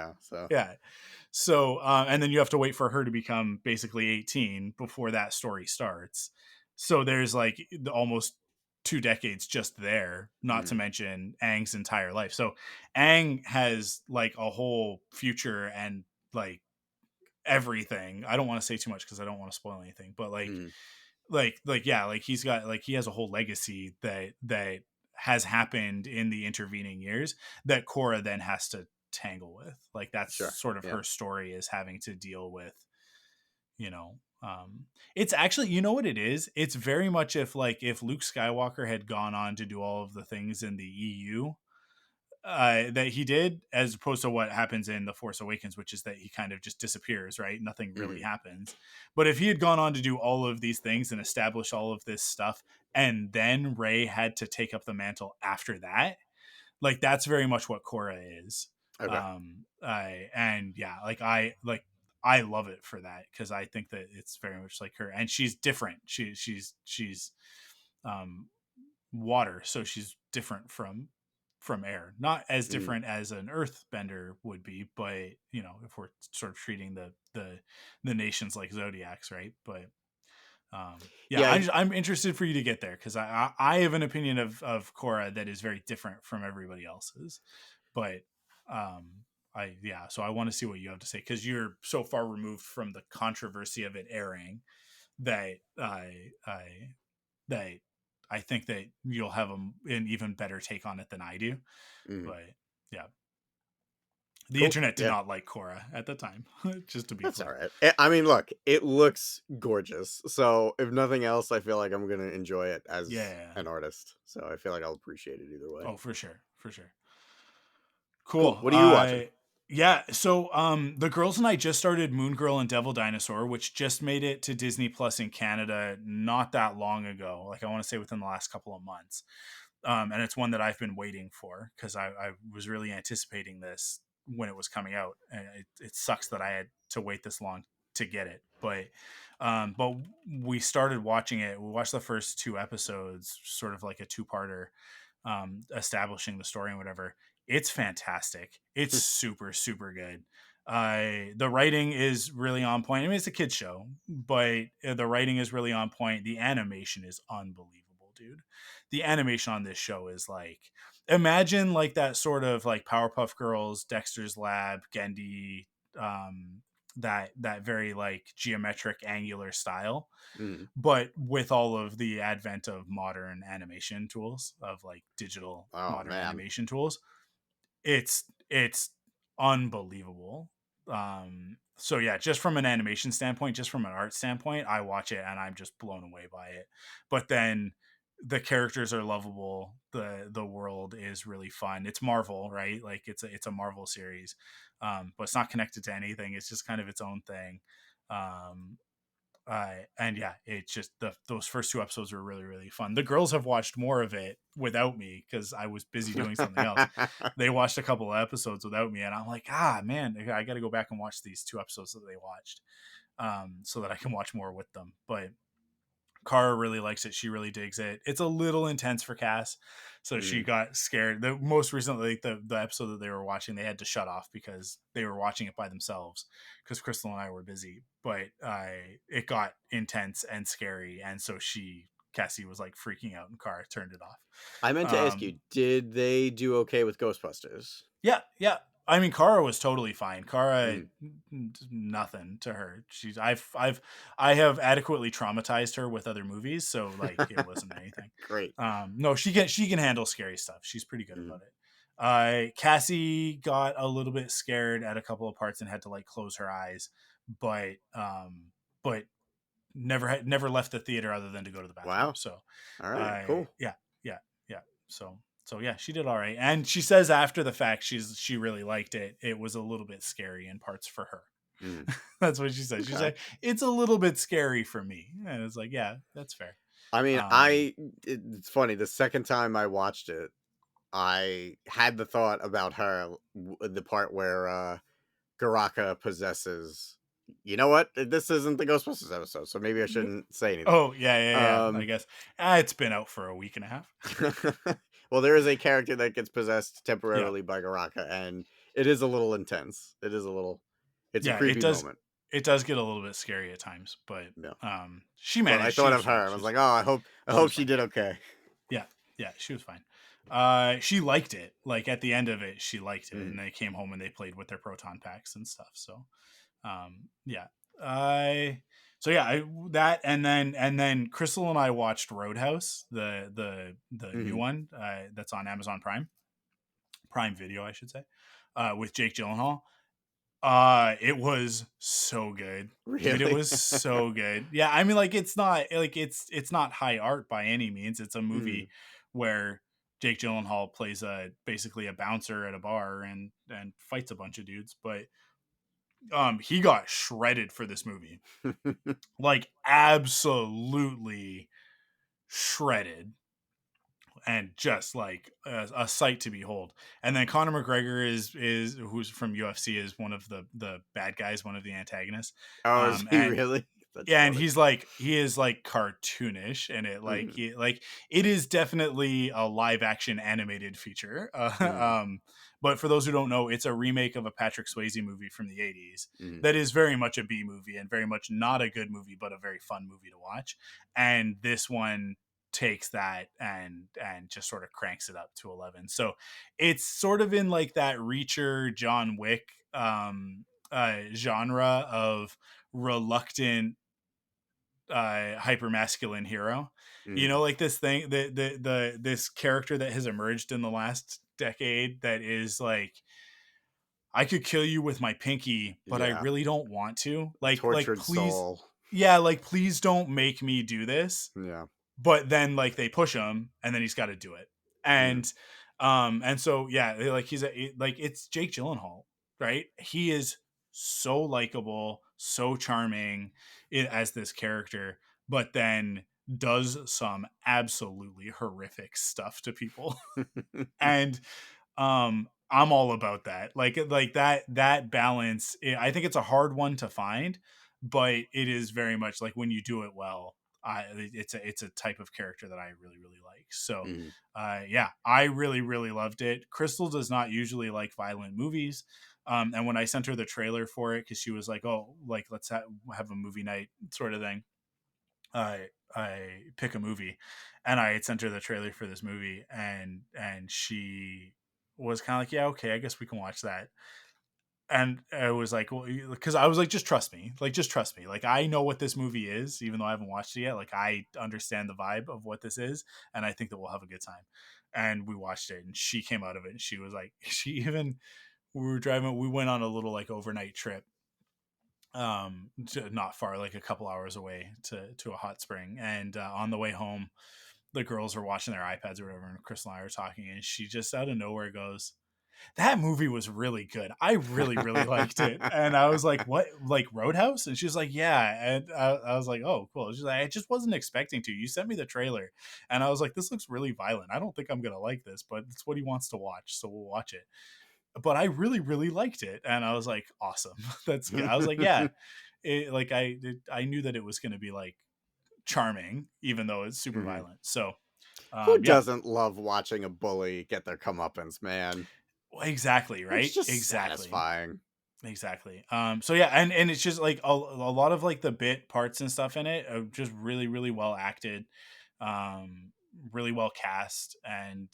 So, and then you have to wait for her to become basically 18 before that story starts. So there's like almost 2 decades just there, not to mention Aang's entire life. So Aang has like a whole future and like everything. I don't want to say too much because I don't want to spoil anything, but he has a whole legacy that has happened in the intervening years that Korra then has to tangle with. Like that's sort of her story, is having to deal with, it's actually, you know what it is? It's very much if Luke Skywalker had gone on to do all of the things in the EU, that he did, as opposed to what happens in The Force Awakens, which is that he kind of just disappears, right? Nothing really happens. But if he had gone on to do all of these things and establish all of this stuff, and then Rey had to take up the mantle after that, like that's very much what Korra is. Okay. I love it for that, because I think that it's very much like her, and she's different. She's um water, so she's different from air, not as different as an earthbender would be, but if we're sort of treating the nations like zodiacs, right? But Yeah. I'm interested for you to get there, because I have an opinion of Korra that is very different from everybody else's, but so I want to see what you have to say, because you're so far removed from the controversy of it airing that that I think that you'll have an even better take on it than I do. But yeah, the internet did not like Korra at the time. Just to be That's clear. all right. I mean, look, it looks gorgeous. So if nothing else, I feel like I'm gonna enjoy it as an artist. So I feel like I'll appreciate it either way. Oh, for sure. Cool. What are you watching? Yeah, so the girls and I just started Moon Girl and Devil Dinosaur, which just made it to Disney Plus in Canada not that long ago. Like, I want to say within the last couple of months. And it's one that I've been waiting for, because I was really anticipating this when it was coming out. And it sucks that I had to wait this long to get it. But we started watching it. We watched the first 2 episodes, sort of like a 2-parter, establishing the story and whatever. It's fantastic. It's super, super good. The writing is really on point. I mean, it's a kid's show, but the writing is really on point. The animation is unbelievable, dude. The animation on this show is like, imagine like that sort of like Powerpuff Girls, Dexter's Lab, Gendy, that very like geometric angular style, but with all of the advent of modern animation tools, of like digital animation tools. It's unbelievable. So yeah, just from an animation standpoint, just from an art standpoint, I watch it and I'm just blown away by it. But then the characters are lovable. The world is really fun. It's Marvel, right? Like it's a Marvel series, but it's not connected to anything. It's just kind of its own thing. And yeah, it's just those first 2 episodes were really, really fun. The girls have watched more of it without me, because I was busy doing something else. They watched a couple of episodes without me, and I'm like, man, I got to go back and watch these 2 episodes that they watched, so that I can watch more with them. But Kara really likes it. She really digs it. It's a little intense for Cass, so she got scared. The most recently, the episode that they were watching, they had to shut off because they were watching it by themselves, because Crystal and I were busy. But it got intense and scary, and so Cassie was like freaking out, and Kara turned it off. I meant to ask you, did they do okay with Ghostbusters? Yeah. I mean, Kara was totally fine. Kara, nothing to her. I have adequately traumatized her with other movies, so like it wasn't anything. Great. No, she can handle scary stuff. She's pretty good about it. Cassie got a little bit scared at a couple of parts and had to like close her eyes, but never left the theater other than to go to the bathroom. Wow. So, all right, cool. Yeah. So yeah, she did all right. And she says after the fact, she really liked it. It was a little bit scary in parts for her. That's what she said. She's like, it's a little bit scary for me. And it's like, yeah, that's fair. I mean, it's funny. The second time I watched it, I had the thought about her, the part where Garaka possesses. You know what? This isn't the Ghostbusters episode, so maybe I shouldn't say anything. Oh, yeah. I guess it's been out for a week and a half. Well, there is a character that gets possessed temporarily by Garaka, and it is a little intense. It's a creepy moment. It does get a little bit scary at times, but she managed. I thought of her. I was like, oh, I hope she did okay. Yeah, she was fine. She liked it. Like at the end of it, she liked it, and they came home and they played with their proton packs and stuff. So, that, and then Crystal and I watched Roadhouse, the new one that's on Amazon Prime Video, I should say, with Jake Gyllenhaal. It was so good. Really? Dude, it was so good. Yeah, I mean, like it's not high art by any means. It's a movie where Jake Gyllenhaal plays basically a bouncer at a bar and fights a bunch of dudes, but he got shredded for this movie, like absolutely shredded, and just like a sight to behold. And then Conor McGregor is who's from UFC, is one of the bad guys, one of the antagonists. Oh, is he And really? That's yeah, and funny. he is like cartoonish, and Mhm, it is definitely a live action animated feature. mhm, But for those who don't know, it's a remake of a Patrick Swayze movie from the 80s mhm. that is very much a B movie and very much not a good movie, but a very fun movie to watch. And this one takes that and just sort of cranks it up to 11. So it's sort of in like that Reacher John Wick genre of reluctant hyper masculine hero. You Mhm. know, like this thing, this character that has emerged in the last decade that is like, I could kill you with my pinky, but I Yeah. really don't want to. Like Tortured please, soul. yeah, like please don't make me do this. Yeah. But then like they push him, and then he's got to do it. Mhm. And so yeah, like like it's Jake Gyllenhaal, right? He is so likable, so charming as this character, but then does some absolutely horrific stuff to people. And I'm all about that, like that balance. I think it's a hard one to find, but it is very much like when you do it well, it's a type of character that I really really like. So Mhm. yeah, I really really loved it. Crystal does not usually like violent movies, and when I sent her the trailer for it, because she was like, oh, like let's have a movie night sort of thing, I pick a movie, and I had sent her the trailer for this movie, and she was kind of like, yeah, okay, I guess we can watch that. And I was like, well, because I was like, just trust me, like just trust me, like I know what this movie is, even though I haven't watched it yet. Like I understand the vibe of what this is, and I think that we'll have a good time. And we watched it, and she came out of it, and she was like, she even we were driving, we went on a little like overnight trip, not far, like a couple hours away to a hot spring, and on the way home the girls were watching their iPads or whatever, and Crystal and I were talking, and she just out of nowhere goes, that movie was really good, I really really liked it. And I was like, what, like Roadhouse? And she was like, yeah. And I was like, oh cool. She's like, I just wasn't expecting to, you sent me the trailer, and I was like, this looks really violent, I don't think I'm gonna like this, but it's what he wants to watch, so we'll watch it. But I really really liked it, and I was like, awesome. That's good. I was like, yeah, like I knew that it was going to be like charming, even though it's super Mhm. violent. So Who yeah, doesn't love watching a bully get their comeuppance, man? exactly, It's right, just exactly. satisfying. Exactly. So yeah, and it's just like a lot of like the bit parts and stuff in it are just really really well acted, um, really well cast, and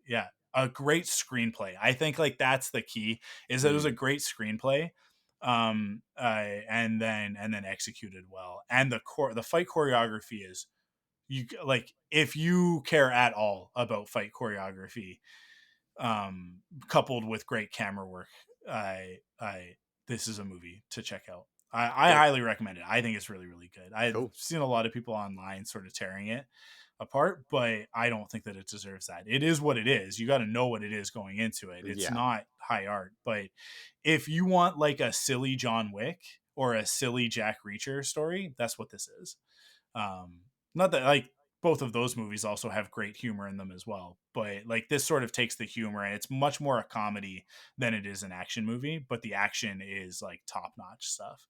yeah, a great screenplay. I think like that's the key, is that it was a Mhm. great screenplay, and then executed well, and the fight choreography is, you like, if you care at all about fight choreography, coupled with great camera work, I this is a movie to check out. I Cool. highly recommend it. I think it's really really good. I've Cool. seen a lot of people online sort of tearing it apart, but I don't think that it deserves that. It is what it is. You got to know what it is going into it. It's Yeah. not high art, but if you want like a silly John Wick or a silly Jack Reacher story, that's what this is. Um, Not that like both of those movies also have great humor in them as well, but like this sort of takes the humor, and it's much more a comedy than it is an action movie, but the action is like top notch stuff.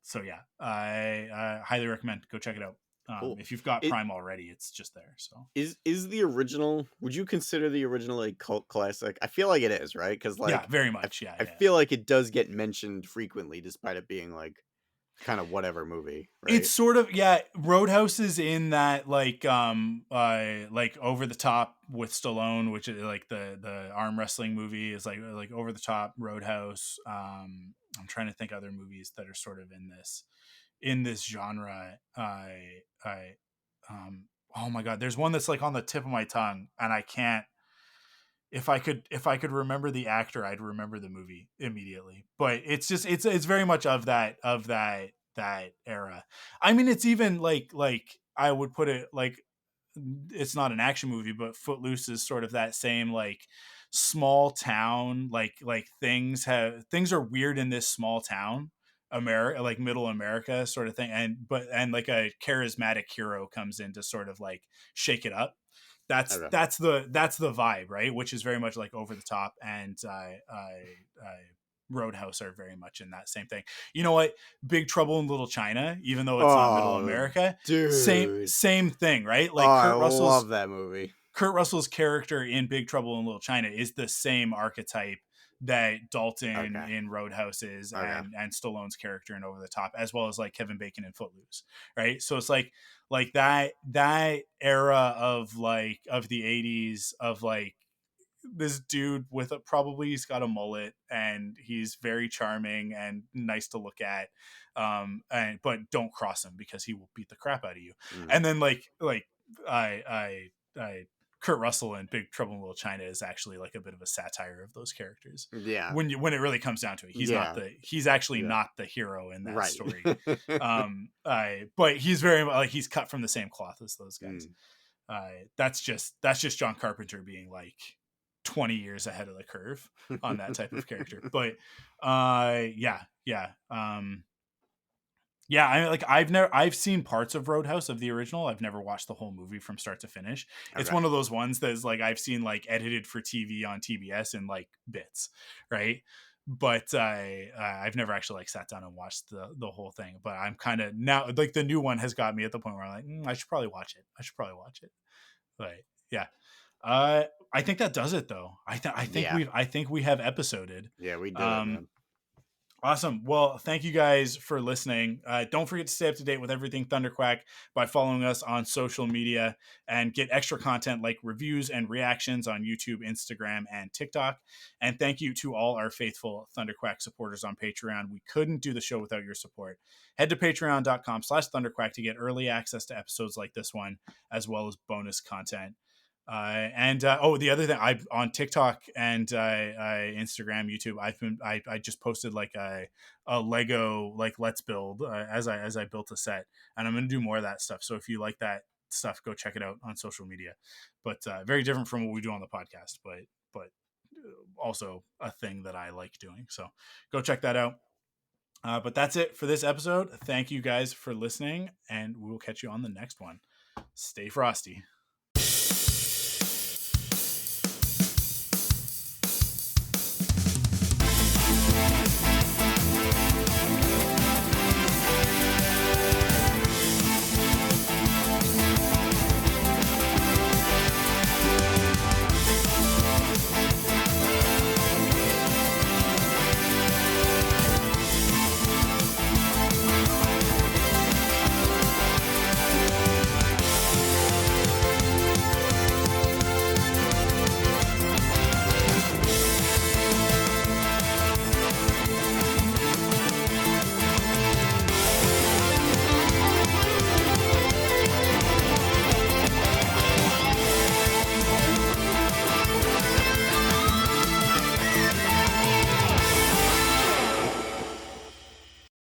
So yeah, I highly recommend, go check it out. Cool. If you've got It Prime already, it's just there. So is the original, would you consider the original a cult classic? I feel like it is, right? Because yeah, like very I, f- much. Yeah, I yeah. feel like it does get mentioned frequently despite it being like kind of whatever movie, It's right? sort of, yeah, Roadhouse is in that like over the top with Stallone, which is like the arm wrestling movie, is like over the top Roadhouse. I'm trying to think other movies that are sort of in this genre. I oh my god, there's one that's like on the tip of my tongue, and I can't, if I could remember the actor, I'd remember the movie immediately. But it's just it's very much of that era. I mean, it's even like I would put it like it's not an action movie, but Footloose is sort of that same like small town, like things are weird in this small town, America, like middle America sort of thing, and like a charismatic hero comes in to sort of like shake it up. That's the vibe, right? Which is very much like over the top, and Roadhouse are very much in that same thing. You know what? Big Trouble in Little China, even though it's not middle America, dude, same thing, right? Like I love that movie. Kurt Russell's character in Big Trouble in Little China is the same archetype that Dalton in Roadhouse is, and Stallone's character in Over the Top, as well as like Kevin Bacon in Footloose, right? So it's like that era of like of the 80s of like this dude with he's got a mullet and he's very charming and nice to look at, but don't cross him because he will beat the crap out of you. And then like I Kurt Russell in Big Trouble in Little China is actually like a bit of a satire of those characters. Yeah. When it really comes down to it, he's actually not the hero in that story. But he's very like he's cut from the same cloth as those guys. That's just John Carpenter being like 20 years ahead of the curve on that type of character. But I've seen parts of Roadhouse of the original. I've never watched the whole movie from start to finish. It's one of those ones that's like I've seen like edited for TV on TBS in like bits, right? But I've never actually like sat down and watched the whole thing. But I'm kind of now like the new one has got me at the point where I'm like, I should probably watch it. But yeah. I think that does it though. I think we have episoded. Yeah, we did it, man. Awesome. Well, thank you guys for listening. Don't forget to stay up to date with everything ThunderQuack by following us on social media and get extra content like reviews and reactions on YouTube, Instagram, and TikTok. And thank you to all our faithful ThunderQuack supporters on Patreon. We couldn't do the show without your support. Head to patreon.com/ThunderQuack to get early access to episodes like this one, as well as bonus content. The other thing, I on TikTok and Instagram, YouTube, I just posted like a Lego like let's build as I built a set, and I'm gonna do more of that stuff. So if you like that stuff, go check it out on social media. But very different from what we do on the podcast, but also a thing that I like doing. So go check that out. But that's it for this episode. Thank you guys for listening, and we will catch you on the next one. Stay frosty.